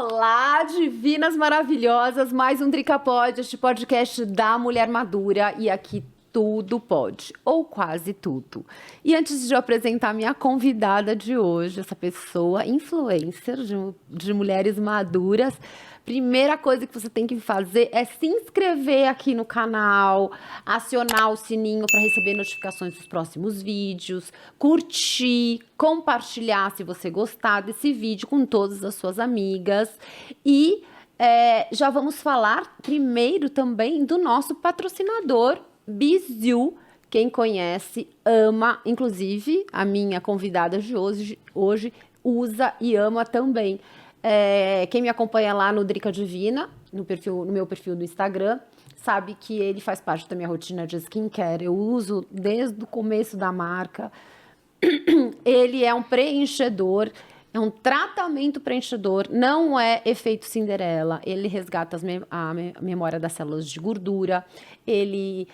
Olá, divinas maravilhosas, mais um Drica Pod, este podcast da mulher madura, e aqui tudo pode, ou quase tudo. E antes de eu apresentar minha convidada de hoje, essa pessoa influencer de mulheres maduras, primeira coisa que você tem que fazer é se inscrever aqui no canal, acionar o sininho para receber notificações dos próximos vídeos, curtir, compartilhar se você gostar desse vídeo com todas as suas amigas e já vamos falar primeiro também do nosso patrocinador, Biziu. Quem conhece, ama, inclusive a minha convidada de hoje usa e ama também. Quem me acompanha lá no Drica Divina, no meu perfil do Instagram, sabe que ele faz parte da minha rotina de skincare. Eu uso desde o começo da marca. Ele é um preenchedor, é um tratamento preenchedor, não é efeito Cinderela. Ele resgata a memória das células de gordura, ele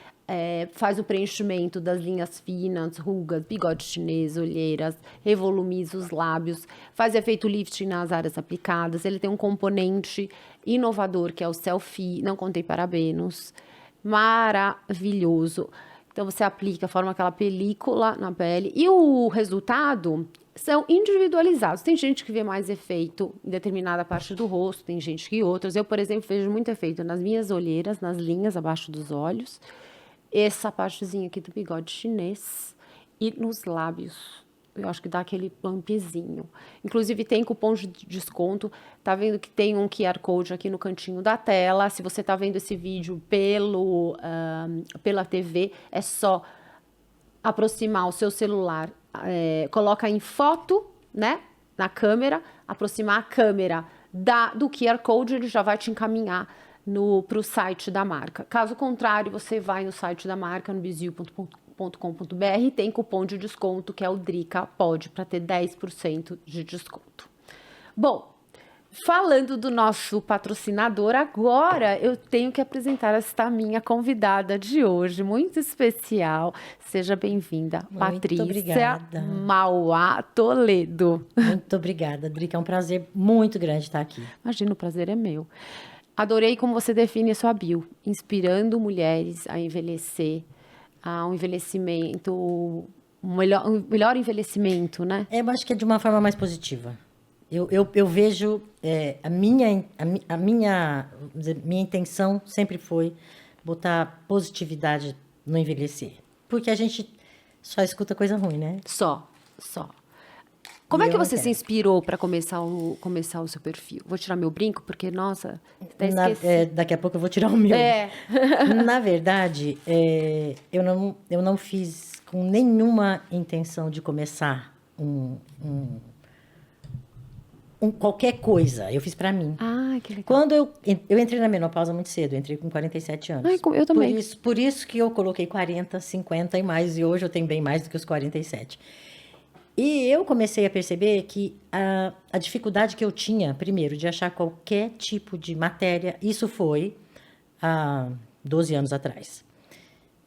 faz o preenchimento das linhas finas, rugas, bigode chinês, olheiras, revolumiza os lábios, faz efeito lifting nas áreas aplicadas. Ele tem um componente inovador que é o selfie, não contém parabenos, maravilhoso. Então você aplica, forma aquela película na pele e o resultado são individualizados. Tem gente que vê mais efeito em determinada parte do rosto, tem gente que outras. Eu, por exemplo, vejo muito efeito nas minhas olheiras, nas linhas abaixo dos olhos, essa partezinha aqui do bigode chinês e nos lábios. Eu acho que dá aquele pumpzinho. Inclusive tem cupom de desconto. Tá vendo que tem um QR Code aqui no cantinho da tela. Se você tá vendo esse vídeo pela TV, é só aproximar o seu celular, coloca em foto, né, na câmera, aproximar a câmera do QR Code, ele já vai te encaminhar para o site da marca. Caso contrário, você vai no site da marca, no biziu.com.br, e tem cupom de desconto, que é o Drica Pod, para ter 10% de desconto. Bom, falando do nosso patrocinador, agora eu tenho que apresentar esta minha convidada de hoje, muito especial. Seja bem-vinda, Patrícia obrigada. Mauá Toledo. Muito obrigada, Drica. É um prazer muito grande estar aqui. Imagina, o prazer é meu. Adorei como você define a sua bio, inspirando mulheres a envelhecer, a um envelhecimento, um melhor envelhecimento, né? Eu acho que é de uma forma mais positiva. Eu vejo a minha intenção sempre foi botar positividade no envelhecer. Porque a gente só escuta coisa ruim, né? Só. Como é que você se inspirou para começar o seu perfil? Vou tirar meu brinco, porque, nossa, até esqueci. Daqui a pouco eu vou tirar o meu. Na verdade, eu não fiz com nenhuma intenção de começar qualquer coisa. Eu fiz para mim. Ah, que legal. Quando eu entrei na menopausa muito cedo, eu entrei com 47 anos. Eu também. Por isso que eu coloquei 40, 50 e mais, e hoje eu tenho bem mais do que os 47. E eu comecei a perceber que a dificuldade que eu tinha, primeiro, de achar qualquer tipo de matéria, isso foi há 12 anos atrás.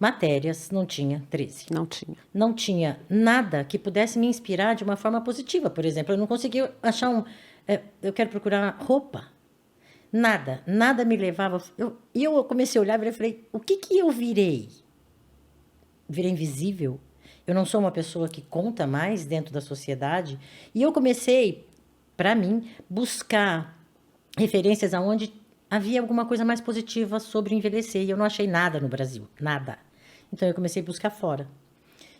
Matérias, não tinha, 13. Não tinha. Não tinha nada que pudesse me inspirar de uma forma positiva. Por exemplo, eu não conseguia achar eu quero procurar roupa. Nada me levava. E eu comecei a olhar e falei, o que eu virei? Virei invisível? Eu não sou uma pessoa que conta mais dentro da sociedade. E eu comecei, para mim, buscar referências aonde havia alguma coisa mais positiva sobre envelhecer. E eu não achei nada no Brasil, nada. Então, eu comecei a buscar fora.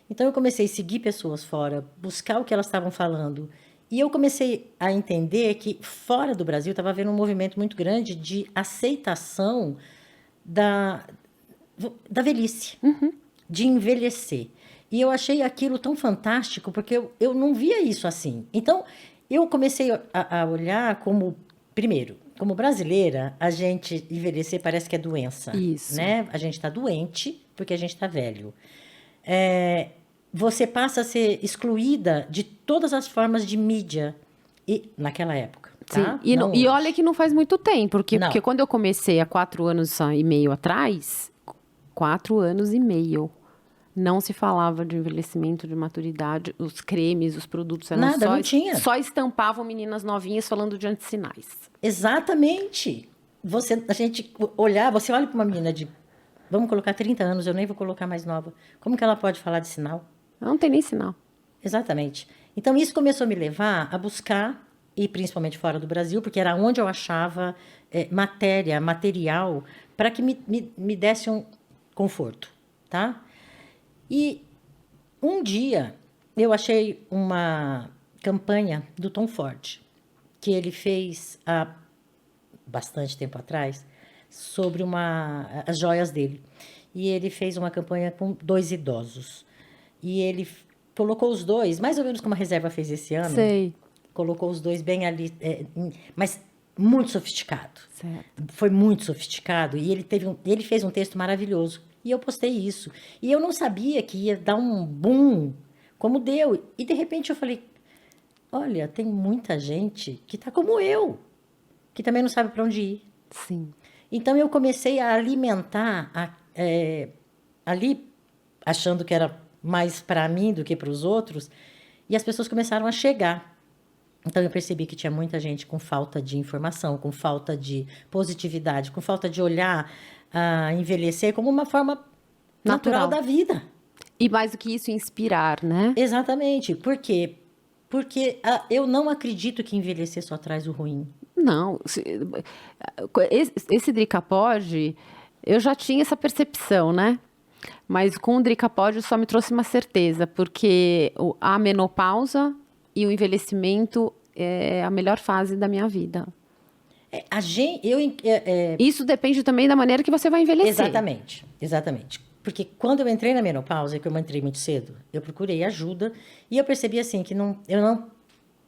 Então, eu comecei a seguir pessoas fora, buscar o que elas estavam falando. E eu comecei a entender que fora do Brasil estava havendo um movimento muito grande de aceitação da velhice, de envelhecer. E eu achei aquilo tão fantástico, porque eu não via isso assim. Então, eu comecei a olhar como, primeiro, como brasileira, a gente envelhecer parece que é doença. Isso. Né? A gente está doente porque a gente está velho. Você passa a ser excluída de todas as formas de mídia naquela época. Tá? Sim, e olha que não faz muito tempo, porque quando eu comecei há 4 anos e meio atrás, 4 anos e meio... Não se falava de envelhecimento, de maturidade. Os cremes, os produtos eram Nada, só, não tinha. só estampavam meninas novinhas falando de antissinais. Exatamente. A gente olhar, você olha para uma menina de, vamos colocar 30 anos, eu nem vou colocar mais nova. Como que ela pode falar de sinal? Não tem nem sinal. Exatamente. Então, isso começou a me levar a buscar, e principalmente fora do Brasil, porque era onde eu achava material, para que me desse um conforto, tá? E um dia eu achei uma campanha do Tom Ford, que ele fez há bastante tempo atrás, sobre as joias dele. E ele fez uma campanha com 2 idosos. E ele colocou os dois, mais ou menos como a Reserva fez esse ano. Sei. Colocou os dois bem ali, mas muito sofisticado. Certo. Foi muito sofisticado. E ele fez um texto maravilhoso. E eu postei isso. E eu não sabia que ia dar um boom como deu. E de repente eu falei, olha, tem muita gente que está como eu, que também não sabe para onde ir. Sim. Então eu comecei a alimentar ali, achando que era mais para mim do que para os outros, e as pessoas começaram a chegar. Então eu percebi que tinha muita gente com falta de informação, com falta de positividade, com falta de olhar a envelhecer como uma forma natural da vida. E mais do que isso, inspirar, né? Exatamente. Por quê? Porque eu não acredito que envelhecer só traz o ruim. Não. Esse Dricapod, eu já tinha essa percepção, né? Mas com o Dricapod só me trouxe uma certeza, porque a menopausa e o envelhecimento é a melhor fase da minha vida. Isso depende também da maneira que você vai envelhecer. Exatamente, exatamente. Porque quando eu entrei na menopausa, que eu entrei muito cedo, eu procurei ajuda e eu percebi assim que eu não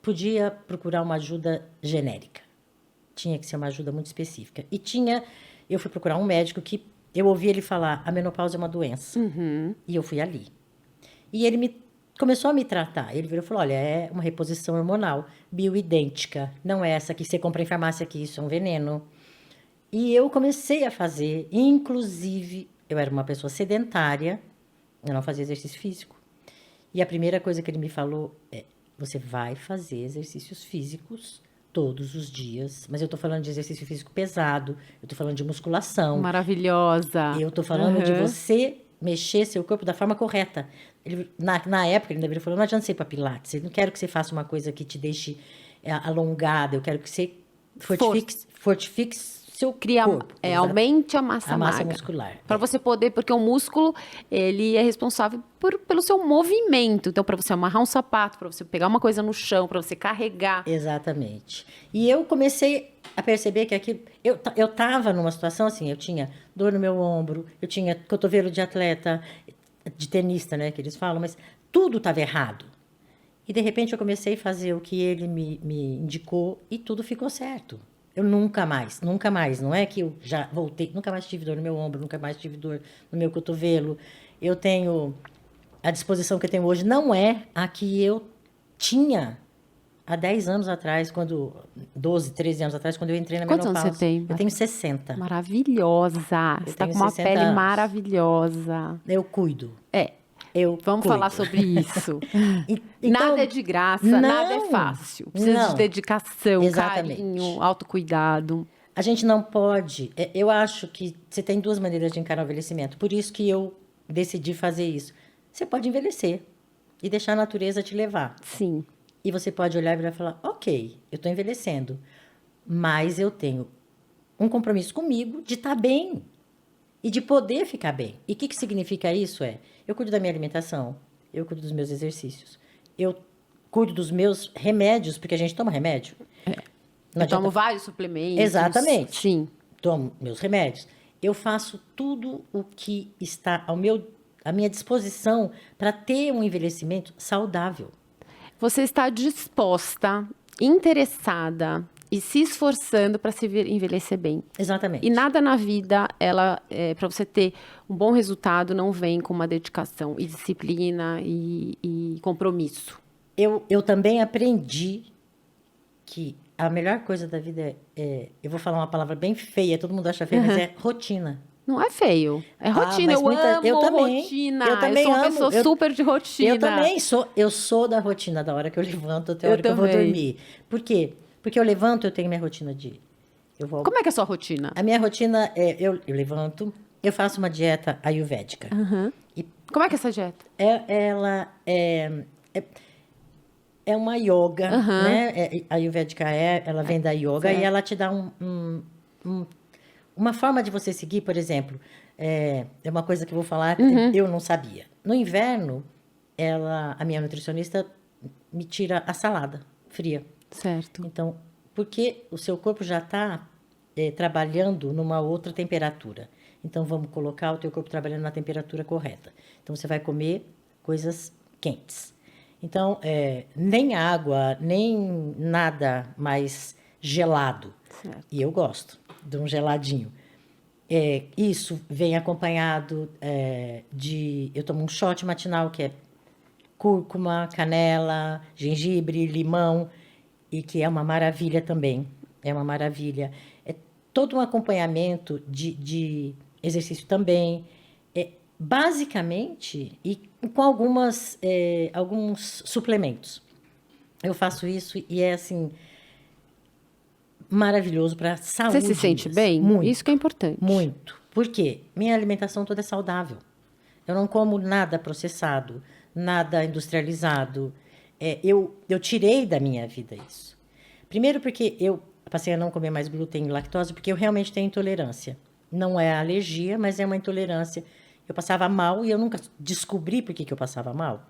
podia procurar uma ajuda genérica. Tinha que ser uma ajuda muito específica. Eu fui procurar um médico que eu ouvi ele falar, a menopausa é uma doença. Uhum. E eu fui ali. E ele começou a me tratar. Ele virou e falou, olha, é uma reposição hormonal bioidêntica. Não é essa que você compra em farmácia, que isso é um veneno. E eu comecei a fazer, inclusive, eu era uma pessoa sedentária, eu não fazia exercício físico. E a primeira coisa que ele me falou é, você vai fazer exercícios físicos todos os dias. Mas eu tô falando de exercício físico pesado, eu tô falando de musculação. Maravilhosa. Eu tô falando de você mexer seu corpo da forma correta. Na época, ele falou, não adianta você ir para Pilates, eu não quero que você faça uma coisa que te deixe alongada, eu quero que você fortifique seu corpo. Aumente a massa magra. Muscular. Para você poder, porque o músculo, ele é responsável pelo seu movimento. Então, para você amarrar um sapato, para você pegar uma coisa no chão, para você carregar. Exatamente. E eu comecei a perceber que aqui eu estava numa situação assim, eu tinha dor no meu ombro, eu tinha cotovelo de atleta, de tenista, né, que eles falam, mas tudo estava errado. E de repente eu comecei a fazer o que ele me indicou e tudo ficou certo. Eu nunca mais, não é que eu já voltei, nunca mais tive dor no meu ombro, nunca mais tive dor no meu cotovelo. Eu tenho, a disposição que eu tenho hoje não é a que eu tinha há 10 anos atrás, 12, 13 anos atrás, quando eu entrei na menopausa. Quantos anos você tem? Eu tenho 60. Maravilhosa. Você está com uma pele anos. Maravilhosa. Eu cuido. Vamos falar sobre isso. Então, nada é de graça, nada é fácil. Precisa de dedicação, carinho, autocuidado. A gente não pode... Eu acho que você tem 2 maneiras de encarar o envelhecimento. Por isso que eu decidi fazer isso. Você pode envelhecer e deixar a natureza te levar. Sim. E você pode olhar e falar, ok, eu estou envelhecendo, mas eu tenho um compromisso comigo de estar bem e de poder ficar bem. E o que significa isso? Eu cuido da minha alimentação, eu cuido dos meus exercícios, eu cuido dos meus remédios, porque a gente toma remédio. Eu tomo vários suplementos. Exatamente. Sim. Tomo meus remédios. Eu faço tudo o que está à minha disposição para ter um envelhecimento saudável. Você está disposta, interessada e se esforçando para se envelhecer bem. Exatamente. E nada na vida, para você ter um bom resultado, não vem com uma dedicação e disciplina e compromisso. Eu também aprendi que a melhor coisa da vida eu vou falar uma palavra bem feia, todo mundo acha feia, mas é rotina. Não é feio. É rotina. mas eu também, rotina. eu também sou uma amo, pessoa super de rotina. Eu também sou, eu sou da rotina, da hora que eu levanto até a Eu hora que eu vou também. dormir. Por quê? Porque eu levanto, eu tenho minha rotina de... Eu vou, Como é que é a sua rotina? a minha rotina é, eu levanto, eu faço uma dieta ayurvédica. E Como é que é essa dieta? ela é uma yoga, né? A ayurvédica ela vem da yoga certo. e ela te dá uma forma de você seguir, por exemplo, é uma coisa que eu vou falar, eu não sabia. No inverno, a minha nutricionista me tira a salada fria. Certo. Então, porque o seu corpo já está trabalhando numa outra temperatura. Então, vamos colocar o teu corpo trabalhando na temperatura correta. Então, você vai comer coisas quentes. Então, nem água, nem nada mais gelado. Certo. E eu gosto de um geladinho. Isso vem acompanhado de... Eu tomo um shot matinal, que é cúrcuma, canela, gengibre, limão, e que é uma maravilha também. É uma maravilha. É todo um acompanhamento de exercício também. Basicamente, e com alguns suplementos. Eu faço isso e é assim maravilhoso para a saúde. Você se sente bem? Muito. Isso que é importante. Muito. Por quê? Minha alimentação toda é saudável. Eu não como nada processado, nada industrializado. Eu tirei da minha vida isso. Primeiro porque eu passei a não comer mais glúten e lactose, porque eu realmente tenho intolerância. Não é alergia, mas é uma intolerância. Eu passava mal e eu nunca descobri por que eu passava mal.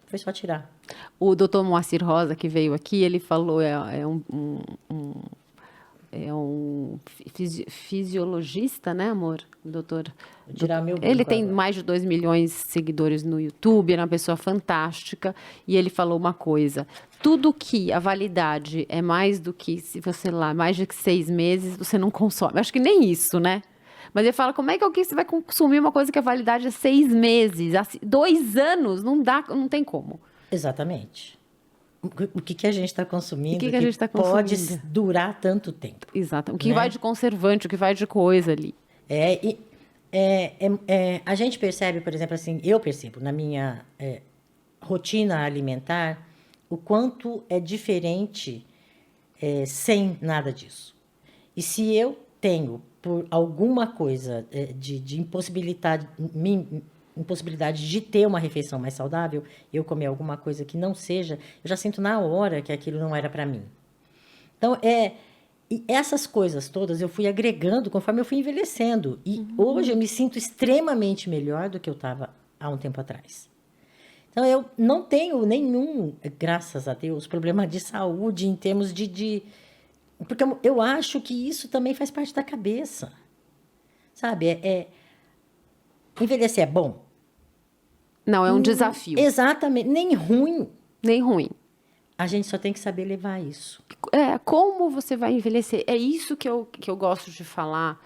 Foi só tirar. O doutor Moacir Rosa, que veio aqui, ele falou, fisiologista, né, amor? Doutor. Vou tirar meu Ele brinco tem agora. mais de 2 milhões de seguidores no YouTube, é uma pessoa fantástica. E ele falou uma coisa: tudo que a validade é mais do que, se você lá, mais de 6 meses, você não consome. Acho que nem isso, né? Mas ele fala, como é que alguém você vai consumir uma coisa que a validade é 6 meses? 2 anos? Não dá, não tem como. Exatamente. O que a gente está consumindo O que a gente tá pode consumindo? durar tanto tempo. Exato. O que Né? vai de conservante, o que vai de coisa ali. A gente percebe, por exemplo, assim, eu percebo na minha rotina alimentar o quanto é diferente sem nada disso. E se eu tenho, por alguma coisa de impossibilidade de ter uma refeição mais saudável, eu comer alguma coisa que não seja, eu já sinto na hora que aquilo não era para mim. Então, e essas coisas todas eu fui agregando conforme eu fui envelhecendo. E hoje eu me sinto extremamente melhor do que eu estava há um tempo atrás. Então, eu não tenho nenhum, graças a Deus, problema de saúde em termos porque eu acho que isso também faz parte da cabeça. Sabe? Envelhecer é bom? Não, é um desafio. Exatamente. Nem ruim. Nem ruim. A gente só tem que saber levar isso. Como você vai envelhecer? É isso que eu gosto de falar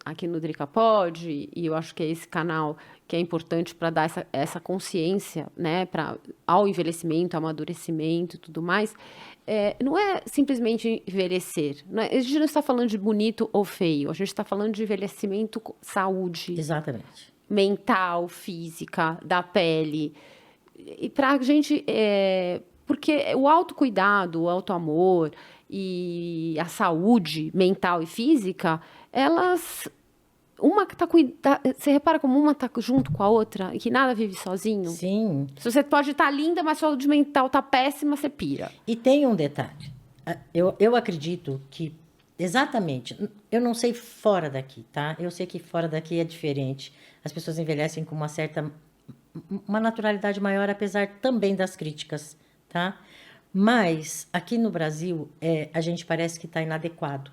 aqui no Drica Pod, e eu acho que é esse canal que é importante para dar essa consciência, né, ao envelhecimento, amadurecimento e tudo mais. Não é simplesmente envelhecer. A gente não está falando de bonito ou feio, a gente está falando de envelhecimento, saúde. Exatamente. Mental, física, da pele. E para a gente... porque o autocuidado, o autoamor e a saúde mental e física, elas... Uma que você repara como uma está junto com a outra e que nada vive sozinho? Sim. Se você pode estar linda, mas sua saúde mental está péssima, você pira. E tem um detalhe. Eu acredito que, exatamente, eu não sei fora daqui, tá? Eu sei que fora daqui é diferente. As pessoas envelhecem com uma naturalidade maior, apesar também das críticas, tá? Mas aqui no Brasil, a gente parece que está inadequado.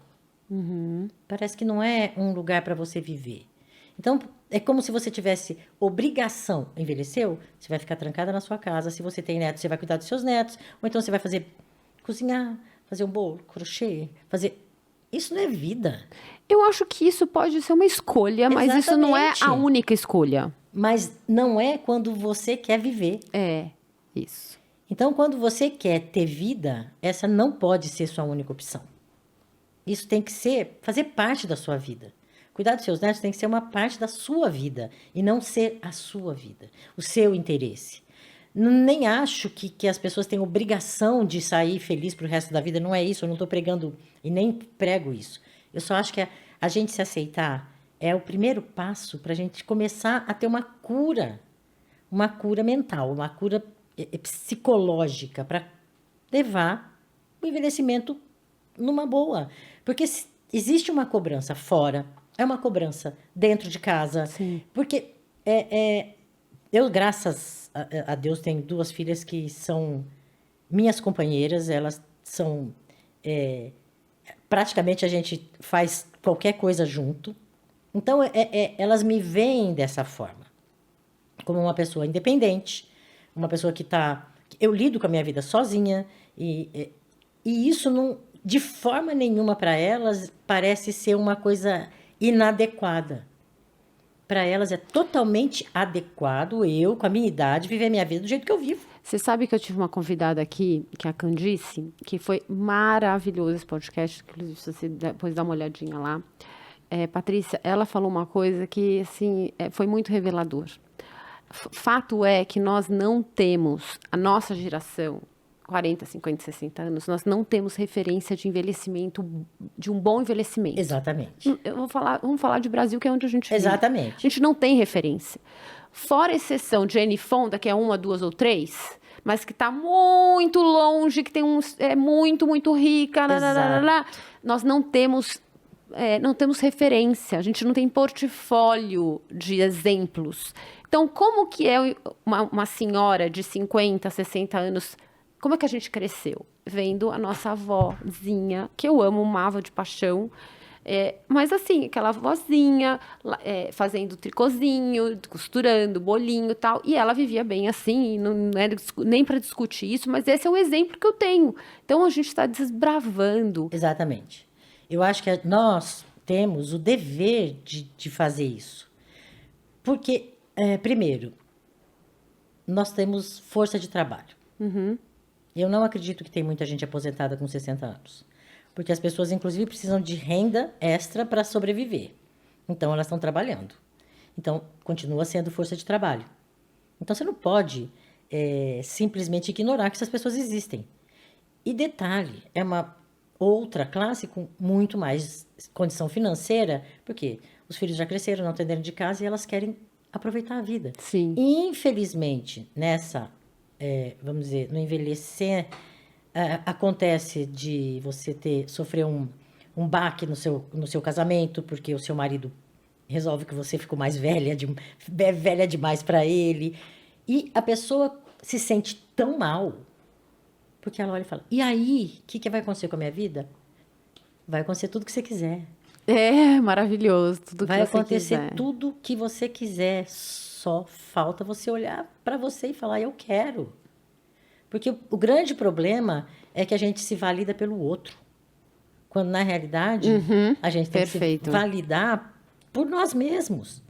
Parece que não é um lugar para você viver. Então, é como se você tivesse obrigação. Envelheceu? Você vai ficar trancada na sua casa. Se você tem netos, você vai cuidar dos seus netos. Ou então você vai cozinhar, fazer um bolo, crochê, fazer... Isso não é vida. Eu acho que isso pode ser uma escolha, mas isso não é a Exatamente. única escolha. Mas não é quando você quer viver. É, isso. Então, quando você quer ter vida, essa não pode ser sua única opção. Isso tem que fazer parte da sua vida. Cuidar dos seus netos tem que ser uma parte da sua vida e não ser a sua vida, o seu interesse. Nem acho que as pessoas têm obrigação de sair feliz pro resto da vida, não é isso, eu não estou pregando e nem prego isso. Eu só acho que a gente se aceitar é o primeiro passo para a gente começar a ter uma cura mental, uma cura psicológica para levar o envelhecimento numa boa. Porque existe uma cobrança fora, é uma cobrança dentro de casa. Sim. Porque eu, graças a Deus, tenho 2 filhas que são minhas companheiras, elas são... praticamente a gente faz qualquer coisa junto. Então, elas me veem dessa forma, como uma pessoa independente, uma pessoa que está... Eu lido com a minha vida sozinha, e isso não, de forma nenhuma para elas parece ser uma coisa inadequada. Para elas é totalmente adequado eu, com a minha idade, viver a minha vida do jeito que eu vivo. Você sabe que eu tive uma convidada aqui, que é a Candice, que foi maravilhoso esse podcast, inclusive se você depois dá uma olhadinha lá. Patrícia, ela falou uma coisa que assim, foi muito revelador. Fato é que nós não temos, a nossa geração, 40, 50, 60 anos, nós não temos referência de envelhecimento, de um bom envelhecimento. Exatamente. Vamos falar de Brasil, que é onde a gente vive. Exatamente. A gente não tem referência. Fora a exceção de Jane Fonda, que é 1, 2 ou 3, mas que está muito longe, que tem é muito, muito rica, nós não temos referência, a gente não tem portfólio de exemplos. Então, como que é uma senhora de 50, 60 anos, como é que a gente cresceu? Vendo a nossa avózinha, que eu amo, amava de paixão, mas assim, aquela avózinha fazendo tricôzinho, costurando, bolinho e tal, e ela vivia bem assim, não é nem para discutir isso, mas esse é o exemplo que eu tenho. Então, a gente está desbravando. Exatamente. Eu acho que nós temos o dever de fazer isso. Porque, primeiro, nós temos força de trabalho. Uhum. Eu não acredito que tem muita gente aposentada com 60 anos. Porque as pessoas, inclusive, precisam de renda extra para sobreviver. Então, elas estão trabalhando. Então, continua sendo força de trabalho. Então, você não pode simplesmente ignorar que essas pessoas existem. E detalhe, é uma outra classe com muito mais condição financeira, porque os filhos já cresceram, não estão dentro de casa e elas querem aproveitar a vida. Sim. E, infelizmente, vamos dizer, no envelhecer, acontece de você sofrer um baque no seu casamento, porque o seu marido resolve que você ficou mais velha demais para ele. E a pessoa se sente tão mal, porque ela olha e fala, e aí, o que vai acontecer com a minha vida? Vai acontecer tudo que você quiser. Maravilhoso, tudo que Vai você acontecer quiser. tudo que você quiser. Só falta você olhar para você e falar, eu quero. Porque o grande problema é que a gente se valida pelo outro. Quando, na realidade, a gente tem que se validar por nós mesmos.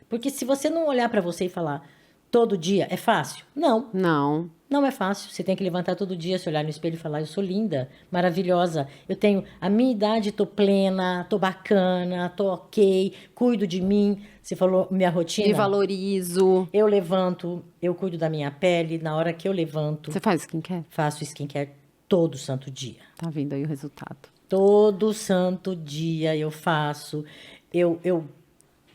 Porque se você não olhar para você e falar, todo dia é fácil? Não. Não. Não é fácil. Você tem que levantar todo dia, se olhar no espelho e falar, eu sou linda, maravilhosa. Eu tenho a minha idade, tô plena, tô bacana, tô ok, cuido de mim. Você falou minha rotina. Me valorizo. Eu levanto, eu cuido da minha pele. Na hora que eu levanto... Você faz skincare? Faço skincare todo santo dia. Tá vendo aí o resultado. Todo santo dia eu faço. Eu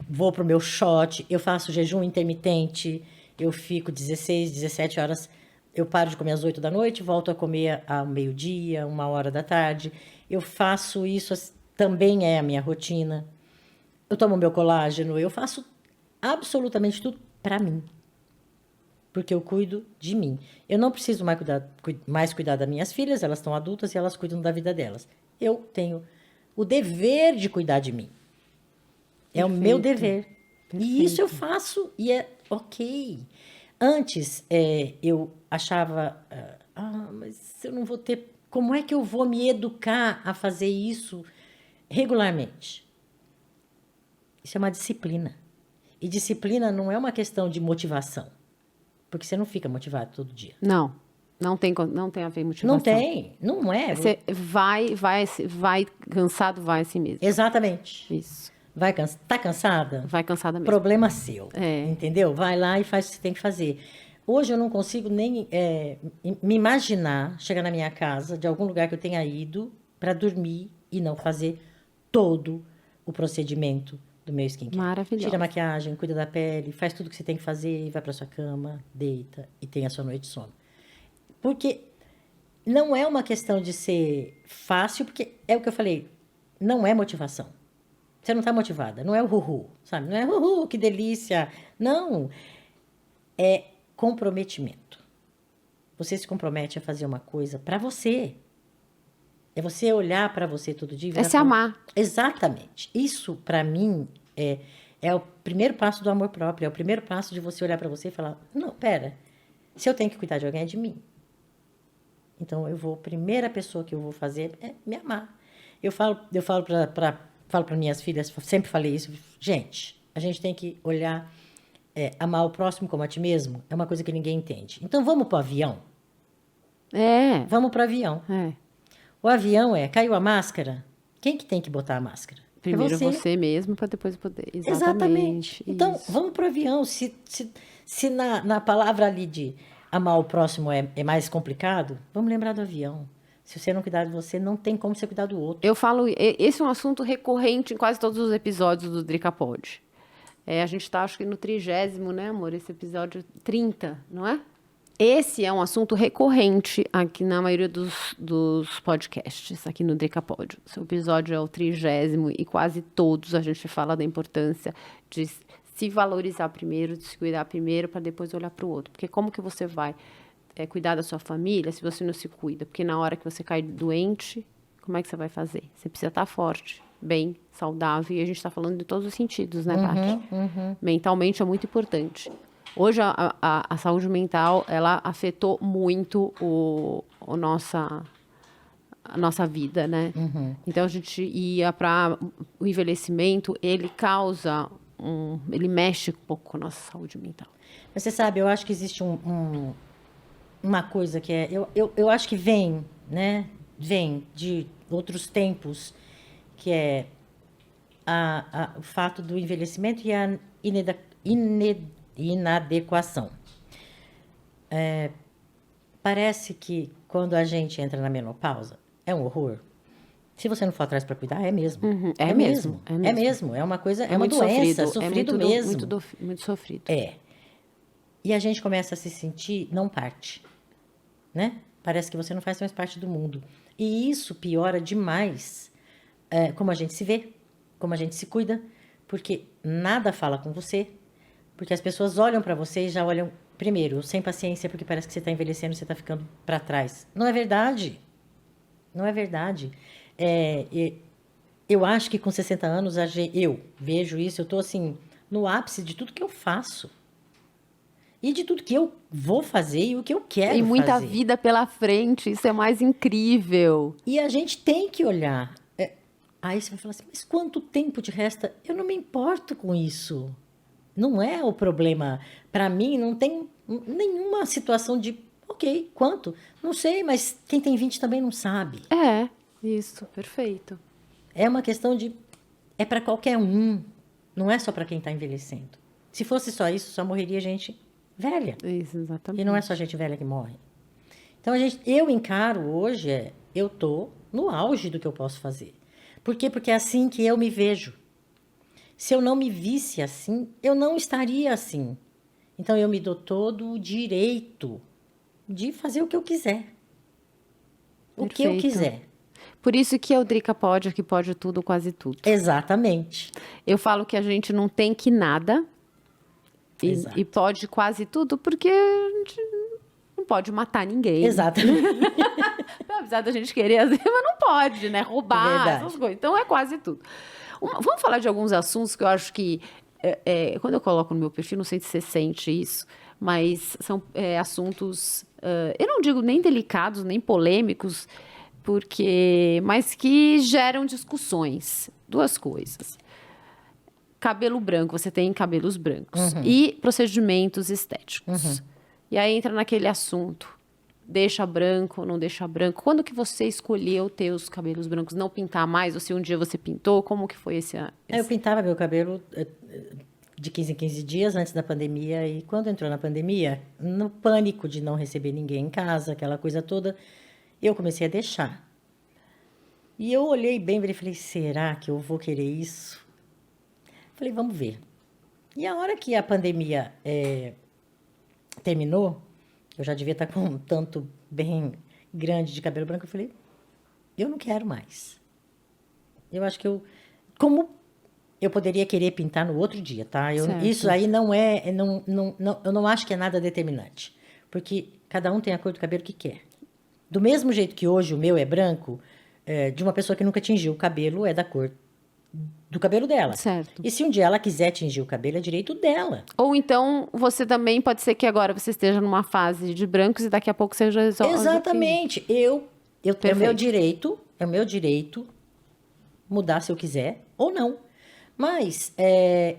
vou pro meu shot, eu faço jejum intermitente, eu fico 16, 17 horas... Eu paro de comer às 8 da noite, volto a comer ao meio-dia, 1h da tarde. Eu faço isso, também é a minha rotina. Eu tomo meu colágeno, eu faço absolutamente tudo para mim. Porque eu cuido de mim. Eu não preciso mais cuidar das minhas filhas, elas estão adultas e elas cuidam da vida delas. Eu tenho o dever de cuidar de mim. É o meu dever. E isso eu faço e é ok. Antes, eu achava, mas eu não vou ter... Como é que eu vou me educar a fazer isso regularmente? Isso é uma disciplina. E disciplina não é uma questão de motivação. Porque você não fica motivado todo dia. Não tem a ver motivação. Não tem, não é. Você vai cansado, vai assim mesmo. Exatamente. Isso. Tá cansada? Vai cansada mesmo. Problema seu, É. entendeu? Vai lá e faz o que você tem que fazer. Hoje eu não consigo nem me imaginar chegar na minha casa, de algum lugar que eu tenha ido, para dormir e não fazer todo o procedimento do meu skincare. Maravilhosa. Tira a maquiagem, cuida da pele, faz tudo o que você tem que fazer, vai para sua cama, deita e tem a sua noite de sono. Porque não é uma questão de ser fácil, porque é o que eu falei, não é motivação. Você não está motivada, não é o uhul, sabe? Não é uhul, que delícia. Não, é comprometimento. Você se compromete a fazer uma coisa para você. É você olhar para você todo dia. É se amar. Exatamente. Isso, para mim, é o primeiro passo do amor próprio. É o primeiro passo de você olhar para você e falar, não, pera, se eu tenho que cuidar de alguém, é de mim. Então, a primeira pessoa que eu vou fazer é me amar. Eu falo para minhas filhas, sempre falei isso, gente, a gente tem que olhar, amar o próximo como a ti mesmo, é uma coisa que ninguém entende. Então, vamos para o avião? É. Vamos para o avião. É. O avião caiu a máscara, quem que tem que botar a máscara? Primeiro É você mesmo, para depois poder. Exatamente. Então, isso. vamos para o avião. Se na palavra ali de amar o próximo é mais complicado, vamos lembrar do avião. Se você não cuidar de você, não tem como você cuidar do outro. Eu falo, esse é um assunto recorrente em quase todos os episódios do Drica Pod. A gente está, acho que no 30º, né, amor? Esse episódio 30, não é? Esse é um assunto recorrente aqui na maioria dos podcasts, aqui no Drica Pod. O seu episódio é o 30º e quase todos a gente fala da importância de se valorizar primeiro, de se cuidar primeiro, para depois olhar para o outro. Porque como que você vai cuidar da sua família se você não se cuida? Porque na hora que você cai doente, como é que você vai fazer? Você precisa estar forte, bem, saudável. E a gente está falando de todos os sentidos, né, Tati? Mentalmente é muito importante. Hoje a saúde mental, ela afetou muito a nossa vida, né? Então a gente ia para o envelhecimento, ele ele mexe um pouco com a nossa saúde mental. Mas você sabe, eu acho que existe uma coisa que eu acho que vem de outros tempos, que é o fato do envelhecimento e a inadequação. Parece que quando a gente entra na menopausa, é um horror. Se você não for atrás para cuidar, é mesmo. É mesmo. É uma coisa, é uma doença, sofrido mesmo. Muito sofrido. E a gente começa a se sentir não parte, né? Parece que você não faz mais parte do mundo. E isso piora demais como a gente se vê, como a gente se cuida, porque nada fala com você, porque as pessoas olham para você e já olham, primeiro, sem paciência, porque parece que você está envelhecendo, você está ficando para trás. Não é verdade. Não é verdade. Eu acho que com 60 anos, eu vejo isso, eu estou assim, no ápice de tudo que eu faço. E de tudo que eu vou fazer e o que eu quero fazer. E muita vida pela frente, isso é mais incrível. E a gente tem que olhar. Aí você vai falar assim, mas quanto tempo te resta? Eu não me importo com isso. Não é o problema. Para mim, não tem nenhuma situação de, ok, quanto? Não sei, mas quem tem 20 também não sabe. Isso, perfeito. É uma questão de, é para qualquer um. Não é só para quem está envelhecendo. Se fosse só isso, só morreria gente velha. Isso, exatamente. E não é só gente velha que morre. Então, eu encaro hoje, eu tô no auge do que eu posso fazer. Por quê? Porque é assim que eu me vejo. Se eu não me visse assim, eu não estaria assim. Então, eu me dou todo o direito de fazer o que eu quiser. O que eu quiser. Por isso que é o Drica Pod, aqui pode tudo, quase tudo. Exatamente. Eu falo que a gente não tem que nada e pode quase tudo, porque a gente não pode matar ninguém. Exatamente. Apesar da gente querer, mas não pode, né? Roubar, essas coisas. Então, é quase tudo. Vamos falar de alguns assuntos que eu acho que, quando eu coloco no meu perfil, não sei se você sente isso, mas são assuntos, eu não digo nem delicados, nem polêmicos, mas que geram discussões. Duas coisas. Cabelo branco, você tem cabelos brancos. E procedimentos estéticos. E aí entra naquele assunto. deixa branco ou não deixa branco? Quando que você escolheu ter os cabelos brancos, não pintar mais? Ou se um dia você pintou, como que foi esse... Eu pintava meu cabelo de 15 em 15 dias antes da pandemia. E quando entrou na pandemia, no pânico de não receber ninguém em casa, aquela coisa toda, eu comecei a deixar. E eu olhei bem e falei, será que eu vou querer isso? Falei, vamos ver. E a hora que a pandemia terminou, eu já devia estar com um tanto bem grande de cabelo branco, eu falei, eu não quero mais. Eu acho que como eu poderia querer pintar no outro dia, tá? Isso aí não é, eu não acho que é nada determinante, porque cada um tem a cor do cabelo que quer. Do mesmo jeito que hoje o meu é branco, de uma pessoa que nunca tingiu o cabelo, é da cor do cabelo dela. Certo. E se um dia ela quiser tingir o cabelo, é direito dela. Ou então, você também pode ser que agora você esteja numa fase de brancos e daqui a pouco você já resolve. Exatamente. É o meu direito mudar se eu quiser ou não. Mas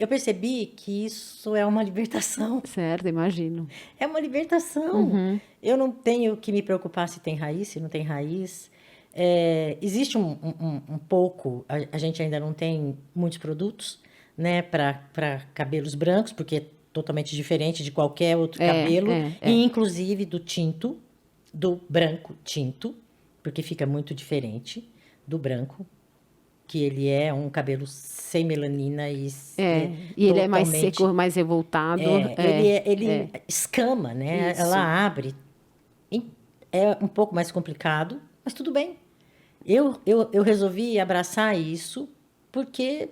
eu percebi que isso é uma libertação. Certo, imagino. É uma libertação. Eu não tenho que me preocupar se tem raiz, se não tem raiz. Existe um pouco, a gente ainda não tem muitos produtos, né, para cabelos brancos, porque é totalmente diferente de qualquer outro cabelo, e inclusive do tinto, do branco tinto, porque fica muito diferente do branco, que ele é um cabelo sem melanina e ele é mais seco, mais revoltado. Ele escama, né? Isso. Ela abre. É um pouco mais complicado, mas tudo bem. Eu resolvi abraçar isso porque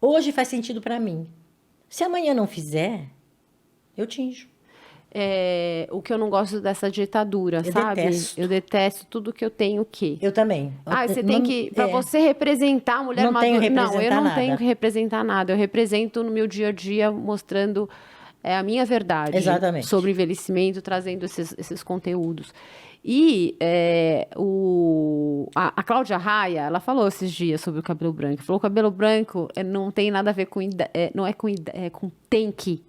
hoje faz sentido para mim. Se amanhã não fizer, eu tinjo. O que eu não gosto dessa ditadura, sabe? Detesto. Eu detesto tudo que eu tenho que. Eu também. Você tem que... Para você representar a mulher não madura... tenho que Não, eu representar não tenho nada. que representar nada. Eu represento no meu dia a dia, mostrando a minha verdade. Exatamente. Sobre envelhecimento, trazendo esses conteúdos. E a Cláudia Raia, ela falou esses dias sobre o cabelo branco. Falou que o cabelo branco não tem nada a ver com... não é com tem que.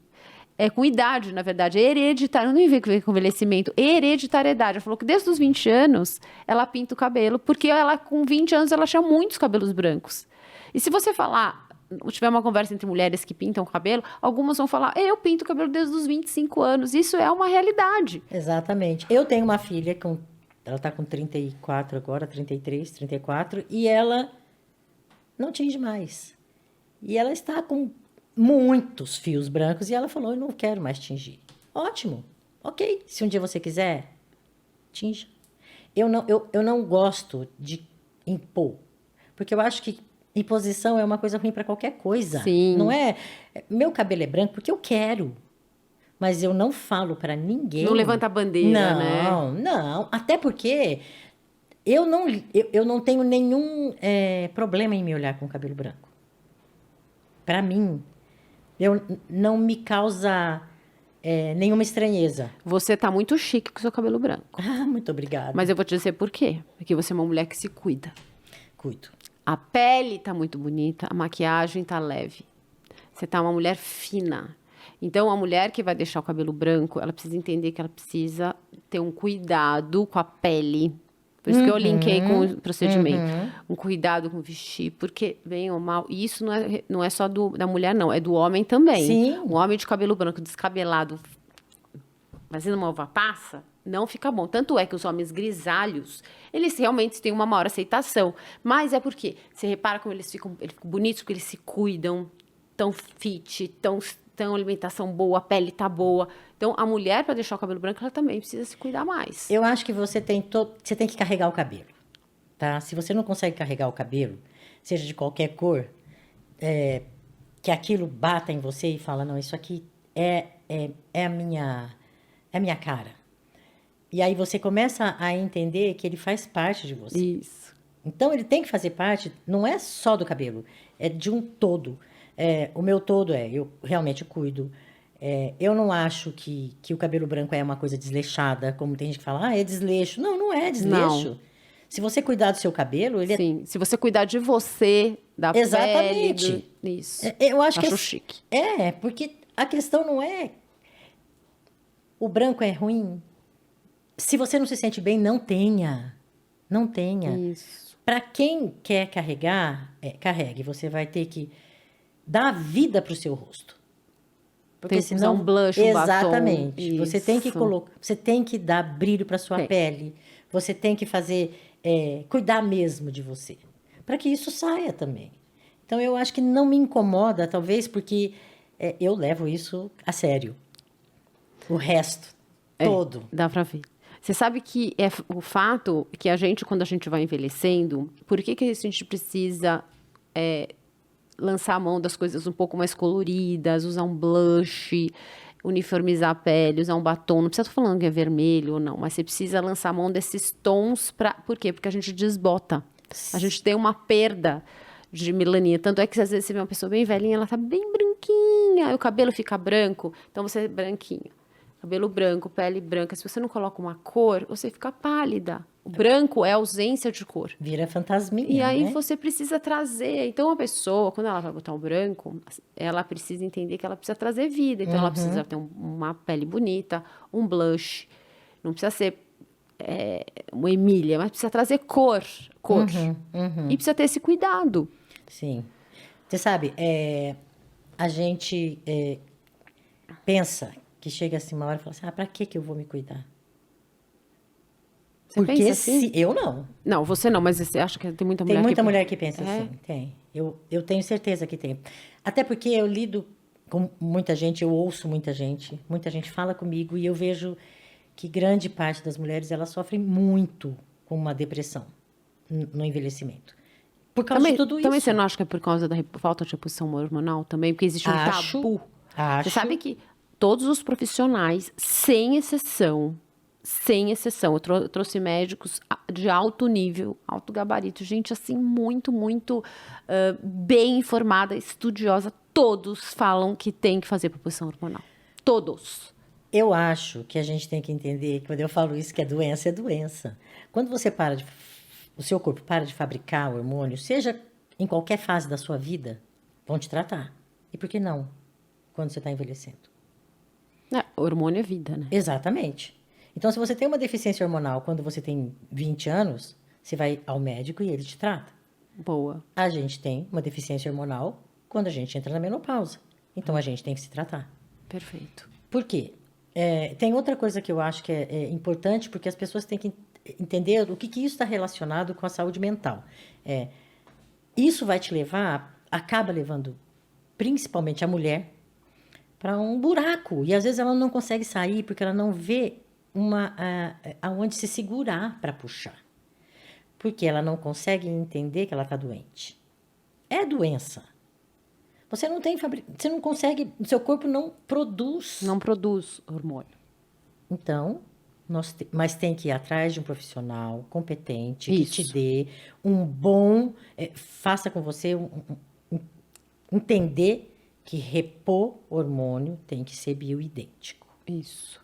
É com idade, na verdade. É hereditário. Não tem a ver com envelhecimento. Hereditariedade. Ela falou que desde os 20 anos, ela pinta o cabelo. Porque ela, com 20 anos, ela tinha muitos cabelos brancos. E se você falar... tiver uma conversa entre mulheres que pintam o cabelo, algumas vão falar, eu pinto o cabelo desde os 25 anos. Isso é uma realidade. Exatamente. Eu tenho uma filha, ela está com 34 agora, 33, 34, e ela não tinge mais. E ela está com muitos fios brancos, e ela falou, eu não quero mais tingir. Ótimo, ok. Se um dia você quiser, tinja. Eu não gosto de impor, porque eu acho que imposição é uma coisa ruim para qualquer coisa. Sim. Não é? Meu cabelo é branco porque eu quero. Mas eu não falo para ninguém. Não levanta a bandeira, né? Não. Até porque eu não tenho nenhum problema em me olhar com cabelo branco. Para mim, não me causa nenhuma estranheza. Você tá muito chique com o seu cabelo branco. Ah, muito obrigada. Mas eu vou te dizer por quê. Porque você é uma mulher que se cuida. Cuido. A pele tá muito bonita, a maquiagem tá leve. Você tá uma mulher fina. Então, a mulher que vai deixar o cabelo branco, ela precisa entender que ela precisa ter um cuidado com a pele. Por isso que eu linkei com o procedimento. Um cuidado com vestir, porque, bem ou mal, e isso não é só da mulher, não. É do homem também. Sim. Um homem de cabelo branco descabelado, fazendo uma uva passa, não fica bom. Tanto é que os homens grisalhos, eles realmente têm uma maior aceitação. Mas é porque você repara como eles ficam bonitos, porque eles se cuidam, tão fit, tão alimentação boa, a pele tá boa. Então, a mulher, para deixar o cabelo branco, ela também precisa se cuidar mais. Eu acho que você tem que carregar o cabelo, tá? Se você não consegue carregar o cabelo, seja de qualquer cor, que aquilo bata em você e fala, não, isso aqui é a minha cara. E aí você começa a entender que ele faz parte de você. Isso. Então, ele tem que fazer parte, não é só do cabelo, é de um todo. O meu todo eu realmente cuido. Eu não acho que o cabelo branco é uma coisa desleixada, como tem gente que fala, é desleixo. Não, não é desleixo. Não. Se você cuidar do seu cabelo, ele Sim, se você cuidar de você, da Exatamente. pele... Isso. Eu acho Acho que chique. porque a questão não é o branco é ruim. Se você não se sente bem, não tenha. Não tenha. Isso. Para quem quer carregar, carregue. Você vai ter que dar vida para o seu rosto. Porque Tem que senão, usar um blush, um batom. exatamente. Você tem que Isso. colocar, você tem que dar brilho para sua Tem. pele. Você tem que fazer, cuidar mesmo de você, para que isso saia também. Então eu acho que não me incomoda, talvez porque eu levo isso a sério. O resto todo. Dá pra ver. Você sabe que é o fato que a gente, quando a gente vai envelhecendo, por que a gente precisa lançar a mão das coisas um pouco mais coloridas, usar um blush, uniformizar a pele, usar um batom. Não precisa estar falando que é vermelho ou não, mas você precisa lançar a mão desses tons. Por quê? Porque a gente desbota. A gente tem uma perda de melanina. Tanto é que às vezes você vê uma pessoa bem velhinha, ela tá bem branquinha, e o cabelo fica branco, então você é branquinho. Cabelo branco, pele branca. Se você não coloca uma cor, você fica pálida. O branco é ausência de cor. Vira fantasminha, E aí né? você precisa trazer. Então, a pessoa, quando ela vai botar o branco, ela precisa entender que ela precisa trazer vida. Então, ela precisa ter uma pele bonita, um blush. Não precisa ser uma Emília, mas precisa trazer cor. E precisa ter esse cuidado. Sim. Você sabe, a gente pensa que chega assim uma hora e fala assim, para que eu vou me cuidar? Você Porque pensa assim? eu não. Não, você não, mas você acha que tem muita mulher Tem muita que... mulher que pensa assim, tem. Eu tenho certeza que tem. Até porque eu lido com muita gente, eu ouço muita gente fala comigo e eu vejo que grande parte das mulheres, elas sofrem muito com uma depressão no envelhecimento. Por causa de tudo isso. Também você não acha que é por causa da falta de reposição hormonal também? Porque existe um tabu. Você sabe que todos os profissionais, sem exceção, eu trouxe médicos de alto nível, alto gabarito, gente assim muito, muito bem informada, estudiosa, todos falam que tem que fazer reposição hormonal. Todos. Eu acho que a gente tem que entender, quando eu falo isso, que é doença. Quando você o seu corpo para de fabricar hormônio, seja em qualquer fase da sua vida, vão te tratar. E por que não? Quando você está envelhecendo. Hormônio é vida, né? Exatamente. Então, se você tem uma deficiência hormonal quando você tem 20 anos, você vai ao médico e ele te trata. Boa. A gente tem uma deficiência hormonal quando a gente entra na menopausa. Então, a gente tem que se tratar. Perfeito. Por quê? Tem outra coisa que eu acho que é importante, porque as pessoas têm que entender o que isso está relacionado com a saúde mental. Isso vai te levar, acaba levando principalmente a mulher para um buraco. E às vezes ela não consegue sair porque ela não vê aonde se segurar para puxar. Porque ela não consegue entender que ela está doente. É doença. Você não consegue, seu corpo não produz. Não produz hormônio. Então, mas tem que ir atrás de um profissional competente, Isso. que te dê um bom, faça com você entender que repor hormônio tem que ser bioidêntico. Isso.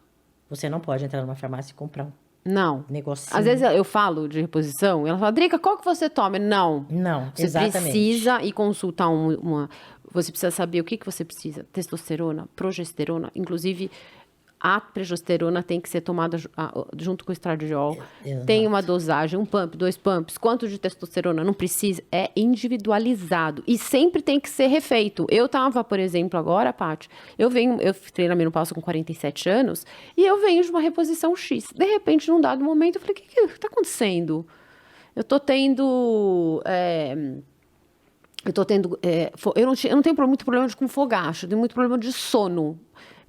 Você não pode entrar numa farmácia e comprar um Não. negocinho. Às vezes eu falo de reposição, ela fala, Drica, qual que você toma? Não. Não, Você exatamente. precisa ir consultar Você precisa saber o que você precisa. Testosterona, progesterona. Inclusive, a progesterona tem que ser tomada junto com o estradiol. Exato. Tem uma dosagem, 1 pump, 2 pumps. Quanto de testosterona? Não precisa. É individualizado. E sempre tem que ser refeito. Eu tava, por exemplo, agora, Paty, eu treino na menopausa com 47 anos e eu venho de uma reposição X. De repente, num dado momento, eu falei, o que tá acontecendo? Eu tô tendo... eu não tenho muito problema com fogacho, eu tenho muito problema de sono.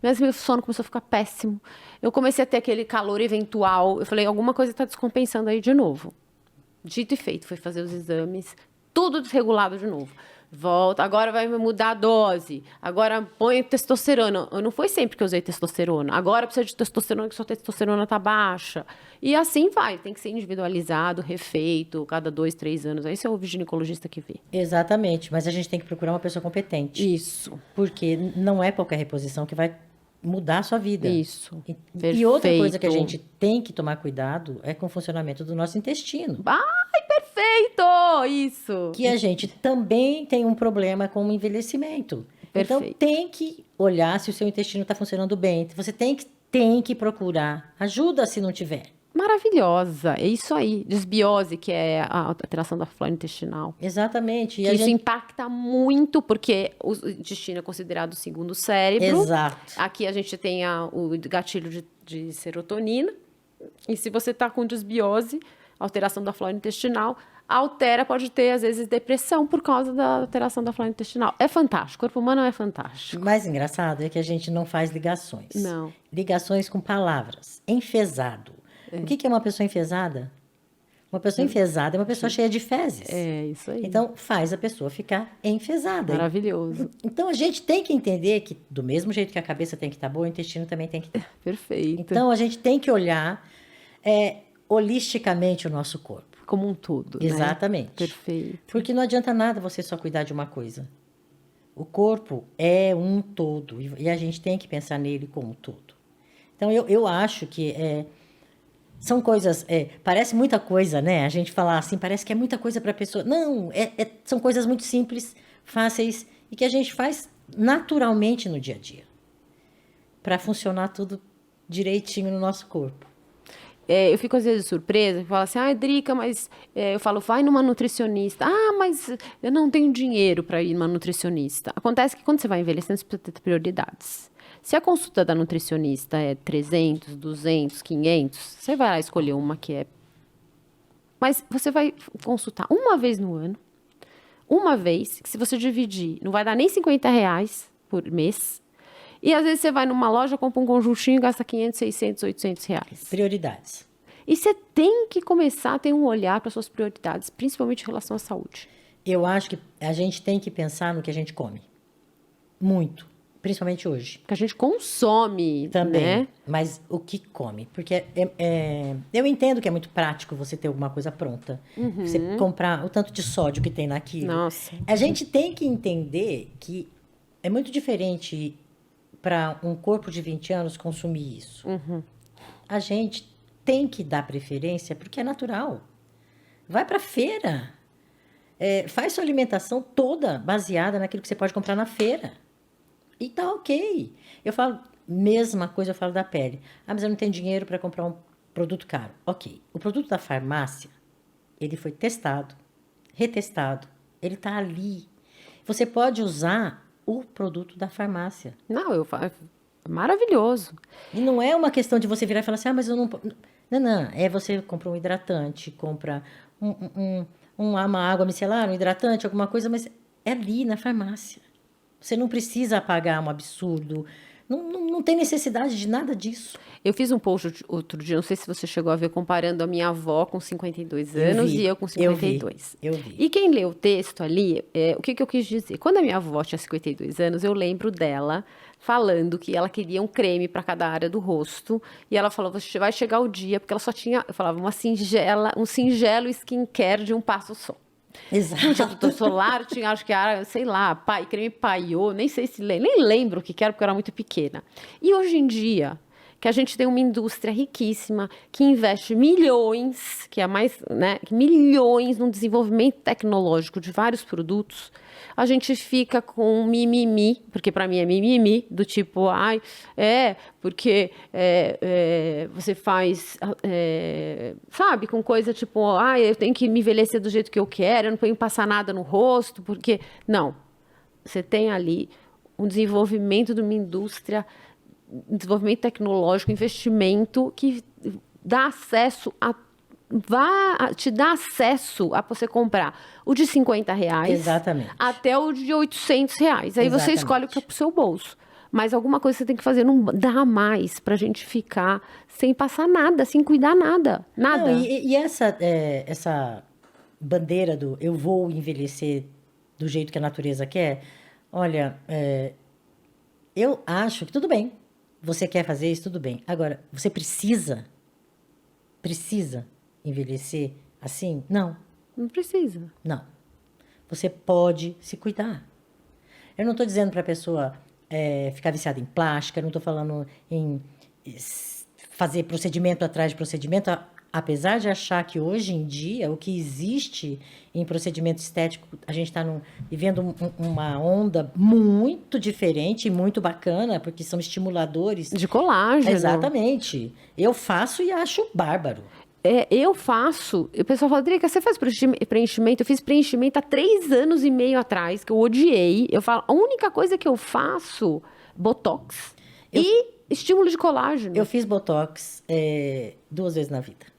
Mas meu sono começou a ficar péssimo. Eu comecei a ter aquele calor eventual. Eu falei, alguma coisa está descompensando aí de novo. Dito e feito, foi fazer os exames, tudo desregulado de novo. Volta, agora vai mudar a dose. Agora põe testosterona. Não foi sempre que eu usei testosterona. Agora precisa de testosterona, que sua testosterona está baixa. E assim vai. Tem que ser individualizado, refeito, cada 2, 3 anos. Aí você ouve o ginecologista que vê. Exatamente, mas a gente tem que procurar uma pessoa competente. Isso. Porque não é qualquer reposição que vai mudar a sua vida. Isso. E outra coisa que a Perfeito. gente tem que tomar cuidado é com o funcionamento do nosso intestino. Ai, perfeito! Isso. Que a gente também tem um problema com o envelhecimento. Então, Perfeito. tem que olhar se o seu intestino está funcionando bem. Você tem que procurar ajuda se não tiver. maravilhosa. É isso aí. Desbiose, que é a alteração da flora intestinal. Exatamente. Que isso impacta muito, porque o intestino é considerado o segundo cérebro. Exato. Aqui a gente tem o gatilho de serotonina. E se você está com desbiose, alteração da flora intestinal, pode ter, às vezes, depressão por causa da alteração da flora intestinal. É fantástico. O corpo humano é fantástico. O mais engraçado é que a gente não faz ligações. Não. Ligações com palavras. Enfesado. O que é uma pessoa enfesada? Uma pessoa enfesada é uma pessoa cheia de fezes. É, isso aí. Então, faz a pessoa ficar enfesada. Maravilhoso. Então, a gente tem que entender que, do mesmo jeito que a cabeça tem que estar boa, o intestino também tem que estar. Perfeito. Então, a gente tem que olhar holisticamente o nosso corpo. Como um todo, né? Exatamente. Perfeito. Porque não adianta nada você só cuidar de uma coisa. O corpo é um todo e a gente tem que pensar nele como um todo. Então, eu acho que são coisas... parece muita coisa, né? A gente falar assim, parece que é muita coisa para a pessoa. Não, são coisas muito simples, fáceis e que a gente faz naturalmente no dia a dia. Para funcionar tudo direitinho no nosso corpo. Eu fico às vezes surpresa, eu falo assim, Drica, mas eu falo, vai numa nutricionista. Mas eu não tenho dinheiro para ir numa nutricionista. Acontece que quando você vai envelhecendo, você precisa ter prioridades. Se a consulta da nutricionista é 300, 200, 500, você vai lá escolher uma que é... Mas você vai consultar uma vez no ano, uma vez, que se você dividir, não vai dar nem R$50 por mês. E às vezes você vai numa loja, compra um conjuntinho e gasta 500, 600, 800 reais. Prioridades. E você tem que começar a ter um olhar para suas prioridades, principalmente em relação à saúde. Eu acho que a gente tem que pensar no que a gente come. Muito. Principalmente hoje. Porque a gente consome, também, né? Mas o que come? Porque eu entendo que é muito prático você ter alguma coisa pronta. Você comprar o tanto de sódio que tem naquilo. Nossa. A gente tem que entender que é muito diferente para um corpo de 20 anos consumir isso. A gente tem que dar preferência porque é natural. Vai para a feira. Faz sua alimentação toda baseada naquilo que você pode comprar na feira. E tá ok. Eu falo, mesma coisa eu falo da pele. Mas eu não tenho dinheiro para comprar um produto caro. Ok. O produto da farmácia, ele foi testado, retestado. Ele está ali. Você pode usar o produto da farmácia. Não, maravilhoso. E não é uma questão de você virar e falar assim, mas eu não... Não. Você compra um hidratante, compra uma água micelar, um hidratante, alguma coisa, mas é ali na farmácia. Você não precisa pagar um absurdo. Não tem necessidade de nada disso. Eu fiz um post outro dia, não sei se você chegou a ver, comparando a minha avó com 52 anos e eu com 52. Eu vi. E quem lê o texto ali, o que eu quis dizer? Quando a minha avó tinha 52 anos, eu lembro dela falando que ela queria um creme para cada área do rosto. E ela falou, vai chegar o dia, porque ela só tinha, eu falava, um singelo skincare de um passo só. Exato. Não tinha protetor solar, tinha, acho que era, sei lá, creme paiô, nem sei se nem lembro o que era, porque eu era muito pequena. E hoje em dia, que a gente tem uma indústria riquíssima, que investe milhões, que é mais, né, milhões no desenvolvimento tecnológico de vários produtos, a gente fica com mimimi, porque para mim é mimimi, do tipo, porque você faz, sabe, com coisa tipo, eu tenho que me envelhecer do jeito que eu quero, eu não tenho que passar nada no rosto, porque... Não, você tem ali um desenvolvimento de uma indústria, desenvolvimento tecnológico, investimento que dá acesso te dá acesso a você comprar o de R$50 Exatamente. até o de R$800. Aí você escolhe o que é pro seu bolso. Mas alguma coisa você tem que fazer, não dá mais pra gente ficar sem passar nada, sem cuidar nada. Nada. Não, e essa bandeira do eu vou envelhecer do jeito que a natureza quer, olha, eu acho que tudo bem. Você quer fazer isso, tudo bem. Agora, você precisa envelhecer assim? Não. Não precisa. Não. Você pode se cuidar. Eu não estou dizendo para a pessoa ficar viciada em plástica, eu não estou falando em fazer procedimento atrás de procedimento. apesar de achar que hoje em dia o que existe em procedimento estético, a gente está vivendo uma onda muito diferente e muito bacana, porque são estimuladores. De colágeno. Exatamente. Eu faço e acho bárbaro. Eu faço. E o pessoal fala, Drica, você faz preenchimento? Eu fiz preenchimento há 3 anos e meio atrás, que eu odiei. Eu falo, a única coisa que eu faço, botox e estímulo de colágeno. Eu fiz botox 2 vezes na vida.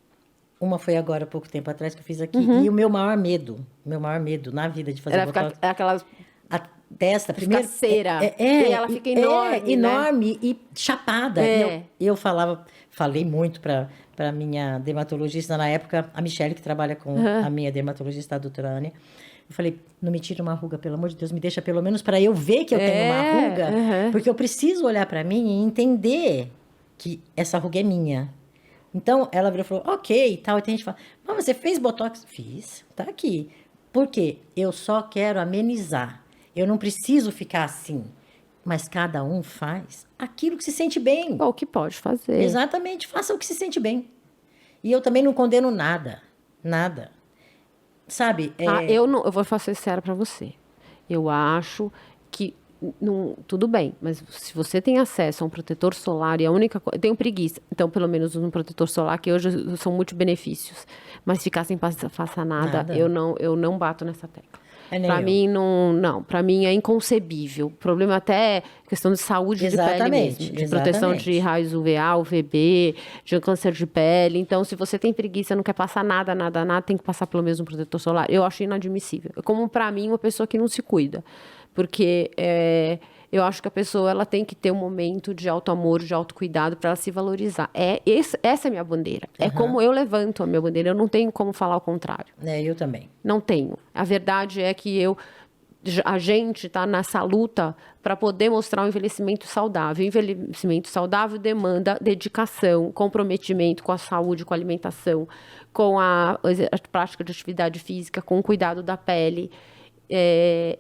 Uma foi agora, há pouco tempo atrás, que eu fiz aqui. E o meu maior medo na vida de fazer Ela botox... fica aquelas... A testa, primeiro... cera. E ela fica enorme, né? Enorme e chapada. E eu falei muito para minha dermatologista na época, a Michelle, que trabalha com a minha dermatologista, a doutora Ania. Eu falei, não me tira uma ruga, pelo amor de Deus, me deixa pelo menos para eu ver que eu tenho uma ruga, porque eu preciso olhar para mim e entender que essa ruga é minha. Então, ela virou e falou, ok, e tal. E tem gente que fala, mas você fez botox? Fiz, tá aqui. Por quê? Eu só quero amenizar. Eu não preciso ficar assim. Mas cada um faz aquilo que se sente bem. O que pode fazer. Exatamente, faça o que se sente bem. E eu também não condeno nada. Nada. Sabe? Eu vou ser sincera pra você. Eu acho que tudo bem, mas se você tem acesso a um protetor solar e a única coisa... Eu tenho preguiça, então pelo menos um protetor solar, que hoje são multibenefícios. Mas ficar sem passar nada. Eu não bato nessa tecla. Para mim, não. Para mim é inconcebível. O problema até é questão de saúde de pele mesmo. De proteção de raios UVA, UVB, de câncer de pele. Então, se você tem preguiça, não quer passar nada, tem que passar pelo menos um protetor solar. Eu acho inadmissível. É como, para mim, uma pessoa que não se cuida. Porque eu acho que a pessoa ela tem que ter um momento de autoamor, de autocuidado para ela se valorizar. Essa é a minha bandeira. É como eu levanto a minha bandeira. Eu não tenho como falar o contrário. Eu também. Não tenho. A verdade é que a gente está nessa luta para poder mostrar um envelhecimento saudável. Envelhecimento saudável demanda dedicação, comprometimento com a saúde, com a alimentação, com a prática de atividade física, com o cuidado da pele,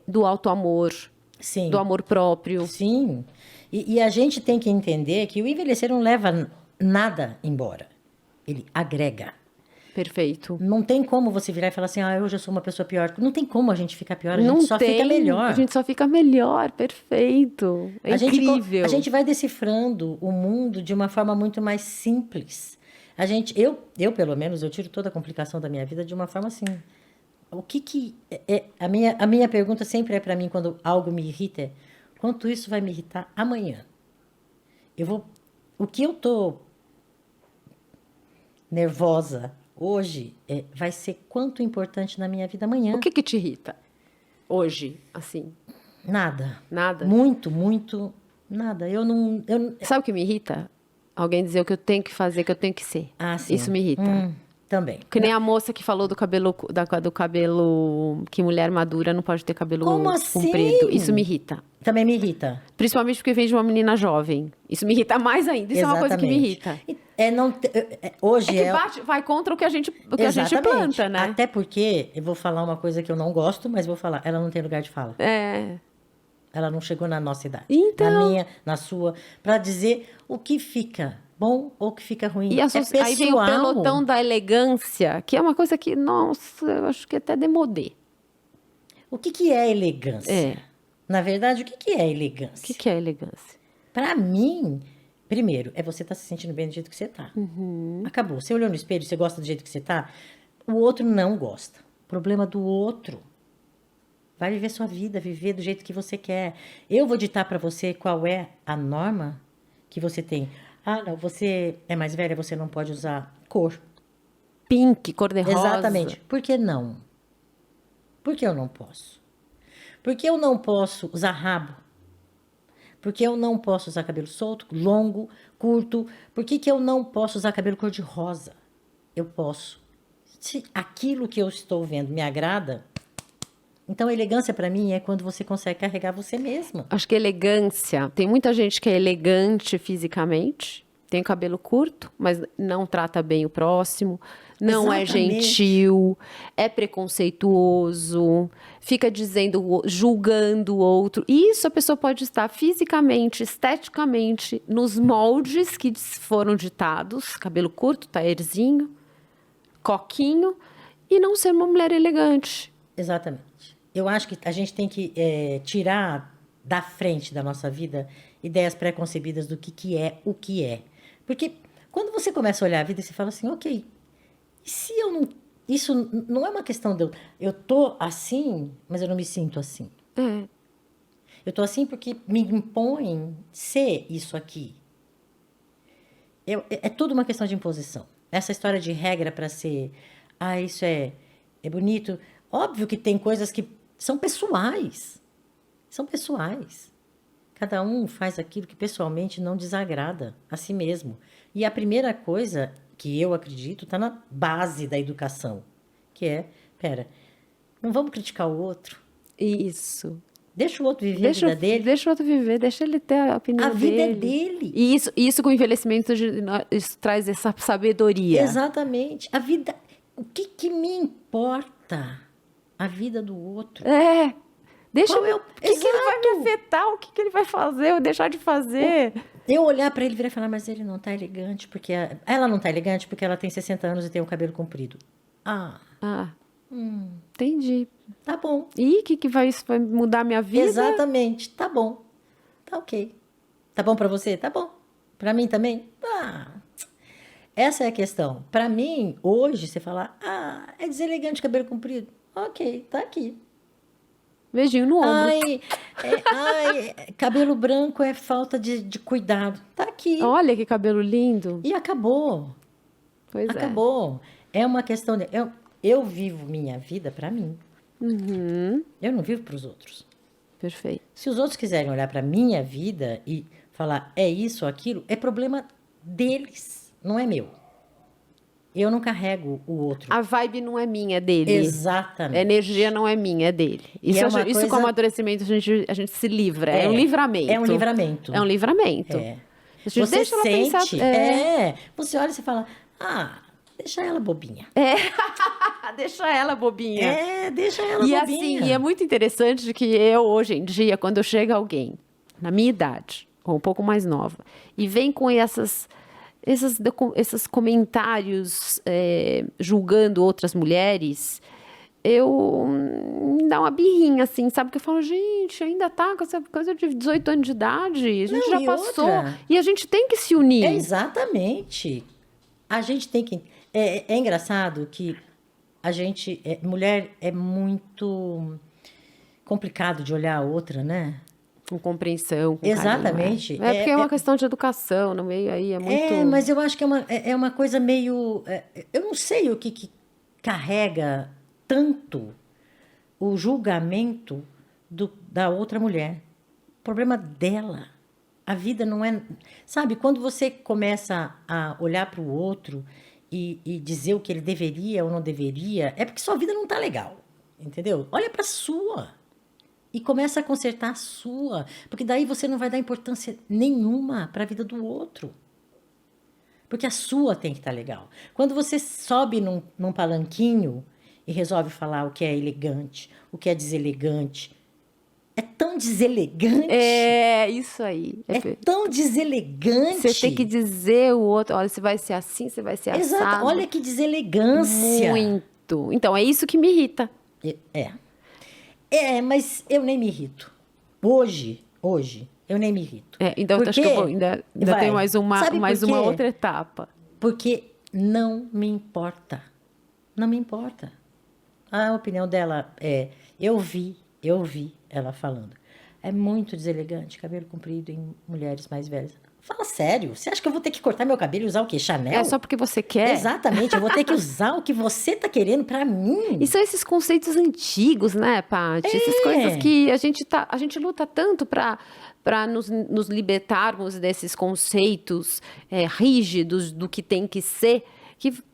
do autoamor, Sim. do amor próprio. Sim. E a gente tem que entender que o envelhecer não leva nada embora. Ele agrega. Perfeito. Não tem como você virar e falar assim, hoje eu sou uma pessoa pior. Não tem como a gente ficar pior, a gente só fica melhor. A gente só fica melhor, perfeito. É incrível. A gente vai decifrando o mundo de uma forma muito mais simples. Eu pelo menos, eu tiro toda a complicação da minha vida de uma forma assim. O que é a minha pergunta sempre é para mim quando algo me irrita é quanto isso vai me irritar amanhã? O que eu tô nervosa hoje vai ser quanto importante na minha vida amanhã. O que te irrita hoje, assim? Nada. Nada? Muito, muito, nada. Sabe o que me irrita? Alguém dizer o que eu tenho que fazer, que eu tenho que ser. Sim. Isso me irrita. Também. Que nem a moça que falou do cabelo que mulher madura não pode ter cabelo comprido. Isso me irrita. Também me irrita. Principalmente porque vem de uma menina jovem. Isso me irrita mais ainda. Isso é uma coisa que me irrita. Hoje vai contra o que a gente planta, né? Até porque, eu vou falar uma coisa que eu não gosto, mas vou falar, ela não tem lugar de fala. Ela não chegou na nossa idade. Então... Na minha, na sua, para dizer o que fica bom ou que fica ruim. E aí vem o pelotão da elegância, que é uma coisa que, nossa, eu acho que até demodê. O que é elegância? Na verdade, o que é elegância? O que é elegância? Para mim, primeiro, é você estar se sentindo bem do jeito que você está. Acabou. Você olhou no espelho, você gosta do jeito que você está, o outro não gosta. Problema do outro. Vai viver sua vida, viver do jeito que você quer. Eu vou ditar para você qual é a norma que você tem. Não, você é mais velha, você não pode usar cor. Pink, cor-de-rosa. Exatamente. Por que não? Por que eu não posso? Por que eu não posso usar rabo? Por que eu não posso usar cabelo solto, longo, curto? Por que eu não posso usar cabelo cor-de-rosa? Eu posso. Se aquilo que eu estou vendo me agrada... Então, elegância para mim é quando você consegue carregar você mesma. Acho que elegância... Tem muita gente que é elegante fisicamente, tem o cabelo curto, mas não trata bem o próximo, não é gentil, é preconceituoso, fica julgando o outro. E isso a pessoa pode estar fisicamente, esteticamente, nos moldes que foram ditados. Cabelo curto, taierzinho, coquinho e não ser uma mulher elegante. Exatamente. Eu acho que a gente tem que tirar da frente da nossa vida ideias pré-concebidas do que é o que é. Porque quando você começa a olhar a vida, você fala assim, ok, e se eu não... Isso não é uma questão de eu tô assim, mas eu não me sinto assim. É. Eu tô assim porque me impõem ser isso aqui. É tudo uma questão de imposição. Essa história de regra para ser, isso é bonito. Óbvio que tem coisas que são pessoais. São pessoais. Cada um faz aquilo que pessoalmente não desagrada a si mesmo. E a primeira coisa que eu acredito está na base da educação, que é, não vamos criticar o outro. Isso. Deixa o outro viver a vida dele. Deixa o outro viver, deixa ele ter a opinião dele. A vida é dele. E isso com o envelhecimento, isso traz essa sabedoria. Exatamente. A vida... O que me importa? A vida do outro. É. Deixa Qual ele, é o- o que ele vai me Exato. afetar? O que ele vai fazer ou deixar de fazer? Eu olhar pra ele e virar e falar, mas ele não tá elegante porque... Ela não tá elegante porque ela tem 60 anos e tem o cabelo comprido. Entendi. Tá bom. E o que vai, isso vai mudar a minha vida? Exatamente. Tá bom. Tá ok. Tá bom pra você? Tá bom. Pra mim também? Essa é a questão. Pra mim, hoje, você falar, é deselegante cabelo comprido. Ok, tá aqui. Beijinho no ombro. Cabelo branco é falta de cuidado. Tá aqui. Olha que cabelo lindo. E acabou. Pois Acabou. É uma questão de... Eu vivo minha vida pra mim. Uhum. Eu não vivo pros outros. Perfeito. Se os outros quiserem olhar pra minha vida e falar é isso ou aquilo, é problema deles, não é meu. Eu não carrego o outro. A vibe não é minha, é dele. Exatamente. A energia não é minha, é dele. E Isso, é uma isso com o coisa- amadurecimento a gente se livra. É um livramento. É um livramento. É um livramento. É. A gente Você deixa ela sente, pensar. você olha e você fala, deixa ela bobinha. Deixa ela bobinha. Deixa ela E bobinha. assim, e é muito interessante que eu, hoje em dia, quando chega alguém na minha idade, ou um pouco mais nova, e vem com esses comentários julgando outras mulheres, me dá uma birrinha, assim, sabe? Que eu falo, gente, ainda tá com essa coisa de 18 anos de idade, a gente Não, já e passou. outra? E a gente tem que se unir. Exatamente. A gente tem que... É engraçado que a gente... mulher é muito complicado de olhar a outra, né? Com compreensão, com Exatamente. carinho. Porque é uma questão de educação no meio aí, é muito... Mas eu acho que é uma coisa meio... eu não sei o que carrega tanto o julgamento da outra mulher. O problema dela. A vida não é... Sabe, quando você começa a olhar para o outro e dizer o que ele deveria ou não deveria, é porque sua vida não tá legal, entendeu? Olha para a sua e começa a consertar a sua, porque daí você não vai dar importância nenhuma para a vida do outro. Porque a sua tem que estar legal. Quando você sobe num palanquinho e resolve falar o que é elegante, o que é deselegante, é tão deselegante. É, isso aí. É tão deselegante. Você tem que dizer o outro, olha, você vai ser assim, você vai ser Exato. assado. Olha que deselegância. Muito. Então, é isso que me irrita. Mas eu nem me irrito. Hoje, eu nem me irrito. Então, acho que eu vou, ainda tem mais Sabe por uma quê? outra etapa. Porque não me importa. Não me importa. A opinião dela eu vi ela falando. É muito deselegante, cabelo comprido em mulheres mais velhas. Fala sério, você acha que eu vou ter que cortar meu cabelo e usar o quê? Chanel? É só porque você quer? Exatamente, eu vou ter que usar o que você tá querendo pra mim. E são esses conceitos antigos, né, Paty? Essas coisas que a gente luta tanto para nos libertarmos desses conceitos rígidos do que tem que ser.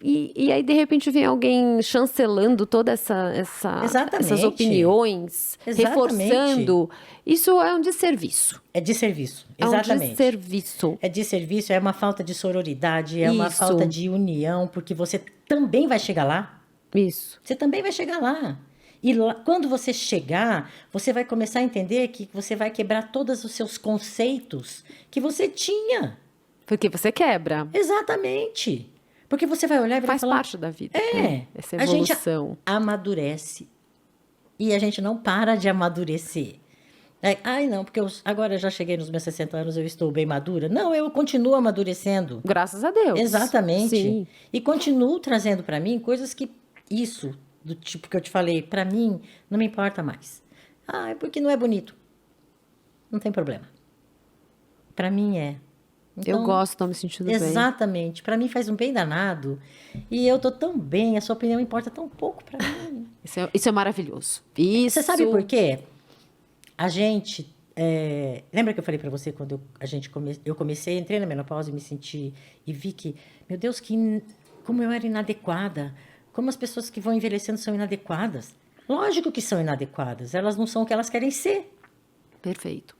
E aí, de repente, vem alguém chancelando todas essas opiniões, Exatamente. reforçando. Isso é um desserviço. É desserviço, exatamente. É um desserviço. É desserviço, é uma falta de sororidade, é uma Isso. falta de união, porque você também vai chegar lá. Isso. Você também vai chegar lá. E lá, quando você chegar, você vai começar a entender que você vai quebrar todos os seus conceitos que você tinha. Porque você quebra. Exatamente. Porque você vai olhar e vai Faz falar... parte da vida. Né? Essa a gente evolução. amadurece e a gente não para de amadurecer. Ai, não, porque agora eu já cheguei nos meus 60 anos, eu estou bem madura. Não, eu continuo amadurecendo. Graças a Deus. Exatamente. Sim. E continuo trazendo para mim coisas que isso, do tipo que eu te falei, para mim não me importa mais. Ah, é porque não é bonito. Não tem problema. Para mim é. Eu Então, gosto, estou me sentindo bem. exatamente. Para mim faz um bem danado. E eu tô tão bem, a sua opinião importa tão pouco para mim. Isso é maravilhoso. Isso. Você sabe por quê? A gente... lembra que eu falei para você quando eu comecei, entrei na menopausa e me senti... E vi que, meu Deus, como eu era inadequada. Como as pessoas que vão envelhecendo são inadequadas. Lógico que são inadequadas. Elas não são o que elas querem ser. Perfeito.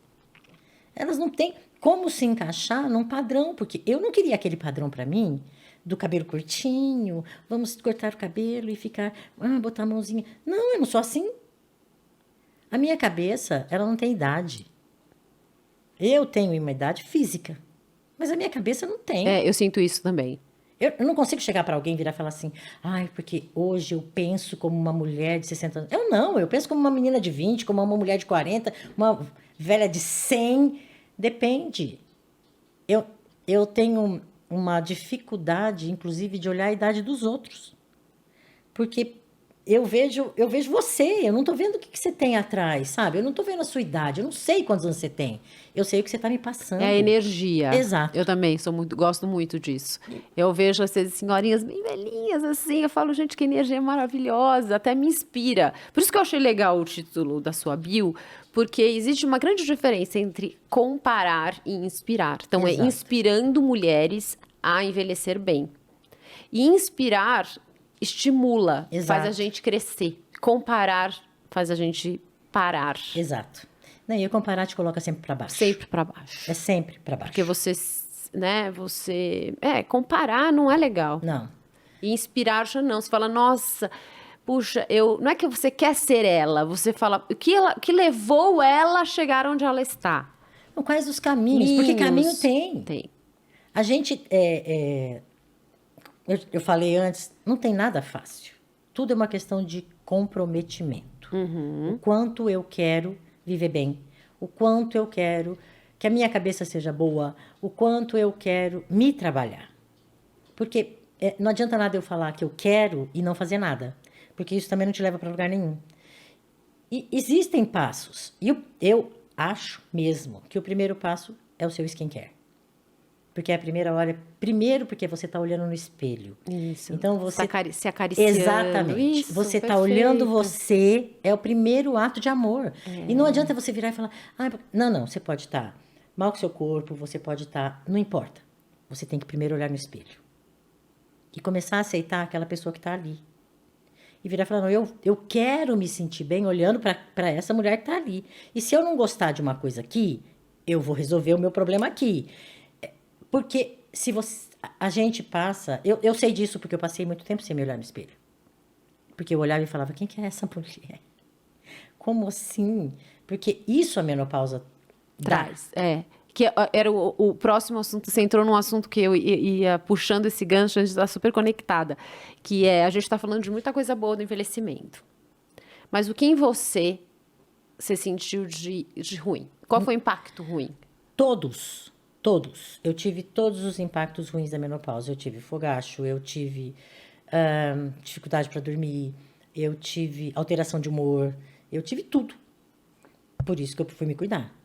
Elas não têm como se encaixar num padrão, porque eu não queria aquele padrão para mim, do cabelo curtinho, vamos cortar o cabelo e ficar, botar a mãozinha. Não, eu não sou assim. A minha cabeça, ela não tem idade. Eu tenho uma idade física, mas a minha cabeça não tem. Eu sinto isso também. Eu não consigo chegar para alguém e virar e falar assim, porque hoje eu penso como uma mulher de 60 anos. Eu penso como uma menina de 20, como uma mulher de 40, uma velha de 100. Depende. Eu tenho uma dificuldade, inclusive, de olhar a idade dos outros. Porque eu vejo você, eu não estou vendo o que você tem atrás, sabe? Eu não estou vendo a sua idade, eu não sei quantos anos você tem. Eu sei o que você está me passando. É a energia. Exato. Eu também gosto muito disso. Eu vejo essas senhorinhas bem velhinhas, assim, eu falo, gente, que energia maravilhosa, até me inspira. Por isso que eu achei legal o título da sua bio, porque existe uma grande diferença entre comparar e inspirar. Então, Exato. é inspirando mulheres a envelhecer bem. E inspirar estimula, Exato. faz a gente crescer. Comparar faz a gente parar. Exato. E eu comparar te coloca sempre para baixo. Sempre para baixo. É sempre para baixo. Porque comparar não é legal. Não. E inspirar já não. Você fala, nossa, puxa, não é que você quer ser ela, você fala, o que levou ela a chegar onde ela está? Quais os caminhos? Porque caminho tem. Tem. A gente, eu falei antes, não tem nada fácil. Tudo é uma questão de comprometimento. O quanto eu quero viver bem, o quanto eu quero que a minha cabeça seja boa, o quanto eu quero me trabalhar. Porque não adianta nada eu falar que eu quero e não fazer nada, porque isso também não te leva para lugar nenhum. E existem passos. E eu acho mesmo que o primeiro passo é o seu skincare. Porque é a primeira hora, primeiro porque você está olhando no espelho. Isso. Então você se acariciando. Exatamente. Isso, você está perfeito. olhando você, é o primeiro ato de amor. E não adianta você virar e falar, não, você pode estar mal com seu corpo, você pode estar, não importa. Você tem que primeiro olhar no espelho. E começar a aceitar aquela pessoa que está ali. E virar e falar, não, eu quero me sentir bem olhando para essa mulher que está ali. E se eu não gostar de uma coisa aqui, eu vou resolver o meu problema aqui. Porque se a gente passa... Eu sei disso porque eu passei muito tempo sem me olhar no espelho. Porque eu olhava e falava, quem que é essa mulher? Como assim? Porque isso a menopausa traz. Que era o próximo assunto, você entrou num assunto que eu ia puxando esse gancho, a gente está super conectada, que a gente está falando de muita coisa boa do envelhecimento. Mas o que em você sentiu de ruim? Qual foi o impacto ruim? Todos. Eu tive todos os impactos ruins da menopausa. Eu tive fogacho, eu tive dificuldade para dormir, eu tive alteração de humor, eu tive tudo. Por isso que eu fui me cuidar.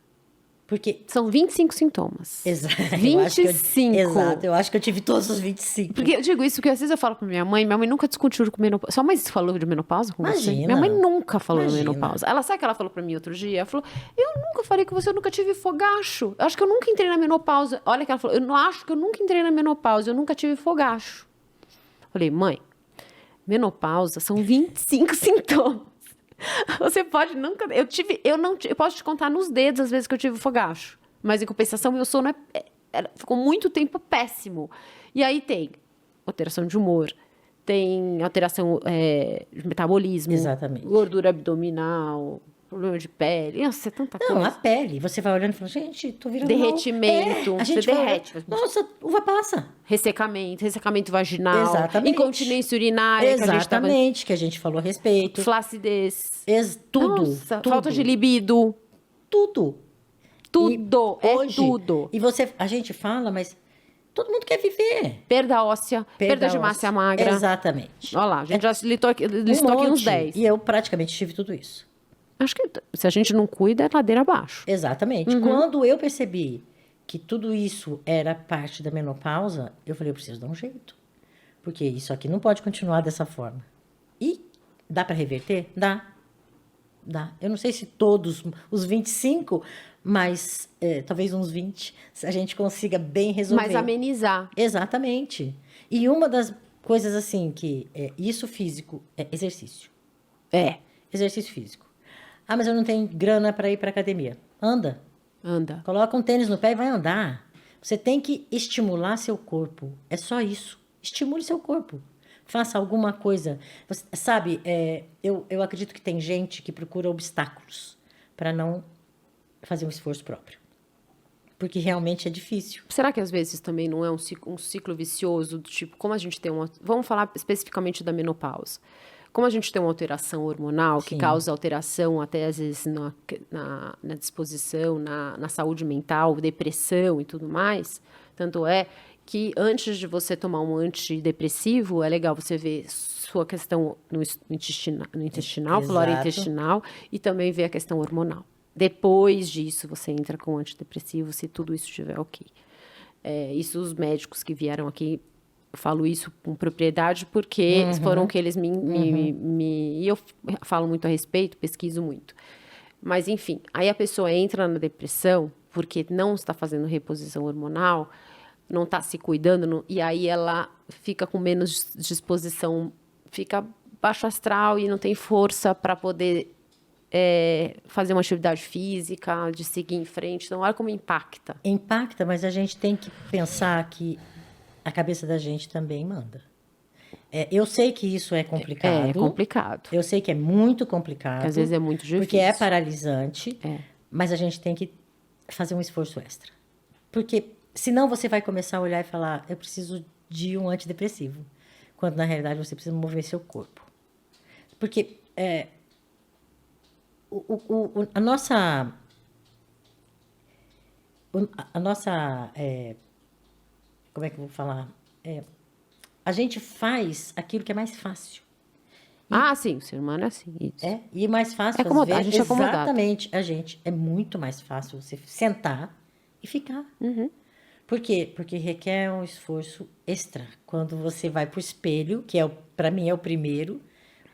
Porque... São 25 sintomas. Exato. 25. Exato, eu acho que eu tive todos os 25. Porque eu digo isso porque às vezes eu falo pra minha mãe nunca discutiu com menopausa. Sua mãe falou de menopausa com você? Imagina. Minha mãe nunca falou de Imagina. menopausa. Ela sabe o que ela falou pra mim outro dia? Ela falou, eu nunca falei com você, eu nunca tive fogacho. Eu acho que eu nunca entrei na menopausa. Olha que ela falou, eu não acho que eu nunca entrei na menopausa, eu nunca tive fogacho. Falei, mãe, menopausa são 25 sintomas. Você pode nunca... Eu posso te contar nos dedos as vezes que eu tive fogacho. Mas, em compensação, meu sono ficou muito tempo péssimo. E aí tem alteração de humor, tem alteração de metabolismo. Exatamente. Gordura abdominal, problema de pele. Nossa, é tanta Não, a coisa. pele. Você vai olhando e fala, gente, tô virando Derretimento, mal. A você gente vai olhando, derrete. nossa, uva passa. Ressecamento vaginal, Exatamente. incontinência urinária, que a gente tava... Exatamente, que a gente falou a respeito. Flacidez. Tudo, Nossa, tudo, falta de libido. tudo. Tudo, é Hoje, tudo. e a gente fala, mas todo mundo quer viver. Perda óssea, perda de massa óssea. magra. Exatamente. Olha lá, a gente já listou aqui Um uns monte. 10. E eu praticamente tive tudo isso. Acho que se a gente não cuida, é ladeira abaixo. Exatamente. Quando eu percebi que tudo isso era parte da menopausa, eu falei, eu preciso dar um jeito. Porque isso aqui não pode continuar dessa forma. E dá para reverter? Dá. Dá. Eu não sei se todos os 25, mas talvez uns 20, se a gente consiga bem resolver. Mas amenizar. Exatamente. E uma das coisas assim que isso físico é exercício. É, Exercício físico. Ah, mas eu não tenho grana para ir para academia. Anda. anda. Coloca um tênis no pé e vai andar. Você tem que estimular seu corpo. É só isso. Estimule seu corpo. Faça alguma coisa. Você, sabe, eu acredito que tem gente que procura obstáculos para não fazer um esforço próprio. Porque realmente é difícil. Será que às vezes também não é um ciclo vicioso do tipo, como a gente tem uma... Vamos falar especificamente da menopausa. Como a gente tem uma alteração hormonal que Sim. causa alteração até às vezes na disposição, na saúde mental, depressão e tudo mais, tanto é que antes de você tomar um antidepressivo, é legal você ver sua questão no intestinal, flora Exato. intestinal, e também ver a questão hormonal. Depois disso, você entra com antidepressivo, se tudo isso estiver ok. Isso os médicos que vieram aqui, eu falo isso com propriedade porque foram que eles e eu falo muito a respeito, pesquiso muito. Mas, enfim, aí a pessoa entra na depressão porque não está fazendo reposição hormonal, não está se cuidando, e aí ela fica com menos disposição, fica baixo astral e não tem força para poder fazer uma atividade física, de seguir em frente. Então, olha como impacta. Impacta, mas a gente tem que pensar que a cabeça da gente também manda. Eu sei que isso é complicado. É complicado. Eu sei que é muito complicado. Que às vezes é muito difícil. Porque é paralisante. Mas a gente tem que fazer um esforço extra. Porque senão você vai começar a olhar e falar, eu preciso de um antidepressivo. Quando na realidade você precisa mover seu corpo. Porque a nossa como é que eu vou falar? A gente faz aquilo que é mais fácil. Ah, sim, o ser humano é assim. Isso. E mais fácil acomodado, às vezes. a gente é acomodado. Exatamente. A gente é muito mais fácil você sentar e ficar. Por quê? Porque requer um esforço extra. Quando você vai pro espelho, que para mim é o primeiro,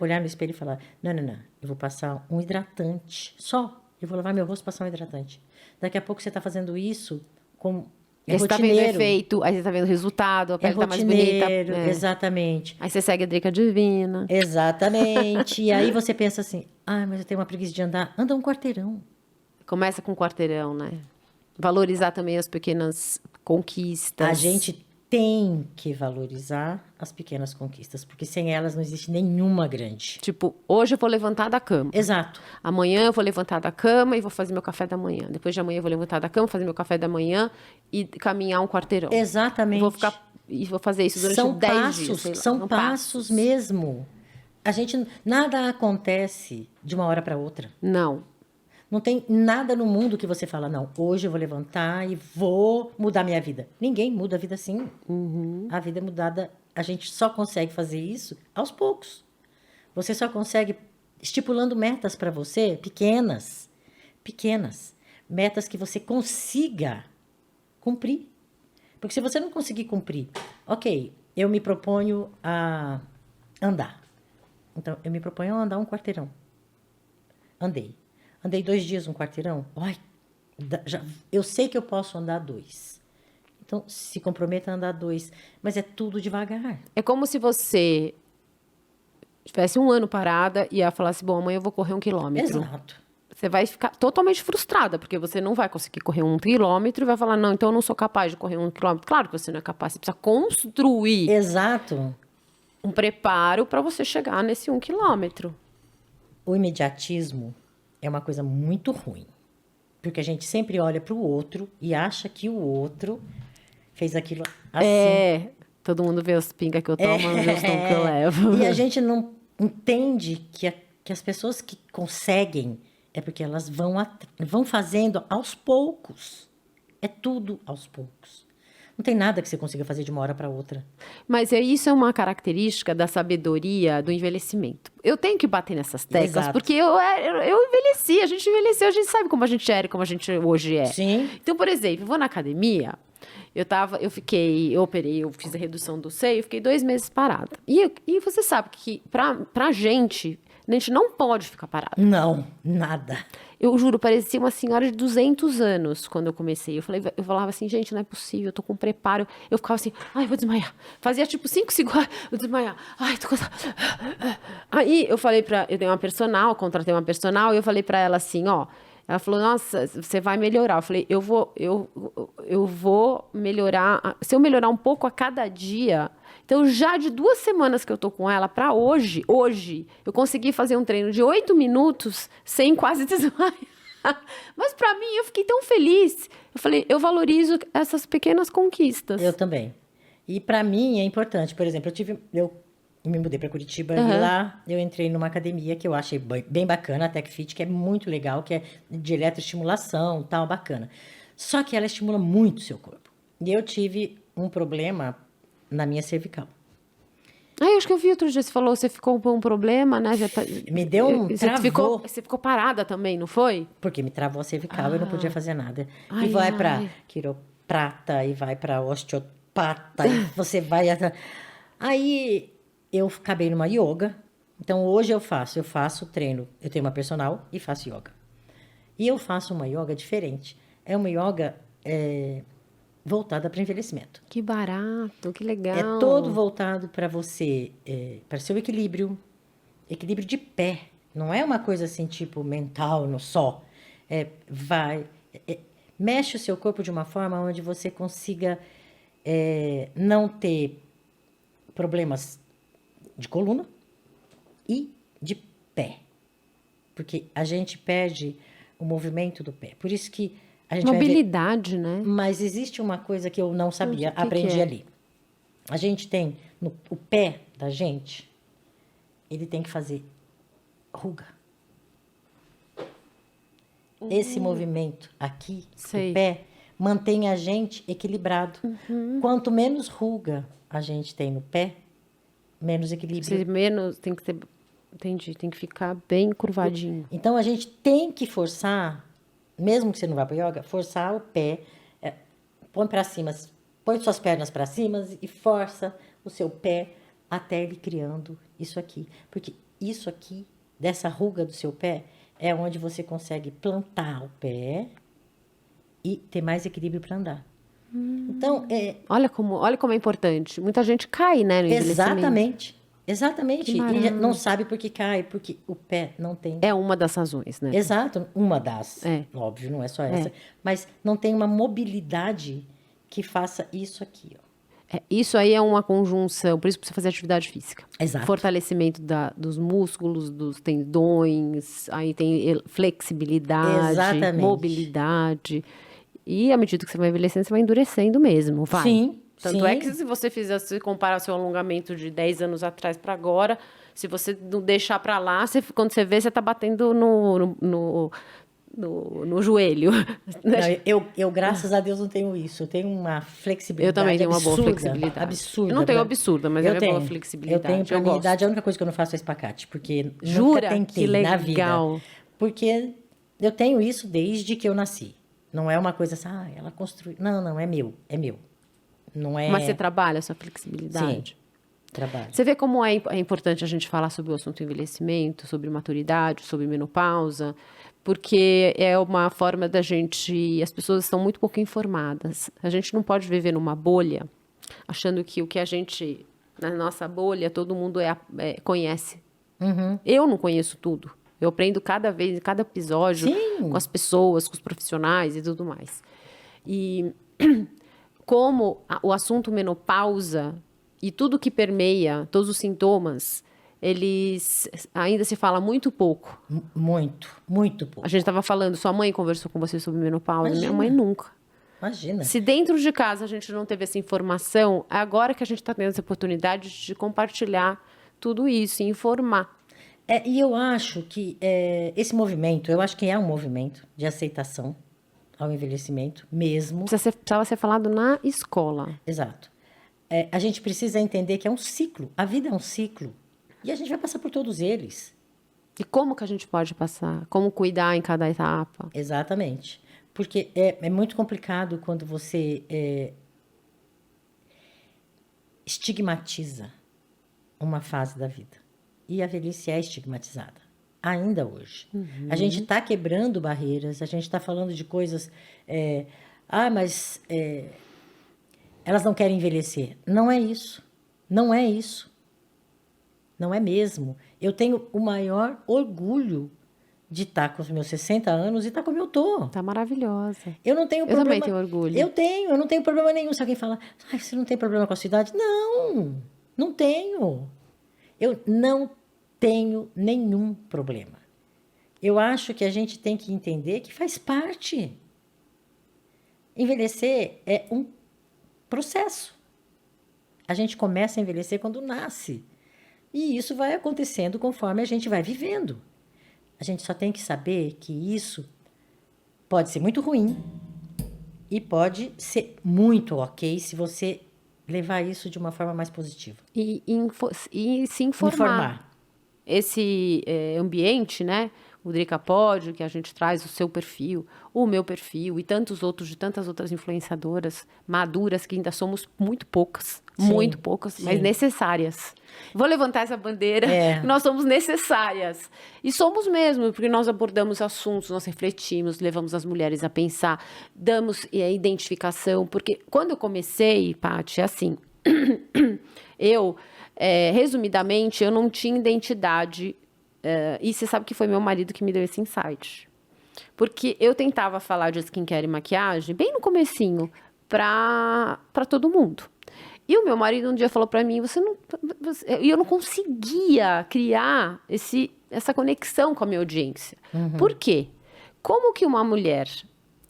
olhar no espelho e falar, não, eu vou passar um hidratante só. Eu vou lavar meu rosto e passar um hidratante. Daqui a pouco você está fazendo isso com Aí você tá vendo o efeito, aí você tá vendo o resultado, a pele tá mais bonita. Exatamente. Aí você segue a dica divina. Exatamente. E aí você pensa assim, mas eu tenho uma preguiça de andar. Anda um quarteirão. Começa com o quarteirão, né? Valorizar também as pequenas conquistas. A gente tem que valorizar as pequenas conquistas, porque sem elas não existe nenhuma grande. Tipo, hoje eu vou levantar da cama. Exato. Amanhã eu vou levantar da cama e vou fazer meu café da manhã. Depois de amanhã eu vou levantar da cama, fazer meu café da manhã e caminhar um quarteirão. Exatamente. Vou fazer isso durante 10 dias. Sei lá. São passos mesmo. Nada acontece de uma hora para outra. Não. Não tem nada no mundo que você fala, não, hoje eu vou levantar e vou mudar minha vida. Ninguém muda a vida assim. A vida é mudada, a gente só consegue fazer isso aos poucos. Você só consegue estipulando metas para você, pequenas. Metas que você consiga cumprir. Porque se você não conseguir cumprir, ok, eu me proponho a andar. Então, eu me proponho a andar um quarteirão. Andei 2 dias um quarteirão. Eu sei que eu posso andar 2. Então, se comprometa a andar 2. Mas é tudo devagar. É como se você tivesse 1 ano parada e ia falar assim, bom, amanhã eu vou correr 1 quilômetro. Exato. Você vai ficar totalmente frustrada, porque você não vai conseguir correr 1 quilômetro e vai falar, não, então eu não sou capaz de correr 1 quilômetro. Claro que você não é capaz, você precisa construir Exato. um preparo para você chegar nesse 1 quilômetro. O imediatismo é uma coisa muito ruim. Porque a gente sempre olha para o outro e acha que o outro fez aquilo assim. Todo mundo vê os pinga que eu tomo, vê os tomos que eu levo. E a gente não entende que as pessoas que conseguem é porque elas vão fazendo aos poucos. É tudo aos poucos. Não tem nada que você consiga fazer de uma hora para outra. Mas isso é uma característica da sabedoria do envelhecimento. Eu tenho que bater nessas teclas, Exato. porque eu envelheci, a gente envelheceu, a gente sabe como a gente era e como a gente hoje é. Sim. Então, por exemplo, eu vou na academia, eu operei, eu fiz a redução do seio, eu fiquei 2 meses parada. E você sabe que pra gente, a gente não pode ficar parada. Não, nada. Eu juro, parecia uma senhora de 200 anos quando eu comecei. Eu falava assim, gente, não é possível, eu tô com preparo. Eu ficava assim, ai, vou desmaiar. Fazia tipo 5 segundos, ai, vou desmaiar. Ai, tô cansada. Aí eu tenho uma personal, contratei uma personal, e eu falei pra ela assim, ó. Ela falou, nossa, você vai melhorar. Eu falei, eu vou melhorar. Se eu melhorar um pouco a cada dia. Então, já de 2 semanas que eu tô com ela, pra hoje, eu consegui fazer um treino de 8 minutos sem quase desmaiar. Mas pra mim, eu fiquei tão feliz. Eu falei, eu valorizo essas pequenas conquistas. Eu também. E para mim é importante. Por exemplo, eu me mudei para Curitiba e lá eu entrei numa academia que eu achei bem bacana, a Tech Fit, que é muito legal, que é de eletroestimulação, tal, bacana. Só que ela estimula muito o seu corpo. E eu tive um problema na minha cervical. Eu acho que eu vi outro dia, você falou, você ficou com um problema, né? Me deu um travou. Você ficou parada também, não foi? Porque me travou a cervical, eu não podia fazer nada. Ai, E vai ai. para quiroprata, e vai para osteopata, e você vai... Aí eu acabei numa yoga. Então, hoje eu faço treino. Eu tenho uma personal e faço yoga. E eu faço uma yoga diferente. É uma yoga voltada para envelhecimento. Que barato, que legal. É todo voltado para você, para seu equilíbrio de pé. Não é uma coisa assim, tipo, mental no só. Mexe o seu corpo de uma forma onde você consiga não ter problemas de coluna e de pé. Porque a gente perde o movimento do pé. Por isso que a gente Mobilidade, né? Mas existe uma coisa que eu não sabia, que aprendi que é? ali. A gente tem, o pé da gente, ele tem que fazer ruga. Esse movimento aqui, Sei. do pé, mantém a gente equilibrado. Quanto menos ruga a gente tem no pé, menos equilíbrio. Tem que ser, entendi, tem que ficar bem curvadinho. Então, a gente tem que forçar, mesmo que você não vá para yoga, forçar o pé, põe para cima, põe suas pernas para cima e força o seu pé até ele criando isso aqui. Porque isso aqui, dessa ruga do seu pé, é onde você consegue plantar o pé e ter mais equilíbrio para andar. Então, Olha como é importante. Muita gente cai, né, no envelhecimento. Exatamente. Que E barato. não sabe por que cai, porque o pé não tem. É uma das razões, né? Exato, uma das. É. Óbvio, não é só essa. Mas não tem uma mobilidade que faça isso aqui, ó. Isso aí é uma conjunção, por isso precisa fazer atividade física. Exato. Fortalecimento dos músculos, dos tendões, aí tem flexibilidade, Exatamente. mobilidade. E à medida que você vai envelhecendo, você vai endurecendo mesmo, vai. Sim, Tanto sim. é que se comparar seu alongamento de 10 anos atrás para agora, se você não deixar para lá, quando você vê, você está batendo no joelho. Não, eu, graças a Deus, não tenho isso. Eu tenho uma flexibilidade. Eu também tenho uma boa absurda, flexibilidade. Absurda. Eu não tenho absurda, mas eu tenho boa flexibilidade. Eu tenho, pra Eu minha gosto. idade, a única coisa que eu não faço é espacate, porque Jura? nunca tentei Que na vida. legal. Porque eu tenho isso desde que eu nasci. Não é uma coisa assim, ela construiu. Não, é meu. Não é... Mas você trabalha a sua flexibilidade? Sim, trabalho. Você vê como é importante a gente falar sobre o assunto envelhecimento, sobre maturidade, sobre menopausa, porque é uma forma da gente... As pessoas estão muito pouco informadas. A gente não pode viver numa bolha, achando que o que a gente... Na nossa bolha, todo mundo conhece. Eu não conheço tudo. Eu aprendo cada vez, em cada episódio, Sim. com as pessoas, com os profissionais e tudo mais. E como o assunto menopausa e tudo que permeia, todos os sintomas, eles ainda se fala muito pouco. Muito, muito pouco. A gente estava falando, sua mãe conversou com você sobre menopausa, minha Imagina. mãe nunca. Imagina. Se dentro de casa a gente não teve essa informação, é agora que a gente está tendo essa oportunidade de compartilhar tudo isso, e informar. E eu acho que esse movimento, eu acho que é um movimento de aceitação ao envelhecimento mesmo. Precisava ser falado na escola. Exato. A gente precisa entender que é um ciclo. A vida é um ciclo. E a gente vai passar por todos eles. E como que a gente pode passar? Como cuidar em cada etapa? Exatamente. Porque é muito complicado quando você estigmatiza uma fase da vida. E a velhice é estigmatizada, ainda hoje. A gente está quebrando barreiras, a gente está falando de coisas... mas elas não querem envelhecer. Não é isso. Não é isso. Não é mesmo. Eu tenho o maior orgulho de estar com os meus 60 anos e estar como eu tô. Tá maravilhosa. Eu não tenho Eu problema. também tenho orgulho. Eu não tenho problema nenhum. Se alguém fala, você não tem problema com a sua idade? Não, não tenho. Eu não tenho nenhum problema. Eu acho que a gente tem que entender que faz parte. Envelhecer é um processo. A gente começa a envelhecer quando nasce. E isso vai acontecendo conforme a gente vai vivendo. A gente só tem que saber que isso pode ser muito ruim e pode ser muito ok se você levar isso de uma forma mais positiva. E se informar. Esse ambiente, né? O Drica Pod, que a gente traz o seu perfil, o meu perfil e tantos outros, de tantas outras influenciadoras maduras, que ainda somos muito poucas, mas necessárias. Vou levantar essa bandeira, que nós somos necessárias. E somos mesmo, porque nós abordamos assuntos, nós refletimos, levamos as mulheres a pensar, damos identificação, porque quando eu comecei, Paty, é assim, resumidamente, eu não tinha identidade. E você sabe que foi meu marido que me deu esse insight. Porque eu tentava falar de skincare e maquiagem bem no comecinho pra todo mundo. E o meu marido um dia falou pra mim, e eu não conseguia criar essa conexão com a minha audiência. Por quê? Como que uma mulher...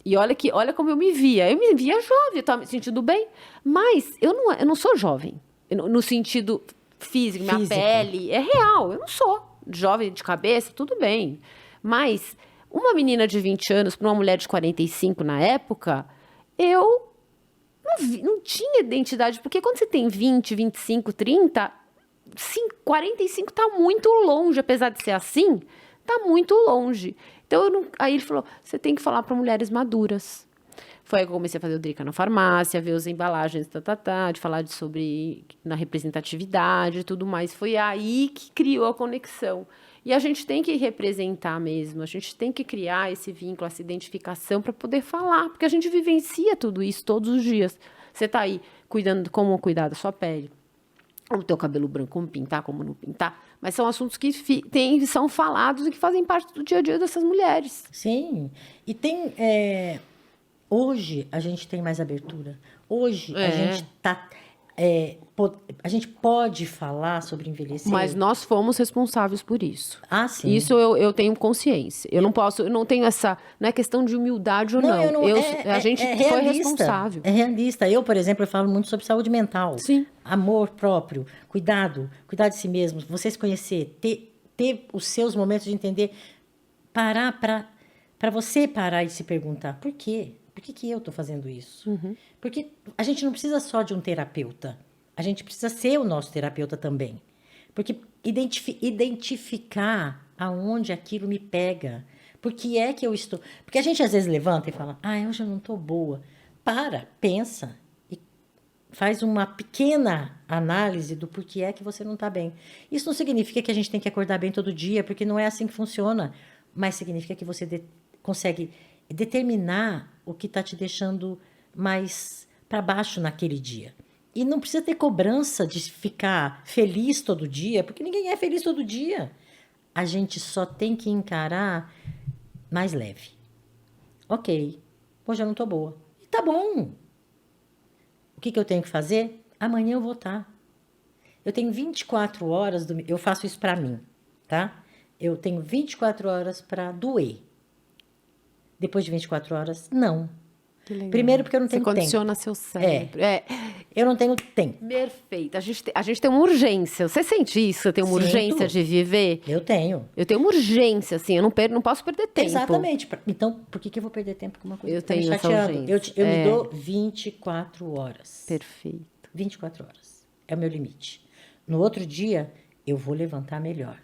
E olha como eu me via. Eu me via jovem, eu estava me sentindo bem. Mas eu não sou jovem. No sentido físico, minha pele é real. Eu não sou jovem de cabeça, tudo bem. Mas uma menina de 20 anos para uma mulher de 45 na época, eu não tinha identidade. Porque quando você tem 20, 25, 30, 45 está muito longe. Apesar de ser assim, está muito longe. Então, aí ele falou, você tem que falar para mulheres maduras. Foi aí que eu comecei a fazer o Drica na farmácia, ver as embalagens, de falar sobre na representatividade e tudo mais. Foi aí que criou a conexão. E a gente tem que representar mesmo, a gente tem que criar esse vínculo, essa identificação para poder falar, porque a gente vivencia tudo isso todos os dias. Você está aí cuidando, como cuidar da sua pele, o teu cabelo branco, como pintar, como não pintar. Mas são assuntos que são falados e que fazem parte do dia a dia dessas mulheres. Sim. E tem... Hoje a gente tem mais abertura. Hoje a gente tá... a gente pode falar sobre envelhecer. Mas nós fomos responsáveis por isso. Ah, sim. Isso eu tenho consciência. Eu não tenho essa... Não é questão de humildade ou não. A gente foi responsável. É realista. Eu, por exemplo, eu falo muito sobre saúde mental. Sim. Amor próprio, cuidar de si mesmo, você se conhecer, ter os seus momentos de entender, parar para você parar e se perguntar, por quê? Por que eu estou fazendo isso? Porque a gente não precisa só de um terapeuta. A gente precisa ser o nosso terapeuta também. Porque identificar aonde aquilo me pega. Por que é que eu estou... Porque a gente às vezes levanta e fala, hoje eu não estou boa. Pensa e faz uma pequena análise do porquê é que você não está bem. Isso não significa que a gente tem que acordar bem todo dia, porque não é assim que funciona. Mas significa que você consegue determinar o que está te deixando mais para baixo naquele dia. E não precisa ter cobrança de ficar feliz todo dia, porque ninguém é feliz todo dia. A gente só tem que encarar mais leve. Ok, hoje eu não estou boa. E tá bom. O que eu tenho que fazer? Amanhã eu vou estar. Eu tenho 24 horas, eu faço isso para mim, tá? Eu tenho 24 horas para doer. Depois de 24 horas, não. Que legal. Primeiro porque eu não Você tenho tempo. condiciona seu cérebro. Eu não tenho tempo. Perfeito. A gente tem uma urgência. Você sente isso? Você tem uma Sinto. urgência de viver? Eu tenho. Eu tenho uma urgência, assim. Eu não posso perder tempo. Exatamente. Então, por que eu vou perder tempo com uma coisa Eu que tá me tenho essa chateando? urgência. Eu me dou 24 horas. Perfeito. 24 horas. É o meu limite. No outro dia, eu vou levantar melhor.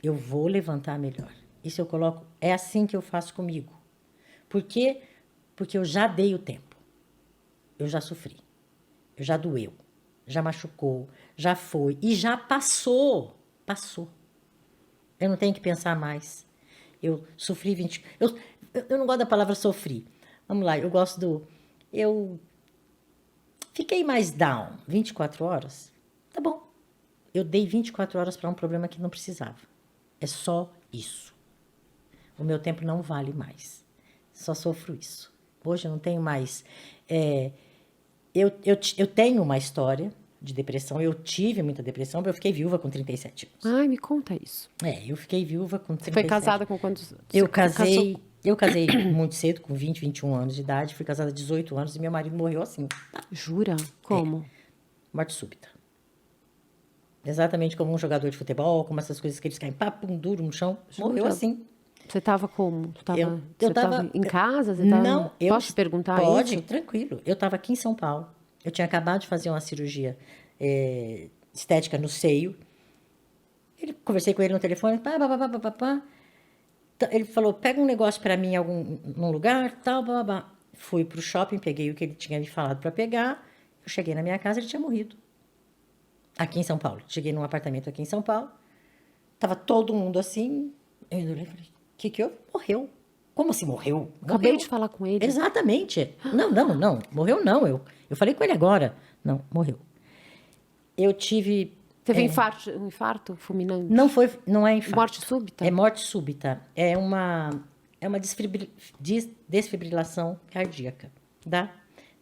Eu vou levantar melhor. Isso eu coloco... É assim que eu faço comigo. Por quê? Porque eu já dei o tempo. Eu já sofri. Eu já doeu. Já machucou. Já foi. E já passou. Passou. Eu não tenho que pensar mais. Eu sofri 20... Eu não gosto da palavra sofri. Vamos lá, eu gosto do... Eu fiquei mais down 24 horas. Tá bom. Eu dei 24 horas para um problema que não precisava. É só isso. O meu tempo não vale mais. Só sofro isso. Hoje eu não tenho mais... Eu tenho uma história de depressão. Eu tive muita depressão, porque eu fiquei viúva com 37 anos. Ai, me conta isso. Eu fiquei viúva com Você 37. foi casada com quantos? Eu Você casei, casou- eu casei muito cedo, com 20, 21 anos de idade. Fui casada há 18 anos e meu marido morreu assim, Jura? Como? morte súbita. Exatamente como um jogador de futebol, como essas coisas que eles caem papum duro no chão. Morreu Jura? assim. Você estava como? Eu Você tava- tava em casa? Você tava... Não, Posso te perguntar pode, isso? tranquilo. Eu estava aqui em São Paulo. Eu tinha acabado de fazer uma cirurgia estética no seio. Conversei com ele no telefone. Pá. Ele falou, pega um negócio para mim num lugar, tal, blá, blá, blá. Fui pro shopping, peguei o que ele tinha me falado para pegar. Eu cheguei na minha casa, ele tinha morrido. Aqui em São Paulo. Cheguei num apartamento aqui em São Paulo. Tava todo mundo assim. Eu olhei e falei, o que houve? Morreu. Como assim morreu? Acabei Morreu. de falar com ele. Exatamente. Não. Morreu não. Eu falei com ele agora. Não, morreu. Eu tive... Teve um infarto fulminante? Não é infarto. Morte súbita? É morte súbita. É uma desfibrilação cardíaca, tá?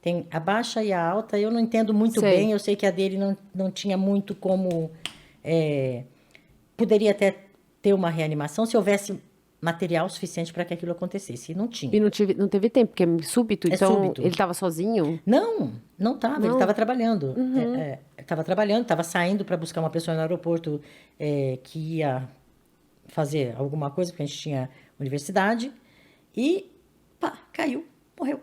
Tem a baixa e a alta. Eu não entendo muito Sei. bem. Eu sei que a dele não tinha muito como... poderia até ter uma reanimação se houvesse material suficiente para que aquilo acontecesse. E não tinha. E não teve tempo, porque é súbito. É Então, súbito. ele estava sozinho? Não estava. Ele estava trabalhando. Estava trabalhando, estava saindo para buscar uma pessoa no aeroporto que ia fazer alguma coisa, porque a gente tinha universidade. E, pá, caiu, morreu.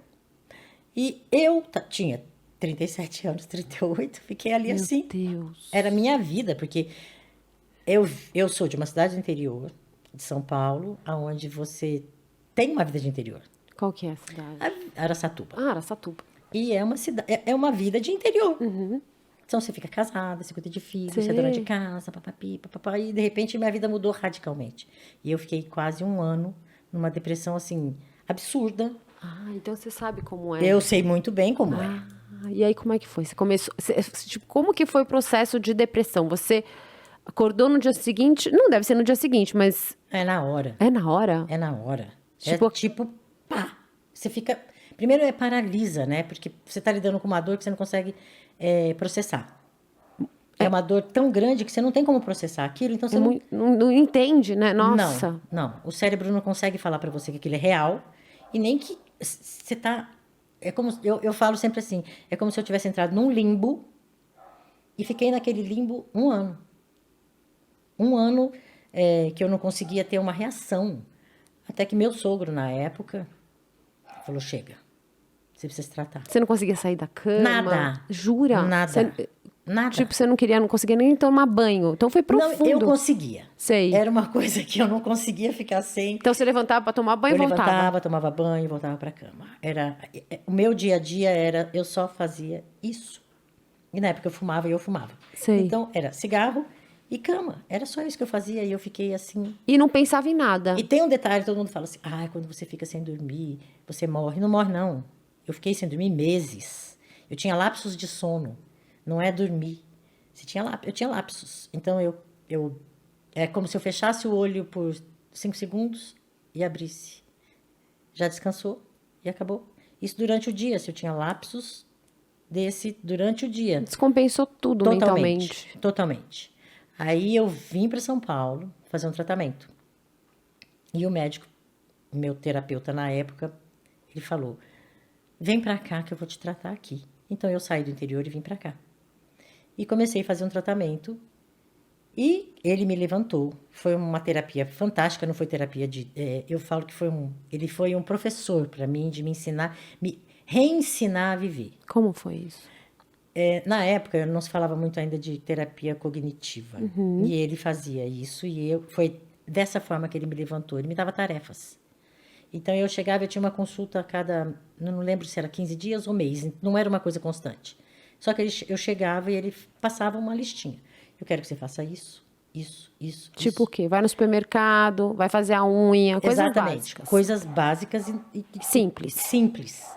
E eu tinha 37 anos, 38, fiquei ali Meu assim. Deus. Era a minha vida, porque eu sou de uma cidade do interior, de São Paulo, onde você tem uma vida de interior. Qual que é a cidade? Araçatuba. Ah, Araçatuba. E é uma cidade, é uma vida de interior. Então você fica casada, você cuida de filhos, você é dona de casa, papapi, papapá, e de repente minha vida mudou radicalmente. E eu fiquei quase um ano numa depressão assim absurda. Ah, então você sabe como é. Eu sei muito bem como é. Ah, e aí como é que foi? Você começou, tipo, como que foi o processo de depressão? Você acordou no dia seguinte? Não deve ser no dia seguinte, mas É na hora. é na hora? É na hora. Tipo- É tipo, pá. Você fica. Primeiro paralisa, né? Porque você tá lidando com uma dor que você não consegue processar. É uma dor tão grande que você não tem como processar aquilo, então você Não entende, né? Nossa. Não. O cérebro não consegue falar para você que aquilo é real e nem que você tá. É como eu falo sempre assim, é como se eu tivesse entrado num limbo e fiquei naquele limbo um ano. Um ano que eu não conseguia ter uma reação. Até que meu sogro, na época, falou, chega, você precisa se tratar. Você não conseguia sair da cama? Nada. Jura? Nada. Você- Nada. Tipo, você não conseguia nem tomar banho. Então foi profundo. Não, eu conseguia. Sei. Era uma coisa que eu não conseguia ficar sem. Então você levantava pra tomar banho Eu e voltava. levantava, tomava banho e voltava para a cama. O meu dia a dia era, eu só fazia isso. E na época eu fumava e eu fumava. Sei. Então era cigarro e cama. Era só isso que eu fazia e eu fiquei assim. E não pensava em nada. E tem um detalhe, todo mundo fala assim, quando você fica sem dormir, você morre. Não morre, não. Eu fiquei sem dormir meses. Eu tinha lapsos de sono. Não é dormir. Eu tinha lapsos. Então, é como se eu fechasse o olho por 5 segundos e abrisse. Já descansou e acabou. Isso durante o dia. Se eu tinha lapsos, desse durante o dia. Descompensou tudo mentalmente. Totalmente. Aí eu vim para São Paulo fazer um tratamento. E o médico, meu terapeuta na época, ele falou: vem para cá que eu vou te tratar aqui. Então eu saí do interior e vim para cá. E comecei a fazer um tratamento. E ele me levantou. Foi uma terapia fantástica, não foi terapia de. Eu falo que ele foi um professor para mim, de me ensinar, me reensinar a viver. Como foi isso? Na época, não se falava muito ainda de terapia cognitiva. E ele fazia isso, foi dessa forma que ele me levantou. Ele me dava tarefas. Então, eu chegava, eu tinha uma consulta a cada, não lembro se era 15 dias ou mês, não era uma coisa constante. Só que eu chegava e ele passava uma listinha. Eu quero que você faça isso, isso. Tipo o quê? Vai no supermercado, vai fazer a unha, coisas Exatamente. básicas. Coisas básicas Simples.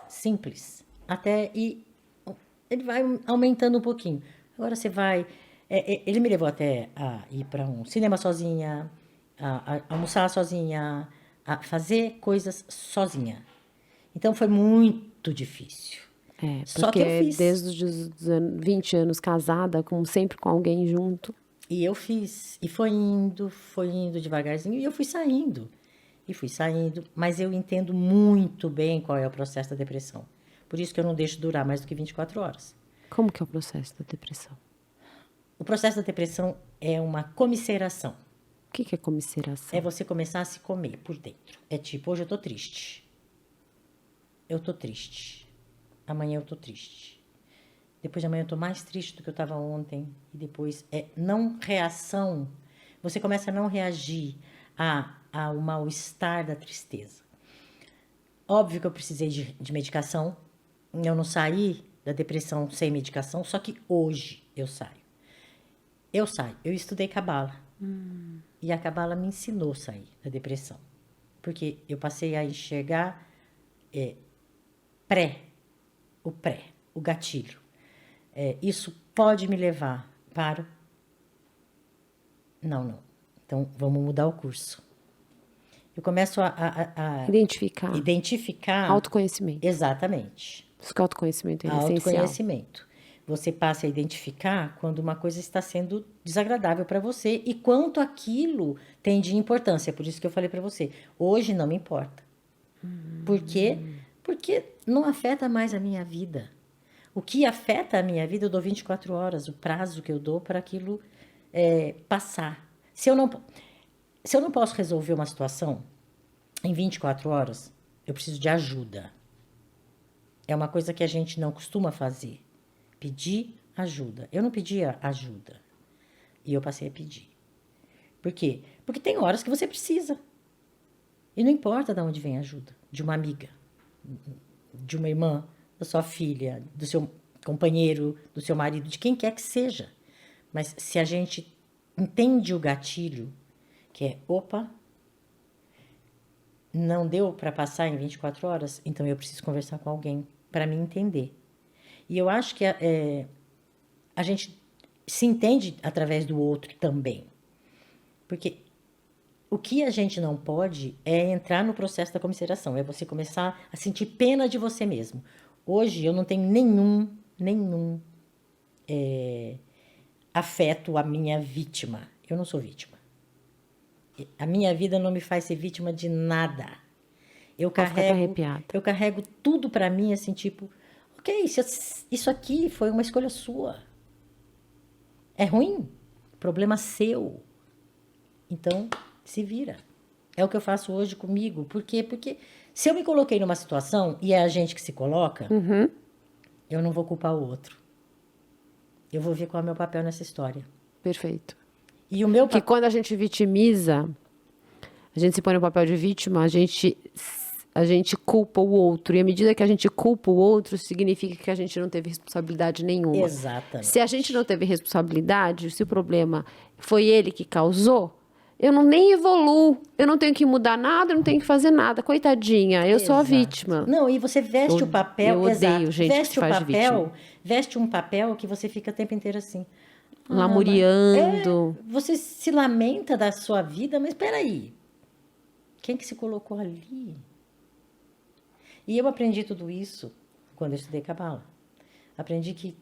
Simples. Até ele vai aumentando um pouquinho. Agora você vai. Ele me levou até a ir para um cinema sozinha, a almoçar sozinha, a fazer coisas sozinha. Então foi muito difícil. Só que eu Porque fiz. desde os 20 anos casada, sempre com alguém junto. E eu fiz. E foi indo devagarzinho. E eu fui saindo. Mas eu entendo muito bem qual é o processo da depressão. Por isso que eu não deixo durar mais do que 24 horas. Como que é o processo da depressão? O processo da depressão é uma comisseração. O que é comisseração? É você começar a se comer por dentro. É tipo, hoje eu tô triste. Amanhã eu tô triste. Depois de amanhã eu tô mais triste do que eu estava ontem. E depois não reação. Você começa a não reagir ao mal-estar da tristeza. Óbvio que eu precisei de medicação. Eu não saí da depressão sem medicação, só que hoje eu saio. Eu estudei Cabala. E a Cabala me ensinou a sair da depressão. Porque eu passei a enxergar o gatilho. Isso pode me levar para... Não. Então, vamos mudar o curso. Eu começo a identificar... Autoconhecimento. Exatamente. Diz que autoconhecimento é essencial. Autoconhecimento. Você passa a identificar quando uma coisa está sendo desagradável para você e quanto aquilo tem de importância. Por isso que eu falei para você, hoje não me importa. Por quê? Porque não afeta mais a minha vida. O que afeta a minha vida, eu dou 24 horas, o prazo que eu dou para aquilo passar. Se eu não posso resolver uma situação em 24 horas, eu preciso de ajuda. É uma coisa que a gente não costuma fazer. Pedir ajuda. Eu não pedia ajuda. E eu passei a pedir. Por quê? Porque tem horas que você precisa. E não importa de onde vem a ajuda. De uma amiga, de uma irmã, da sua filha, do seu companheiro, do seu marido, de quem quer que seja. Mas se a gente entende o gatilho, que é, opa, não deu para passar em 24 horas, então eu preciso conversar com alguém para me entender. E eu acho que a gente se entende através do outro também. Porque o que a gente não pode é entrar no processo da comiseração, é você começar a sentir pena de você mesmo. Hoje eu não tenho nenhum afeto à minha vítima. Eu não sou vítima. A minha vida não me faz ser vítima de nada. Eu carrego tudo para mim, assim, tipo, ok, isso aqui foi uma escolha sua. É ruim? Problema seu. Então, se vira. É o que eu faço hoje comigo. Por quê? Porque se eu me coloquei numa situação e é a gente que se coloca, eu não vou culpar o outro. Eu vou ver qual é o meu papel nessa história. Perfeito. E o meu Que quando a gente vitimiza, a gente se põe no papel de vítima, a gente culpa o outro. E à medida que a gente culpa o outro, significa que a gente não teve responsabilidade nenhuma. Exatamente. Se a gente não teve responsabilidade, se o problema foi ele que causou, eu nem evoluo, eu não tenho que mudar nada, eu não tenho que fazer nada. Coitadinha, eu sou a vítima. Não, e você veste o papel... Eu odeio gente que se faz de vítima. Veste um papel que você fica o tempo inteiro assim... Lamuriando. Você se lamenta da sua vida, mas espera aí. Quem que se colocou ali? E eu aprendi tudo isso quando eu estudei Cabala. Aprendi que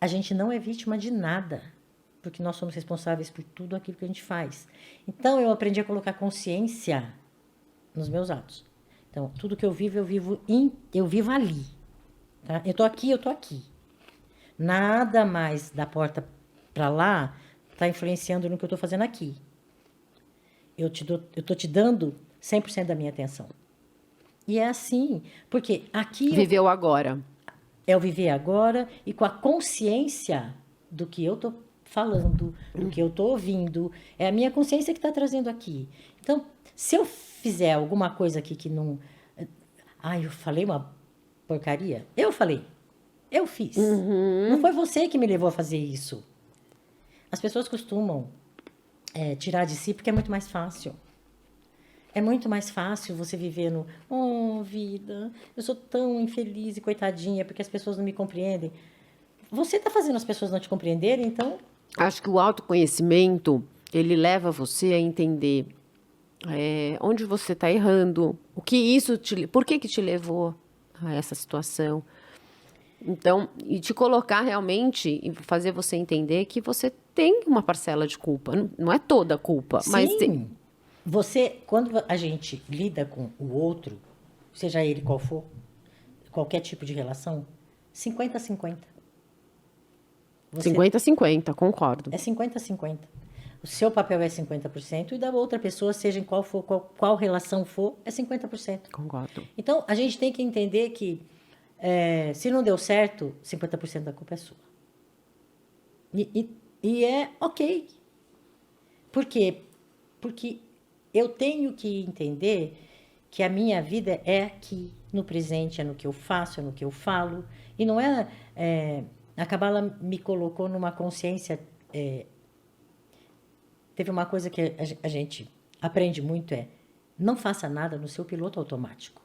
a gente não é vítima de nada, porque nós somos responsáveis por tudo aquilo que a gente faz. Então, eu aprendi a colocar consciência nos meus atos. Então, tudo que eu vivo, eu vivo ali. Tá? Eu tô aqui. Nada mais da porta para lá está influenciando no que eu estou fazendo tô te dando 100% da minha atenção. E é assim, porque aqui Viveu agora. é o viver agora e com a consciência do que eu tô falando, do que eu tô ouvindo, é a minha consciência que está trazendo aqui. Então, se eu fizer alguma coisa aqui que não... eu falei uma porcaria? Eu falei. Eu fiz. Não foi você que me levou a fazer isso. As pessoas costumam tirar de si porque é muito mais fácil. É muito mais fácil você viver no... Oh, vida, eu sou tão infeliz e coitadinha porque as pessoas não me compreendem. Você está fazendo as pessoas não te compreenderem, então... Acho que o autoconhecimento, ele leva você a entender onde você está errando, por que te levou a essa situação. Então, e te colocar realmente e fazer você entender que você tem uma parcela de culpa. Não é toda a culpa, Sim. mas Quando a gente lida com o outro, seja ele qual for, qualquer tipo de relação, 50-50. 50-50, concordo. É 50-50. O seu papel é 50% e da outra pessoa, seja em qual relação for, é 50%. Concordo. Então, a gente tem que entender que se não deu certo, 50% da culpa é sua. E é ok. Por quê? Porque eu tenho que entender que a minha vida é aqui, no presente, é no que eu faço, é no que eu falo. E não a Cabala me colocou numa consciência... teve uma coisa que a gente aprende muito, não faça nada no seu piloto automático.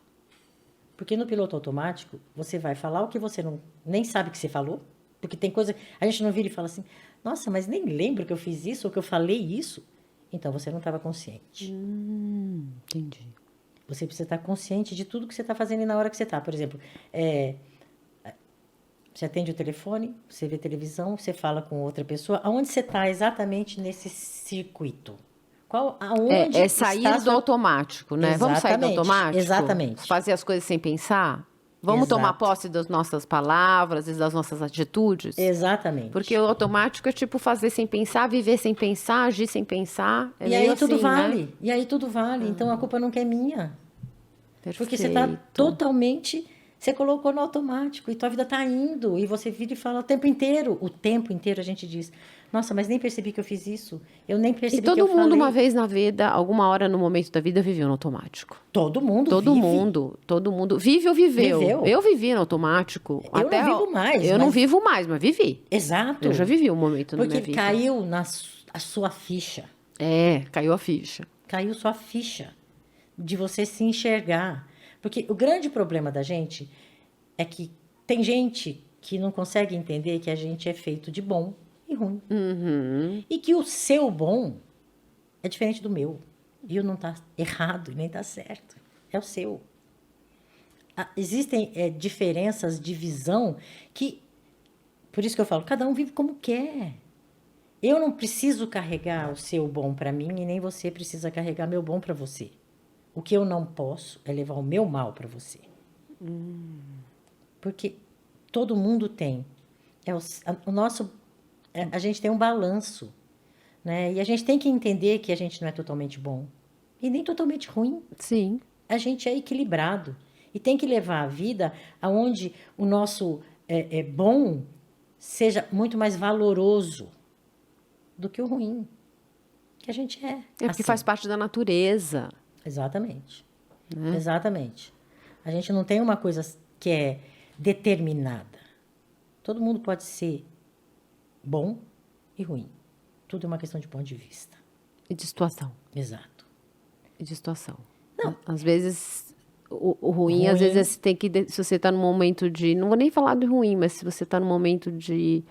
Porque no piloto automático, você vai falar o que você nem sabe que você falou. Porque tem coisa... A gente não vira e fala assim, nossa, mas nem lembro que eu fiz isso ou que eu falei isso. Então, você não estava consciente. Entendi. Você precisa estar consciente de tudo que você está fazendo e na hora que você está. Por exemplo, você atende o telefone, você vê televisão, você fala com outra pessoa. Aonde você está exatamente nesse circuito? Aonde sair do automático, né? Vamos sair do automático? Exatamente. Fazer as coisas sem pensar? Vamos tomar posse das nossas palavras e das nossas atitudes? Exatamente. Porque o automático é tipo fazer sem pensar, viver sem pensar, agir sem pensar. E aí tudo assim, vale. Né? E aí tudo vale. Então a culpa nunca é minha. Perfeito. Porque você está totalmente... Você colocou no automático e tua vida está indo. E você vira e fala o tempo inteiro. O tempo inteiro a gente diz... Nossa, mas nem percebi que eu fiz isso. Eu nem percebi que eu falei. E todo mundo, uma vez na vida, alguma hora no momento da vida, viveu no automático. Todo mundo vive ou viveu. Eu vivi no automático. Eu não vivo mais. Eu não vivo mais, mas vivi. Exato. Eu já vivi um momento na minha vida. Porque caiu a sua ficha. Caiu a ficha. Caiu sua ficha de você se enxergar. Porque o grande problema da gente é que tem gente que não consegue entender que a gente é feito de bom e ruim. E que o seu bom é diferente do meu. E o não está errado e nem está certo. É o seu. Existem diferenças de visão que... Por isso que eu falo, cada um vive como quer. Eu não preciso carregar o seu bom para mim e nem você precisa carregar meu bom para você. O que eu não posso é levar o meu mal para você. Porque todo mundo tem. A gente tem um balanço, né? E a gente tem que entender que a gente não é totalmente bom e nem totalmente ruim. Sim. A gente é equilibrado e tem que levar a vida aonde o nosso bom seja muito mais valoroso do que o ruim, que a gente é. É porque faz parte da natureza. Exatamente. Exatamente. A gente não tem uma coisa que é determinada. Todo mundo pode ser bom e ruim. Tudo é uma questão de ponto de vista. E de situação. Exato. E de situação. Não. Às vezes, o ruim, às vezes, você tem que... Se você está num momento de... Não vou nem falar de ruim, mas se você está num momento de...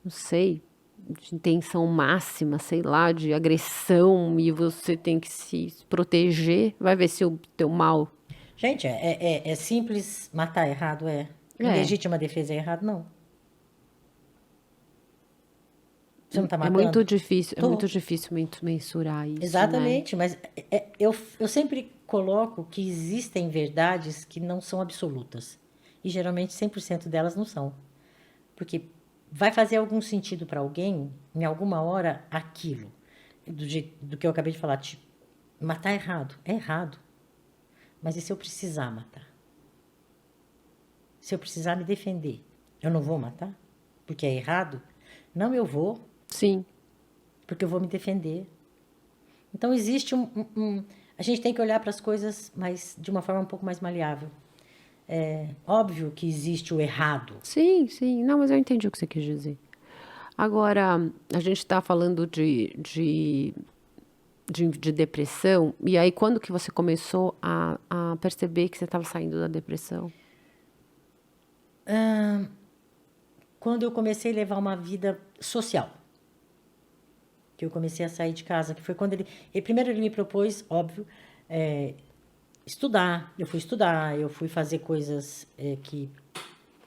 Não sei... De intenção máxima, sei lá, de agressão, e você tem que se proteger, vai ver se o teu mal... Gente, é simples matar errado, É. Legítima defesa é errado? Não. Você não está É matando? muito difícil mensurar isso, né? Exatamente, mas eu sempre coloco que existem verdades que não são absolutas. E geralmente 100% delas não são. Porque vai fazer algum sentido para alguém, em alguma hora, aquilo. Do que eu acabei de falar, tipo, matar é errado. É errado. Mas e se eu precisar matar? Se eu precisar me defender, eu não vou matar? Porque é errado? Não, eu vou, Sim. porque eu vou me defender. Então existe a gente tem que olhar para as coisas de uma forma um pouco mais maleável. É óbvio que existe o errado. Sim, sim. Não, mas eu entendi o que você quis dizer. Agora, a gente está falando de depressão, e aí quando que você começou a perceber que você estava saindo da depressão? Quando eu comecei a levar uma vida social, que eu comecei a sair de casa, que foi quando primeiro ele me propôs, óbvio, estudar. Eu fui fazer coisas que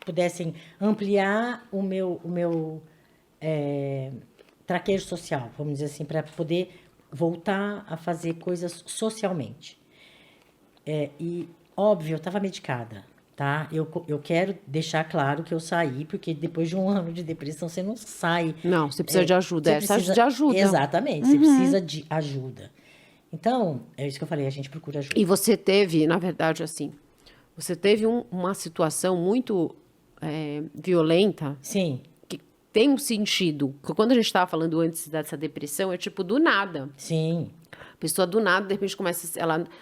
pudessem ampliar o meu traquejo social, vamos dizer assim, para poder voltar a fazer coisas socialmente. E, óbvio, eu estava medicada, tá? Eu quero deixar claro que eu saí, porque depois de um ano de depressão, você não sai. Não, você precisa de ajuda. Você Você precisa precisa. de ajuda. Exatamente, você precisa de ajuda. Então, é isso que eu falei, a gente procura ajuda. E você teve, na verdade, assim, você teve uma situação muito violenta Sim, que tem um sentido. Porque quando a gente estava falando antes dessa depressão, é tipo do nada. sim. A pessoa do nada, de repente começa,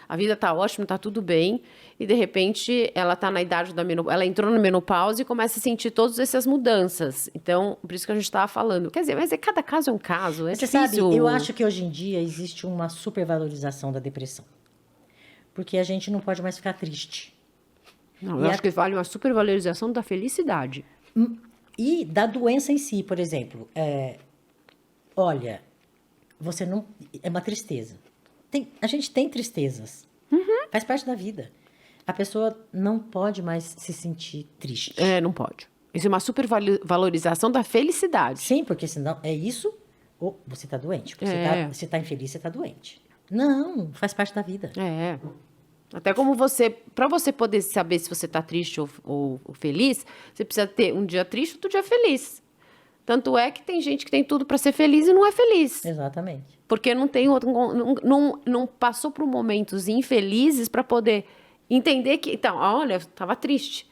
a vida tá ótima, tá tudo bem, e de repente ela tá na idade da menopausa, ela entrou na menopausa e começa a sentir todas essas mudanças. Então, por isso que a gente estava falando. Quer dizer, mas cada caso é um caso, é Você difícil. sabe, eu acho que hoje em dia existe uma supervalorização da depressão. Porque a gente não pode mais ficar triste. Não, E eu a- acho que vale uma supervalorização da felicidade. E da doença em si, por exemplo. Olha, você não. É uma tristeza. A gente tem tristezas. Faz parte da vida. A pessoa não pode mais se sentir triste. É, não pode. Isso é uma supervalorização da felicidade. Sim, porque senão é isso ou você está doente. Porque É. você tá infeliz, você está doente. Não, faz parte da vida. É. Até como para você poder saber se você tá triste ou feliz, você precisa ter um dia triste e outro dia feliz. Tanto é que tem gente que tem tudo para ser feliz e não é feliz. Exatamente. Porque não tem outro, não passou por momentos infelizes para poder entender que, então, olha, eu tava triste.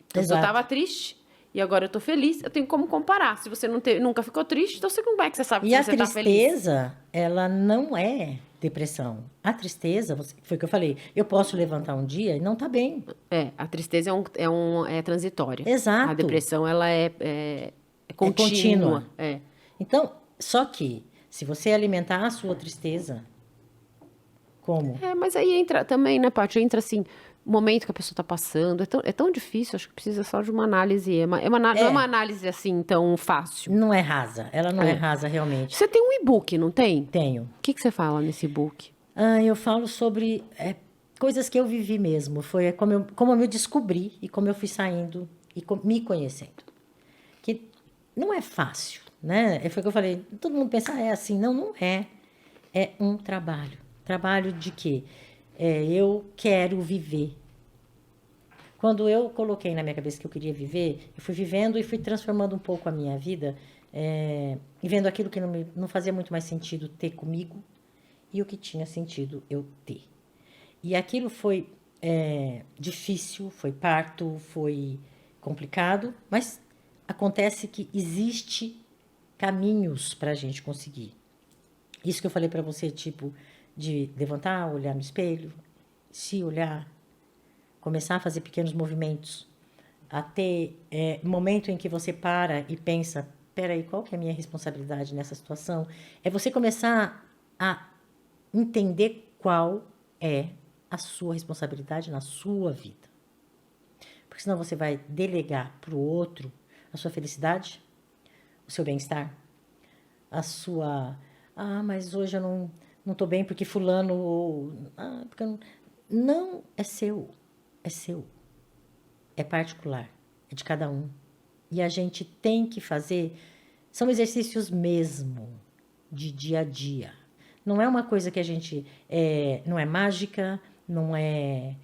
Então, se eu Exato. tava triste e agora eu tô feliz, eu tenho como comparar. Se você nunca ficou triste, então como é que você sabe E se a você tá feliz? tristeza, ela não é depressão. A tristeza, foi o que eu falei, eu posso levantar um dia e não tá bem. A tristeza é transitória. Exato. A depressão, ela é contínua. contínua. É. Então, só que se você alimentar a sua tristeza, como? Mas aí entra também, né, Paty? Entra assim, o momento que a pessoa tá passando. É tão difícil, acho que precisa só de uma análise. Não é uma análise assim tão fácil. Não é rasa, ela não é rasa realmente. Você tem um e-book, não tem? Tenho. O que você fala nesse e-book? Eu falo sobre coisas que eu vivi mesmo. Foi como eu me descobri e como eu fui saindo e me conhecendo. Que não é fácil, né? Foi o que eu falei. Todo mundo pensa, é assim. Não, não é. É um trabalho. Trabalho de quê? Eu quero viver. Quando eu coloquei na minha cabeça que eu queria viver, eu fui vivendo e fui transformando um pouco a minha vida e vendo aquilo que não fazia muito mais sentido ter comigo e o que tinha sentido eu ter. E aquilo foi difícil, foi parto, foi complicado, mas acontece que existe caminhos para a gente conseguir. Isso que eu falei para você, tipo, de levantar, olhar no espelho, se olhar, começar a fazer pequenos movimentos, até momento em que você para e pensa, peraí, qual que é a minha responsabilidade nessa situação? É você começar a entender qual é a sua responsabilidade na sua vida. Porque senão você vai delegar para o outro a sua felicidade, o seu bem-estar, a sua... mas hoje eu não estou bem porque fulano... porque eu não é seu. É seu. é particular, é de cada um. E a gente tem que fazer, são exercícios mesmo, de dia a dia. Não é uma coisa que a gente, não é mágica, não é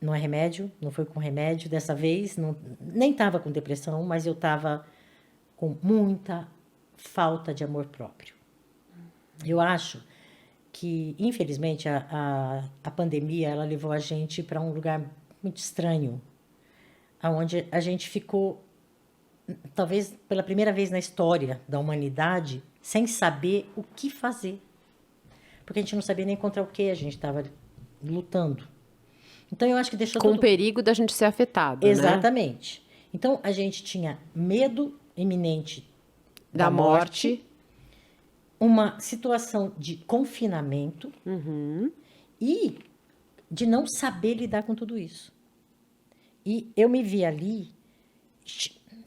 remédio, não foi com remédio dessa vez, nem estava com depressão, mas eu estava com muita falta de amor próprio. Eu acho que, infelizmente, a pandemia ela levou a gente para um lugar muito estranho, onde a gente ficou, talvez pela primeira vez na história da humanidade, sem saber o que fazer. Porque a gente não sabia nem contra o que a gente estava lutando. Então, eu acho que deixou Com tudo... o perigo da gente ser afetado, Exatamente. Né? Então, a gente tinha medo iminente da morte. Uma situação de confinamento e de não saber lidar com tudo isso. E eu me vi ali,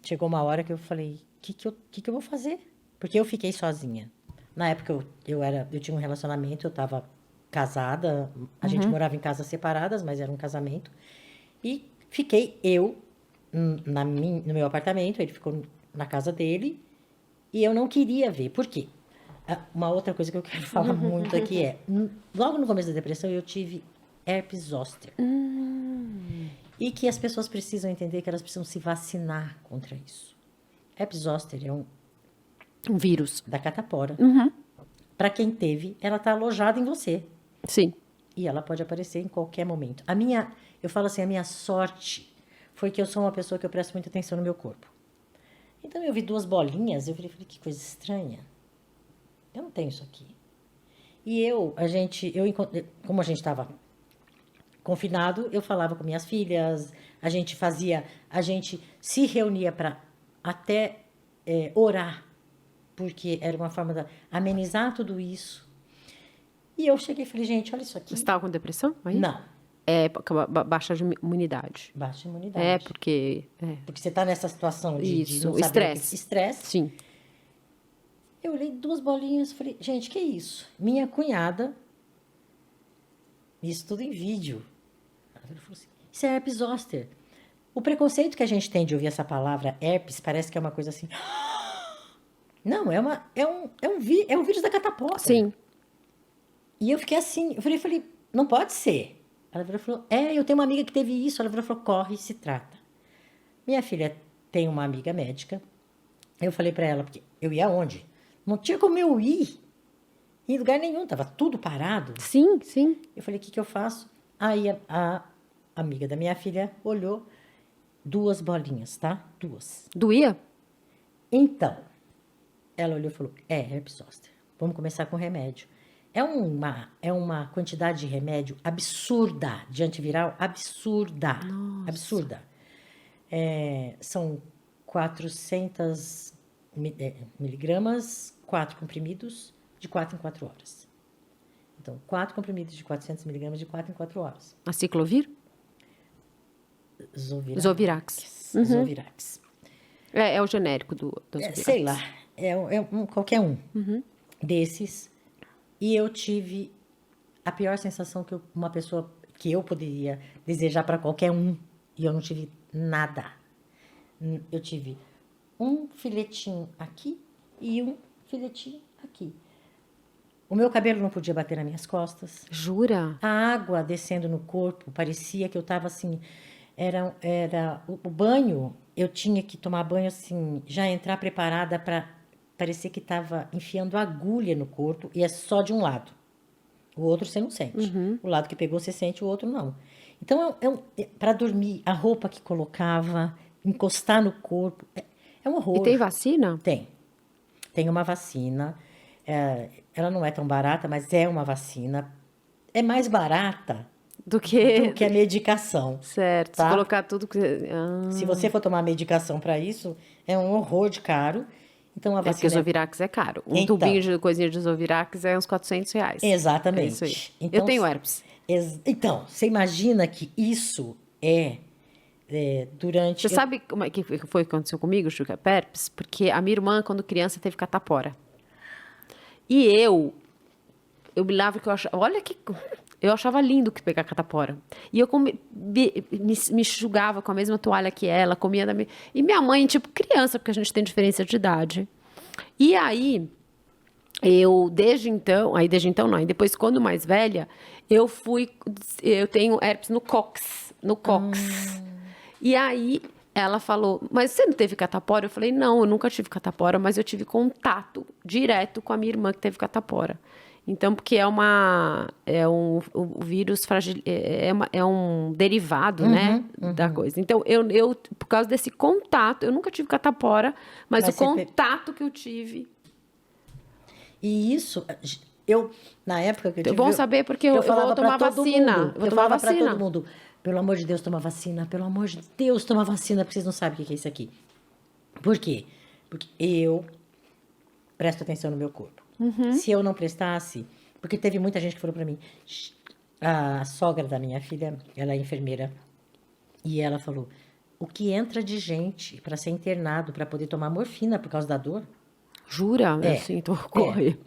chegou uma hora que eu falei, o que eu vou fazer? Porque eu fiquei sozinha. Na época eu tinha um relacionamento, eu estava casada, a gente morava em casas separadas, mas era um casamento. E fiquei eu no meu apartamento, ele ficou na casa dele, e eu não queria ver. Por quê? Uma outra coisa que eu quero falar muito aqui é, logo no começo da depressão eu tive herpes zoster. E que as pessoas precisam entender que elas precisam se vacinar contra isso. Herpes zoster é um vírus da catapora. Para quem teve, ela está alojada em você. Sim. E ela pode aparecer em qualquer momento. Eu falo assim, a minha sorte foi que eu sou uma pessoa que eu presto muita atenção no meu corpo. Então eu vi 2 bolinhas, eu falei, que coisa estranha. Eu não tenho isso aqui. E como a gente estava confinado, eu falava com minhas filhas, a gente se reunia para até orar, porque era uma forma de amenizar tudo isso. E eu cheguei e falei, gente, olha isso aqui. Você estava com depressão? Aí? Não. É baixa imunidade. Baixa imunidade. É, porque... Porque você está nessa situação de Isso, não saber estresse. Estresse. Sim. Eu olhei 2 bolinhas e falei, gente, que isso? Minha cunhada, isso tudo em vídeo. Ela falou assim, isso é herpes zoster. O preconceito que a gente tem de ouvir essa palavra herpes parece que é uma coisa assim... Não, é um vírus da catapora. Sim. E eu fiquei assim, eu falei, não pode ser. Ela falou, eu tenho uma amiga que teve isso. Ela falou, corre e se trata. Minha filha tem uma amiga médica. Eu falei para ela, porque eu ia aonde? Não tinha como eu ir em lugar nenhum, estava tudo parado. Sim, sim. Eu falei, o que eu faço? Aí a amiga da minha filha olhou, 2 bolinhas, tá? 2. Doía? Então, ela olhou e falou, herpes zoster. Vamos começar com remédio. É uma quantidade de remédio absurda, de antiviral, absurda. Nossa. Absurda. São 400 miligramas, 4 comprimidos, de 4 em 4 horas. Então, 4 comprimidos de 400 miligramas, de 4 em 4 horas. A ciclovir? Zovirax. Zovirax. É o genérico do Zovirax. Sei lá, qualquer um desses. E eu tive a pior sensação que uma pessoa que eu poderia desejar para qualquer um, e eu não tive nada. Eu tive um filetinho aqui e um filetinho aqui. O meu cabelo não podia bater nas minhas costas. Jura? A água descendo no corpo, parecia que eu estava assim... Era o banho, eu tinha que tomar banho assim, já entrar preparada para parecer que estava enfiando agulha no corpo, e é só de um lado. O outro você não sente. O lado que pegou você sente, o outro não. Então, para dormir, a roupa que colocava, encostar no corpo, é um horror. E tem vacina? Tem. Tem uma vacina. Ela não é tão barata, mas é uma vacina. É mais barata do que a medicação. Certo. Tá? Se colocar tudo que... Se você for tomar medicação para isso, é um horror de caro. Então, a vacina... porque o Zovirax é caro. Um Então, tubinho de coisinha de Zovirax é uns R$400. Exatamente. É isso aí. Então, eu tenho herpes. Então, você imagina que isso durante... Você sabe como é que foi que aconteceu comigo, Chuca? Herpes? Porque a minha irmã, quando criança, teve catapora. E eu me lembro que eu achava... Olha que... Eu achava lindo que pegar catapora. E eu me enxugava com a mesma toalha que ela, comia da minha... E minha mãe, tipo, criança, porque a gente tem diferença de idade. E aí, desde então não, e depois quando mais velha, eu tenho herpes no cox. E aí ela falou, mas você não teve catapora? Eu falei, não, eu nunca tive catapora, mas eu tive contato direto com a minha irmã que teve catapora. Então, porque o vírus é um derivado, né, da coisa. Então, por causa desse contato, eu nunca tive catapora, mas o Mas você contato que eu tive. E isso, na época que eu É tive... bom saber porque eu falava vou tomar pra todo vacina. mundo. Eu vou Eu tomar falava pra vacina. todo mundo, pelo amor de Deus, toma vacina. Pelo amor de Deus, toma vacina, porque vocês não sabem o que é isso aqui. Por quê? Porque eu presto atenção no meu corpo. Se eu não prestasse... Porque teve muita gente que falou pra mim... A sogra da minha filha, ela é enfermeira. E ela falou... O que entra de gente pra ser internado, pra poder tomar morfina por causa da dor... Jura? Eu sinto correr.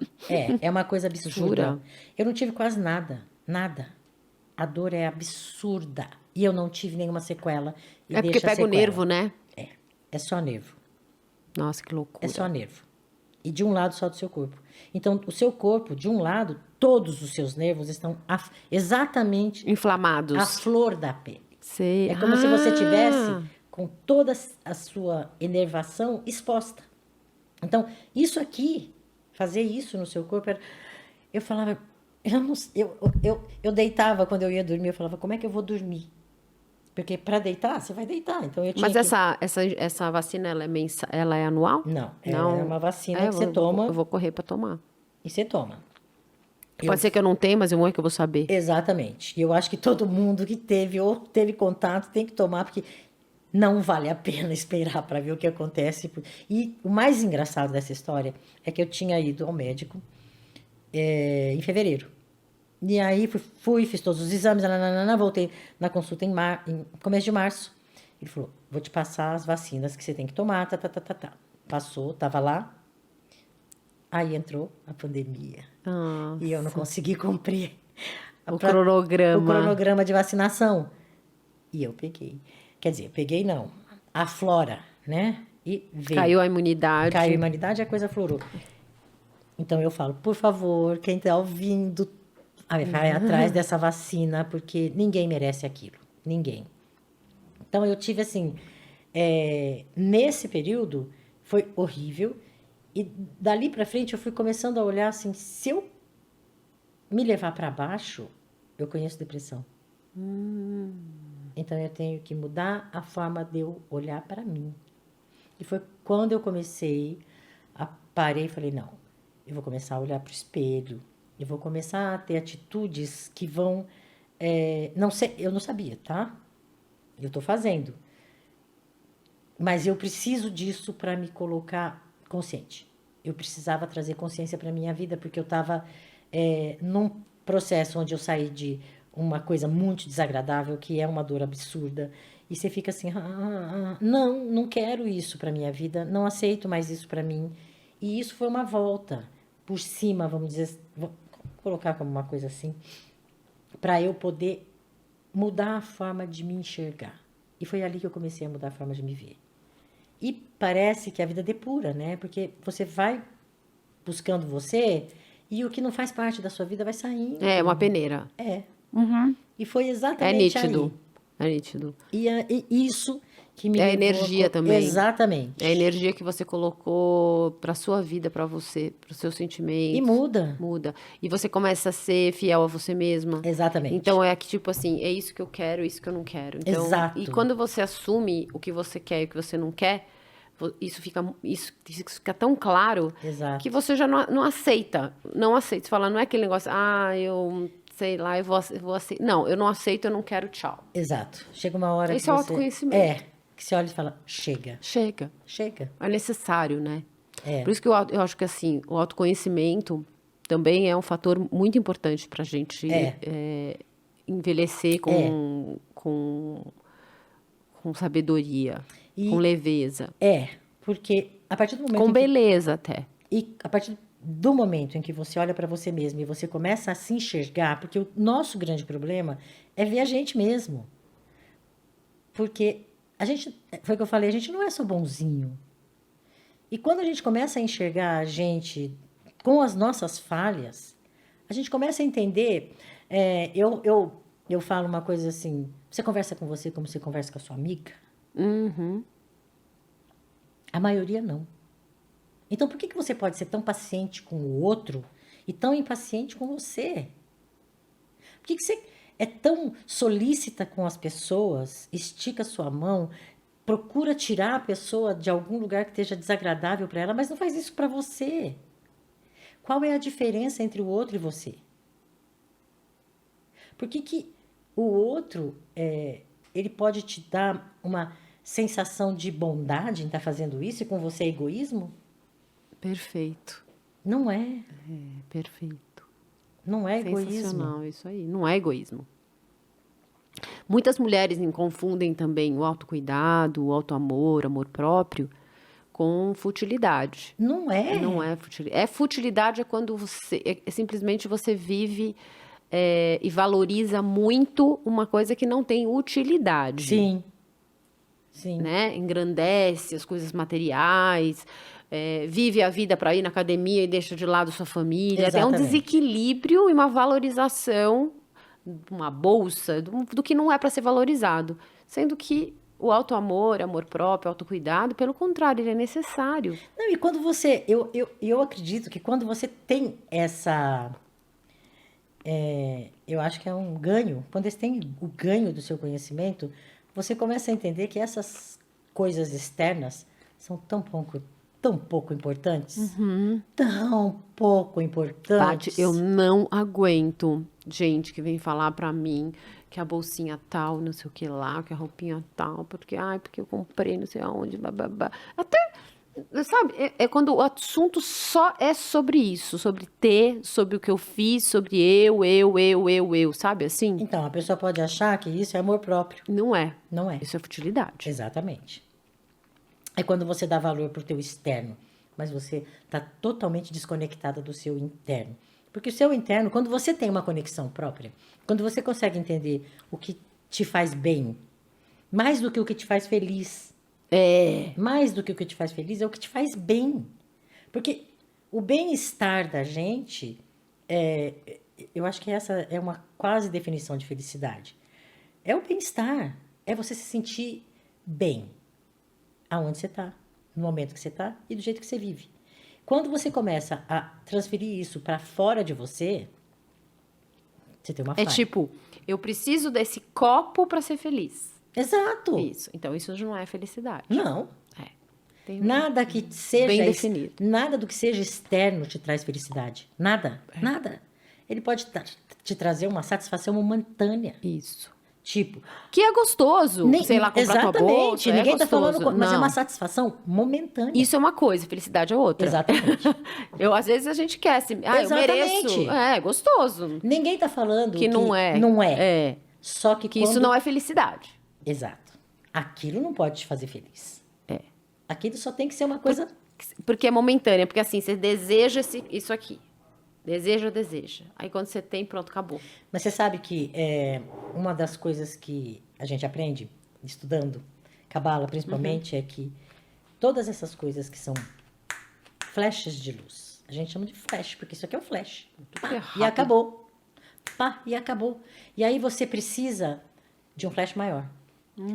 É uma coisa absurda. Jura? Eu não tive quase nada, nada. A dor é absurda. E eu não tive nenhuma sequela. E É porque deixa pega o sequela. nervo, né? É só nervo. Nossa, que loucura. É só nervo. E de um lado só do seu corpo. Então, o seu corpo, de um lado, todos os seus nervos estão exatamente Inflamados. à flor da pele. Sei. É como se você tivesse com toda a sua inervação exposta. Então, isso aqui, fazer isso no seu corpo, eu falava, eu deitava quando eu ia dormir, eu falava, como é que eu vou dormir? Porque para deitar, você vai deitar. Então eu tinha Mas essa vacina, ela é anual? Não, Não. é uma vacina É, que você toma Eu vou correr pra tomar. e você toma. Pode ser que eu não tenha, mas é que eu vou saber. Exatamente. E eu acho que todo mundo que teve ou teve contato tem que tomar, porque não vale a pena esperar para ver o que acontece. E o mais engraçado dessa história é que eu tinha ido ao médico em fevereiro. E aí fiz todos os exames, voltei na consulta em começo de março. Ele falou, vou te passar as vacinas que você tem que tomar, tá. Passou, tava lá. Aí entrou a pandemia. Nossa. E eu não consegui cumprir O cronograma de vacinação. E eu peguei. Quer dizer, peguei não. A flora, né? E veio. Caiu a imunidade. Caiu a imunidade e a coisa florou. Então eu falo, por favor, quem está ouvindo, vai atrás dessa vacina, porque ninguém merece aquilo. Ninguém. Então eu tive assim, nesse período foi horrível. E dali para frente eu fui começando a olhar assim, se eu me levar para baixo, eu conheço depressão. Então eu tenho que mudar a forma de eu olhar para mim. E foi quando eu comecei parei e falei, não, eu vou começar a olhar para o espelho, eu vou começar a ter atitudes que vão... não sei, eu não sabia, tá? Eu estou fazendo. Mas eu preciso disso para me colocar consciente. Eu precisava trazer consciência para a minha vida, porque eu estava num processo onde eu saí de uma coisa muito desagradável, que é uma dor absurda, e você fica assim, não quero isso para minha vida, não aceito mais isso para mim. E isso foi uma volta por cima, vamos dizer, vou colocar como uma coisa assim, para eu poder mudar a forma de me enxergar. E foi ali que eu comecei a mudar a forma de me ver. E parece que a vida depura, né? Porque você vai buscando você e o que não faz parte da sua vida vai saindo. É uma peneira. E foi exatamente nítido. aí. É nítido. E isso que me É levou energia também. Exatamente. É a energia que você colocou pra sua vida, pra você, pros seus sentimentos. E muda. Muda. E você começa a ser fiel a você mesma. Exatamente. Então é que tipo assim, é isso que eu quero, isso que eu não quero. Então, Exato. E quando você assume o que você quer e o que você não quer, isso fica tão claro. Exato. Que você já não aceita. Não aceita. Você fala, não é aquele negócio, eu sei lá, eu vou aceitar. Não, eu não aceito, eu não quero, tchau. Exato. Chega uma hora Esse que é o você... autoconhecimento. Que você olha e fala, chega. Chega. É necessário, né? Por isso que eu acho que assim, o autoconhecimento também é um fator muito importante pra gente envelhecer com sabedoria, com leveza. Porque a partir do momento Com beleza até. E a partir do momento em que você olha para você mesmo e você começa a se enxergar, porque o nosso grande problema é ver a gente mesmo. Porque a gente, foi o que eu falei, a gente não é só bonzinho. E quando a gente começa a enxergar a gente com as nossas falhas, a gente começa a entender. Eu falo uma coisa assim: você conversa com você como você conversa com a sua amiga? Uhum. A maioria não. Então, por que você pode ser tão paciente com o outro e tão impaciente com você? Por que você é tão solícita com as pessoas, estica sua mão, procura tirar a pessoa de algum lugar que esteja desagradável para ela, mas não faz isso para você? Qual é a diferença entre o outro e você? Por que o outro, ele pode te dar uma sensação de bondade em estar fazendo isso e com você é egoísmo? Perfeito. Não é. Perfeito. Não é egoísmo. Sensacional, isso aí. Não é egoísmo. Muitas mulheres confundem também o autocuidado, o autoamor, amor próprio, com futilidade. Não é. Não é futilidade. Futilidade é quando você simplesmente você vive e valoriza muito uma coisa que não tem utilidade. Sim. Sim. Né? Engrandece as coisas materiais, vive a vida para ir na academia e deixa de lado sua família. É um Exatamente. desequilíbrio e uma valorização, uma bolsa do que não é para ser valorizado. Sendo que o autoamor, amor próprio, autocuidado, pelo contrário, ele é necessário. Não, e quando você. Eu acredito que quando você tem essa. Eu acho que é um ganho. Quando você tem o ganho do seu conhecimento, você começa a entender que essas coisas externas são tão pouco importantes. Tão pouco importantes. Paty, eu não aguento gente que vem falar pra mim que a bolsinha tal, não sei o que lá, que a roupinha tal, porque eu comprei não sei aonde, bababá. Até, sabe, é quando o assunto só é sobre isso, sobre ter, sobre o que eu fiz, sobre eu, sabe assim? Então, a pessoa pode achar que isso é amor próprio. Não é. Não é. Isso é futilidade. Exatamente. É quando você dá valor pro teu externo, mas você está totalmente desconectada do seu interno. Porque o seu interno, quando você tem uma conexão própria, quando você consegue entender o que te faz bem, mais do que o que te faz feliz. Mais do que o que te faz feliz é o que te faz bem. Porque o bem-estar da gente, eu acho que essa é uma quase definição de felicidade. É o bem-estar. É você se sentir bem. Aonde você está, no momento que você está e do jeito que você vive. Quando você começa a transferir isso para fora de você, você tem uma falha. É tipo, eu preciso desse copo para ser feliz. Exato. Isso. Então, isso não é felicidade. Não. Tem Nada que seja bem definido. Nada do que seja externo te traz felicidade. Nada. Nada. Ele pode te trazer uma satisfação momentânea. Isso. Tipo, que é gostoso, sei lá, comprar tua bolsa, ninguém tá falando, mas é não. uma satisfação momentânea. Isso é uma coisa, felicidade é outra. Exatamente. Às vezes a gente quer assim, eu mereço. É gostoso. Ninguém tá falando que não é. Não é. Só que quando... isso não é felicidade. Exato. Aquilo não pode te fazer feliz. Aquilo só tem que ser uma coisa... Porque é momentânea, porque assim, você deseja isso aqui. Deseja. Aí quando você tem, pronto, acabou. Mas você sabe que uma das coisas que a gente aprende estudando Cabala, principalmente, é que todas essas coisas que são flashes de luz, a gente chama de flash, porque isso aqui é um flash. E acabou. E acabou. E aí você precisa de um flash maior.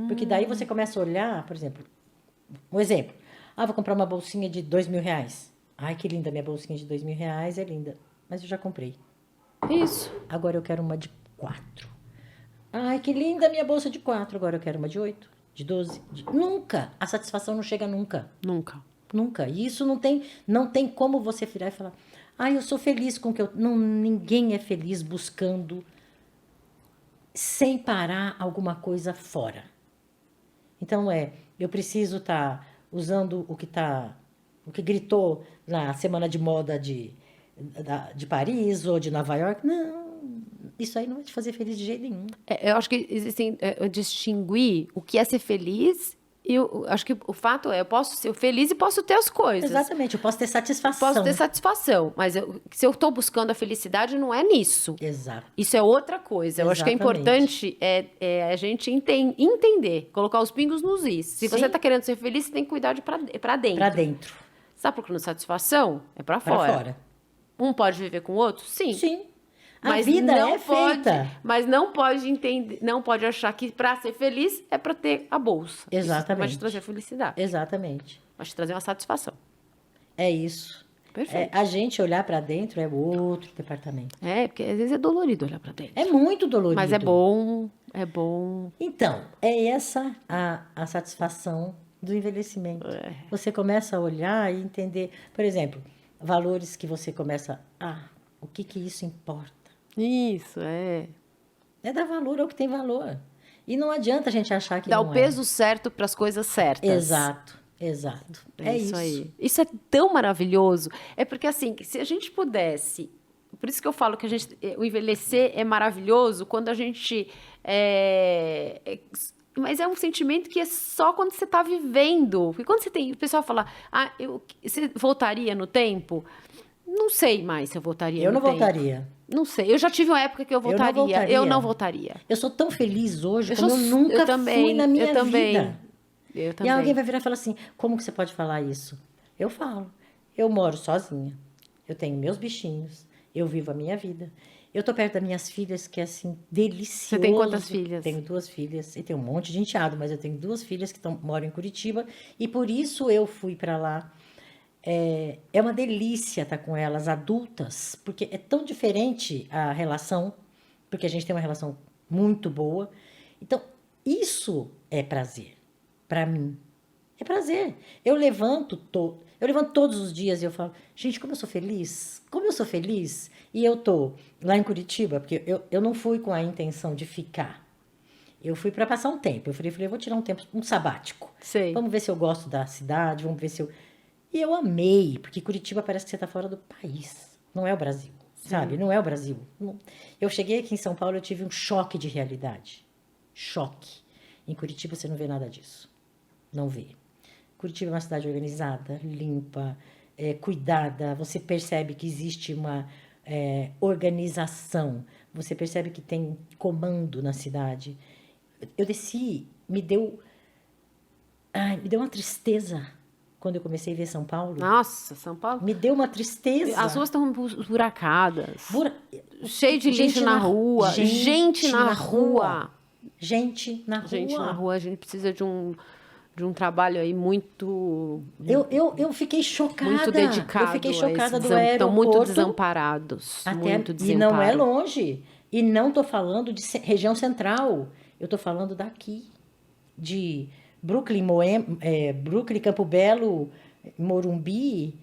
Porque daí você começa a olhar, por exemplo, um exemplo. Vou comprar uma bolsinha de R$2.000. Ai, que linda, minha bolsinha de R$2.000 é linda. Mas eu já comprei. Isso. Agora eu quero uma de 4. Ai, que linda minha bolsa de 4. Agora eu quero uma de 8, de 12. Nunca. A satisfação não chega nunca. Nunca. E isso não tem como você virar e falar: eu sou feliz com o que eu... Não, ninguém é feliz buscando sem parar alguma coisa fora. Então eu preciso estar usando o que gritou na semana de moda de Paris ou de Nova York. Não, isso aí não vai te fazer feliz de jeito nenhum. Eu acho que existem distinguir o que é ser feliz eu acho que o fato é, eu posso ser feliz e posso ter as coisas. Exatamente, eu posso ter satisfação. Posso ter satisfação, mas se eu estou buscando a felicidade, não é nisso. Exato. Isso é outra coisa. Eu acho que é Exatamente. importante a gente entender, colocar os pingos nos is. Se você Sim. está querendo ser feliz, você tem que cuidar de para dentro. Pra dentro, Você está procurando satisfação? É para pra fora. fora. Um pode viver com o outro? Sim. Sim. A Mas vida não é feita. Mas não pode entender, não pode achar que para ser feliz é para ter a bolsa. Isso vai Exatamente. te trazer felicidade. Exatamente. Vai te trazer uma satisfação. É isso. Perfeito. A gente olhar pra dentro é outro departamento. Porque às vezes é dolorido olhar para dentro. É muito dolorido. Mas é bom, é bom. Então, é essa a satisfação do envelhecimento. Você começa a olhar e entender, por exemplo, valores que você começa... o que isso importa? Isso, é. É dar valor ao que tem valor. E não adianta a gente achar que Dá não o peso certo para as coisas certas. Exato. É isso. Aí. Isso é tão maravilhoso. É porque, assim, se a gente pudesse. Por isso que eu falo que o envelhecer é maravilhoso quando a gente. Mas é um sentimento que é só quando você está vivendo. Porque quando você tem. O pessoal fala, você voltaria no tempo? Não sei mais se eu voltaria Eu no não tempo. voltaria. Não sei. Eu já tive uma época que eu voltaria. Eu não voltaria. Eu sou tão feliz hoje como eu nunca fui na minha vida. Eu E também. alguém vai virar e falar assim, como que você pode falar isso? Eu falo. Eu moro sozinha. Eu tenho meus bichinhos. Eu vivo a minha vida. Eu tô perto das minhas filhas, que é assim, delicioso. Você tem quantas filhas? Tenho 2 filhas. E tenho um monte de enteado, mas eu tenho 2 filhas que moram em Curitiba. E por isso eu fui para lá. É uma delícia estar com elas, adultas, porque é tão diferente a relação, porque a gente tem uma relação muito boa. Então, isso é prazer, para mim. É prazer. Eu levanto todos os dias e eu falo, gente, como eu sou feliz, como eu sou feliz. E eu tô lá em Curitiba, porque eu não fui com a intenção de ficar. Eu fui para passar um tempo. Eu falei, eu vou tirar um tempo, um sabático. Sei. Vamos ver se eu gosto da cidade, vamos ver se eu... E eu amei, porque Curitiba parece que você está fora do país. Não é o Brasil, sabe? Não é o Brasil. Eu cheguei aqui em São Paulo, eu tive um choque de realidade. Choque. Em Curitiba você não vê nada disso. Não vê. Curitiba é uma cidade organizada, limpa, cuidada. Você percebe que existe uma organização. Você percebe que tem comando na cidade. Eu desci, me deu uma tristeza quando eu comecei a ver São Paulo. Nossa, São Paulo. Me deu uma tristeza. As ruas estão buracadas. Cheio de lixo na rua. Gente na rua. Gente na rua. Gente na rua. A gente precisa de um trabalho aí muito... Eu fiquei chocada. Muito dedicado. Eu fiquei chocada do aeroporto. Estão muito desamparados. Muito desamparo. E não é longe. E não estou falando de região central. Eu estou falando daqui. De Brooklyn, Brooklyn, Campo Belo, Morumbi.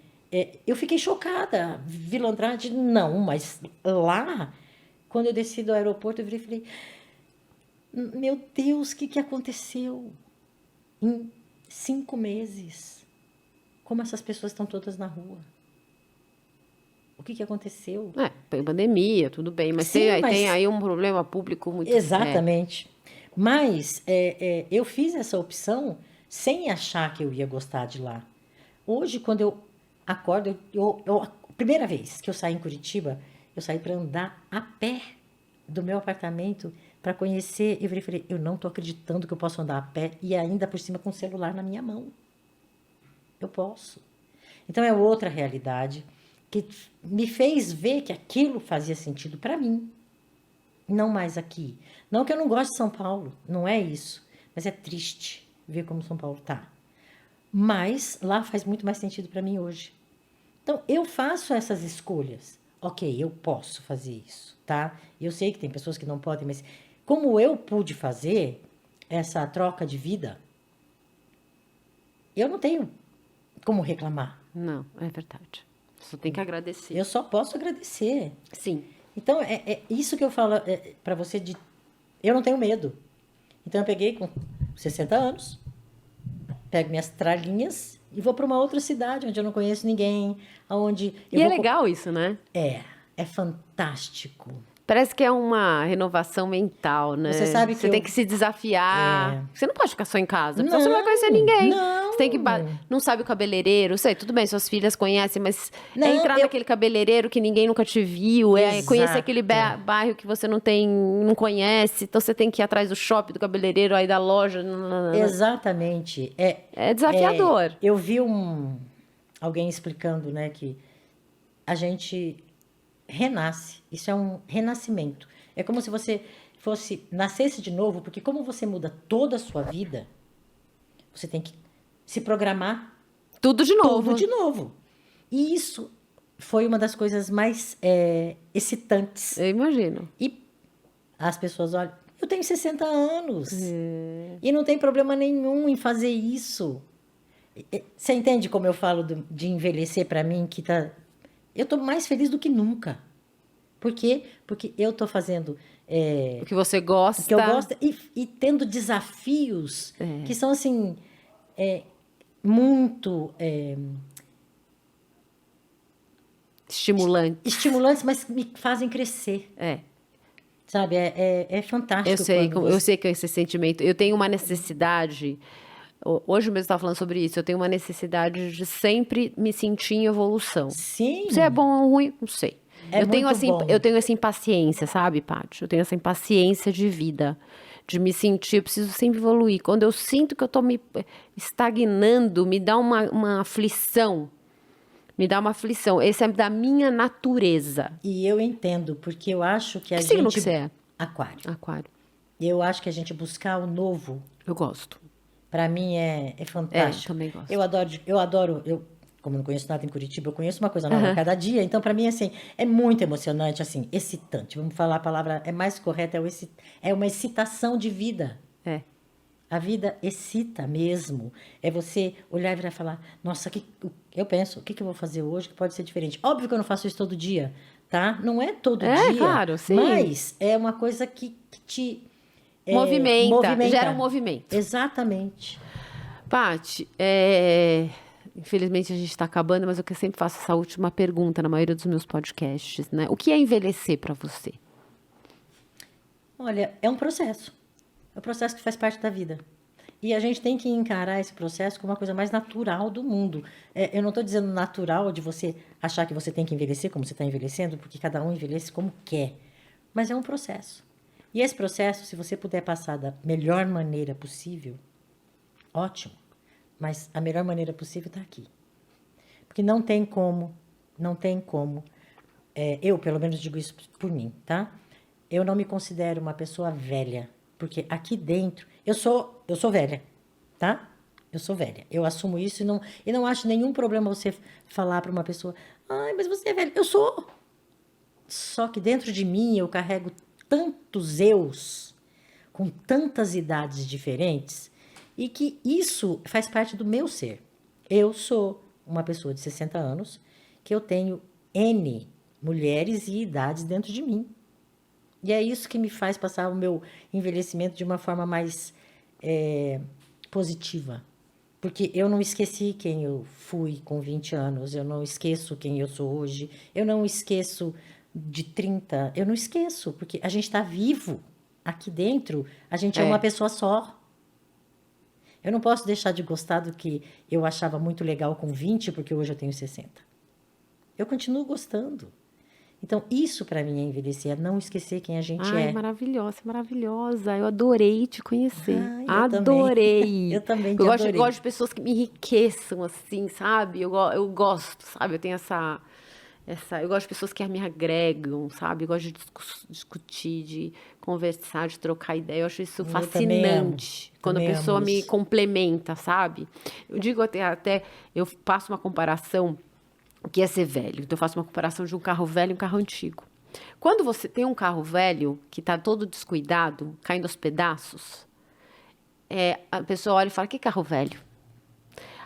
Eu fiquei chocada. Vila Andrade, não. Mas lá, quando eu desci do aeroporto, eu virei e falei... Meu Deus, o que aconteceu? Em 5 meses, como essas pessoas estão todas na rua? O que aconteceu? Tem pandemia, tudo bem, mas, Sim, tem aí um problema público muito... Exatamente. Mas eu fiz essa opção sem achar que eu ia gostar de lá. Hoje, quando eu acordo, a primeira vez que eu saí em Curitiba, eu saí para andar a pé do meu apartamento para conhecer. Eu falei, eu não estou acreditando que eu posso andar a pé e ainda por cima com o celular na minha mão. Eu posso. Então é outra realidade que me fez ver que aquilo fazia sentido para mim. Não mais aqui. Não que eu não goste de São Paulo, não é isso. Mas é triste ver como São Paulo está. Mas lá faz muito mais sentido para mim hoje. Então eu faço essas escolhas. Ok, eu posso fazer isso, tá? Eu sei que tem pessoas que não podem, mas como eu pude fazer essa troca de vida, eu não tenho como reclamar. Não, é verdade. Só tem que agradecer. Eu só posso agradecer. Sim. Então, é isso que eu falo para você eu não tenho medo. Então, eu peguei com 60 anos, pego minhas tralhinhas e vou para uma outra cidade onde eu não conheço ninguém, onde... E é legal isso, né? É fantástico. Parece que é uma renovação mental, né? Você sabe que você tem que se desafiar. Você não pode ficar só em casa, porque senão você não vai conhecer ninguém. Não. Você tem que não sabe o cabeleireiro, sei, tudo bem, suas filhas conhecem, mas Não, é entrar naquele cabeleireiro que ninguém nunca te viu, é conhecer Exato. aquele bairro que você não conhece, então você tem que ir atrás do shopping, do cabeleireiro, aí da loja. Exatamente. É desafiador. Eu vi alguém explicando, né, que a gente renasce. Isso é um renascimento. É como se você nascesse de novo, porque como você muda toda a sua vida, você tem que se programar Tudo de novo. tudo de novo. E isso foi uma das coisas mais excitantes. Eu imagino. E as pessoas olham, eu tenho 60 anos. E não tem problema nenhum em fazer isso. Você entende como eu falo de envelhecer para mim? Eu estou mais feliz do que nunca. Por quê? Porque eu estou fazendo O que você gosta. o que eu gosto e tendo desafios que são assim muito Estimulantes. mas me fazem crescer. É. Sabe? É fantástico. Eu sei que é esse sentimento. Eu tenho uma necessidade. Hoje mesmo eu estava falando sobre isso. Eu tenho uma necessidade de sempre me sentir em evolução. Sim. Se é bom ou ruim, não sei. É muito bom. Eu tenho essa impaciência, sabe, Paty? Eu tenho essa impaciência de vida, de me sentir, eu preciso sempre evoluir. Quando eu sinto que eu estou me estagnando, me dá uma aflição. Me dá uma aflição. Esse é da minha natureza. E eu entendo, porque eu acho que a Que gente... signo que você é? Aquário. Aquário. Eu acho que a gente buscar o novo, Eu gosto. para mim é fantástico. também gosto. Eu adoro, como não conheço nada em Curitiba, eu conheço uma coisa nova a cada dia. Então, para mim, assim, é muito emocionante, assim, excitante. Vamos falar a palavra mais correta, é uma excitação de vida. É. A vida excita mesmo. É você olhar e virar e falar, nossa, eu penso, o que eu vou fazer hoje que pode ser diferente? Óbvio que eu não faço isso todo dia, tá? Não é todo dia. Claro, sim. Mas é uma coisa que te... Movimenta, gera um movimento. Exatamente. Paty, infelizmente a gente está acabando, mas eu sempre faço essa última pergunta na maioria dos meus podcasts, né? O que é envelhecer para você? Olha, é um processo. É um processo que faz parte da vida. E a gente tem que encarar esse processo como uma coisa mais natural do mundo. Eu não estou dizendo natural de você achar que você tem que envelhecer como você está envelhecendo, porque cada um envelhece como quer. Mas é um processo. E esse processo, se você puder passar da melhor maneira possível, ótimo. Mas a melhor maneira possível está aqui. Porque não tem como, eu pelo menos digo isso por mim, tá? Eu não me considero uma pessoa velha, porque aqui dentro, eu sou velha, tá? Eu sou velha. Eu assumo isso e não acho nenhum problema você falar para uma pessoa, ai, mas você é velha. Eu sou. Só que dentro de mim eu carrego tantos eus, com tantas idades diferentes, e que isso faz parte do meu ser. Eu sou uma pessoa de 60 anos, que eu tenho N mulheres e idades dentro de mim. E é isso que me faz passar o meu envelhecimento de uma forma mais positiva. Porque eu não esqueci quem eu fui com 20 anos, eu não esqueço quem eu sou hoje, eu não esqueço de 30, eu não esqueço, porque a gente está vivo aqui dentro, a gente é uma pessoa só. Eu não posso deixar de gostar do que eu achava muito legal com 20, porque hoje eu tenho 60. Eu continuo gostando. Então, isso para mim é envelhecer, é não esquecer quem a gente é. Ai, maravilhosa, maravilhosa. Eu adorei te conhecer. Eu Adorei. Também. Eu também te adorei. Eu gosto de pessoas que me enriqueçam, assim, sabe? Eu gosto, sabe? Eu tenho eu gosto de pessoas que me agregam, sabe? Eu gosto de discutir, de conversar, de trocar ideia. Eu acho isso fascinante. Quando a pessoa me complementa, sabe? Eu digo até eu passo uma comparação, o que é ser velho. Então, eu faço uma comparação de um carro velho e um carro antigo. Quando você tem um carro velho, que está todo descuidado, caindo aos pedaços, a pessoa olha e fala, que carro velho?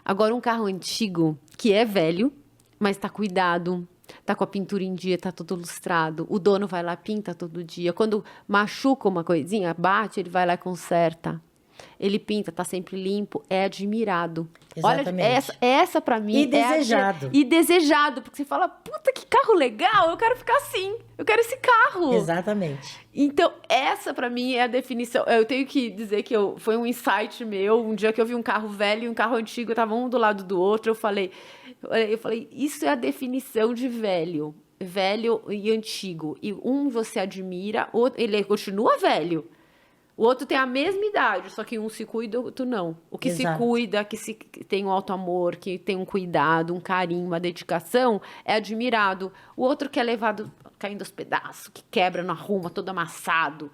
Agora, um carro antigo, que é velho, mas está cuidado, está com a pintura em dia, está todo lustrado, o dono vai lá, pinta todo dia. Quando machuca uma coisinha, bate, ele vai lá e conserta. ele pinta, tá sempre limpo, é admirado. Exatamente. Olha, essa para mim E desejado. E desejado, porque você fala, puta, que carro legal, eu quero ficar assim, eu quero esse carro. Exatamente. Então, essa pra mim é a definição. Eu tenho que dizer que foi um insight meu. Um dia que eu vi um carro velho e um carro antigo, estavam um do lado do outro, eu falei, isso é a definição de velho. Velho e antigo. E um você admira, ele continua velho. O outro tem a mesma idade, só que um se cuida, o outro não. O que Exato. se cuida, que tem um auto-amor, que tem um cuidado, um carinho, uma dedicação, é admirado. O outro que é levado caindo aos pedaços, que quebra, não arruma, todo amassado.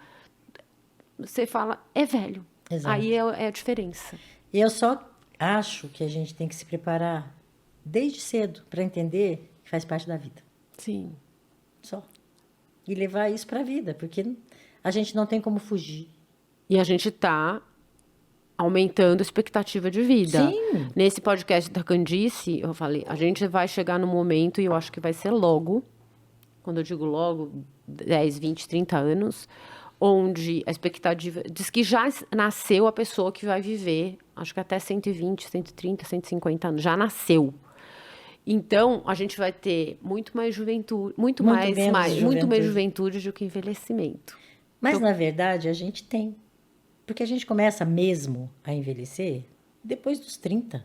Você fala, é velho. Exato. Aí é a diferença. E eu só acho que a gente tem que se preparar desde cedo para entender que faz parte da vida. Sim. Só. E levar isso para a vida, porque a gente não tem como fugir. E a gente tá aumentando a expectativa de vida. Sim. Nesse podcast da Candice, eu falei, a gente vai chegar no momento, e eu acho que vai ser logo, quando eu digo logo, 10, 20, 30 anos, onde a expectativa diz que já nasceu a pessoa que vai viver, acho que até 120, 130, 150 anos, já nasceu. Então, a gente vai ter muito mais juventude, muito mais juventude do que envelhecimento. Mas, na verdade, a gente tem. Porque a gente começa mesmo a envelhecer depois dos 30.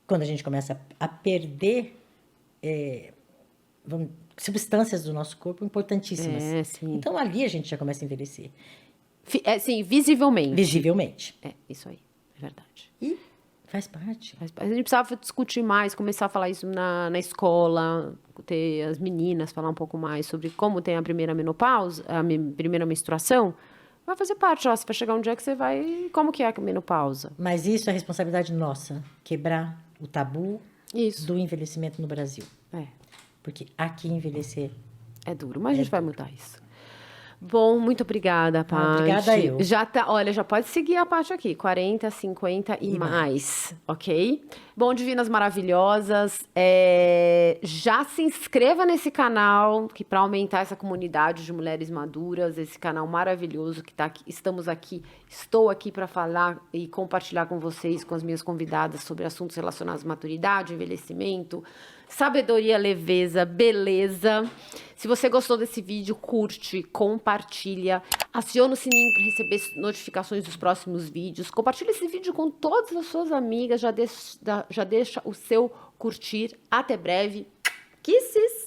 Quando a gente começa a perder substâncias do nosso corpo importantíssimas. Sim. Então, ali a gente já começa a envelhecer. Sim, visivelmente. Visivelmente. É, isso aí, é verdade. E faz parte. A gente precisava discutir mais, começar a falar isso na escola, ter as meninas falar um pouco mais sobre como tem a primeira menopausa, primeira menstruação. Vai fazer parte, ó, você vai chegar um dia que você vai... Como que é a menopausa? Mas isso é responsabilidade nossa, quebrar o tabu do envelhecimento no Brasil. É. Porque aqui envelhecer... É duro, mas a gente vai mudar isso. Bom, muito obrigada, Paty. Obrigada eu. Olha, já pode seguir a Paty aqui, 40, 50 e mais, ok? Bom, divinas maravilhosas, já se inscreva nesse canal, que para aumentar essa comunidade de mulheres maduras, esse canal maravilhoso que tá aqui, estou aqui para falar e compartilhar com vocês, com as minhas convidadas, sobre assuntos relacionados à maturidade, envelhecimento, sabedoria, leveza, beleza. Se você gostou desse vídeo, curte, compartilha, aciona o sininho para receber notificações dos próximos vídeos. Compartilha esse vídeo com todas as suas amigas, já deixa o seu curtir. Até breve. Kisses!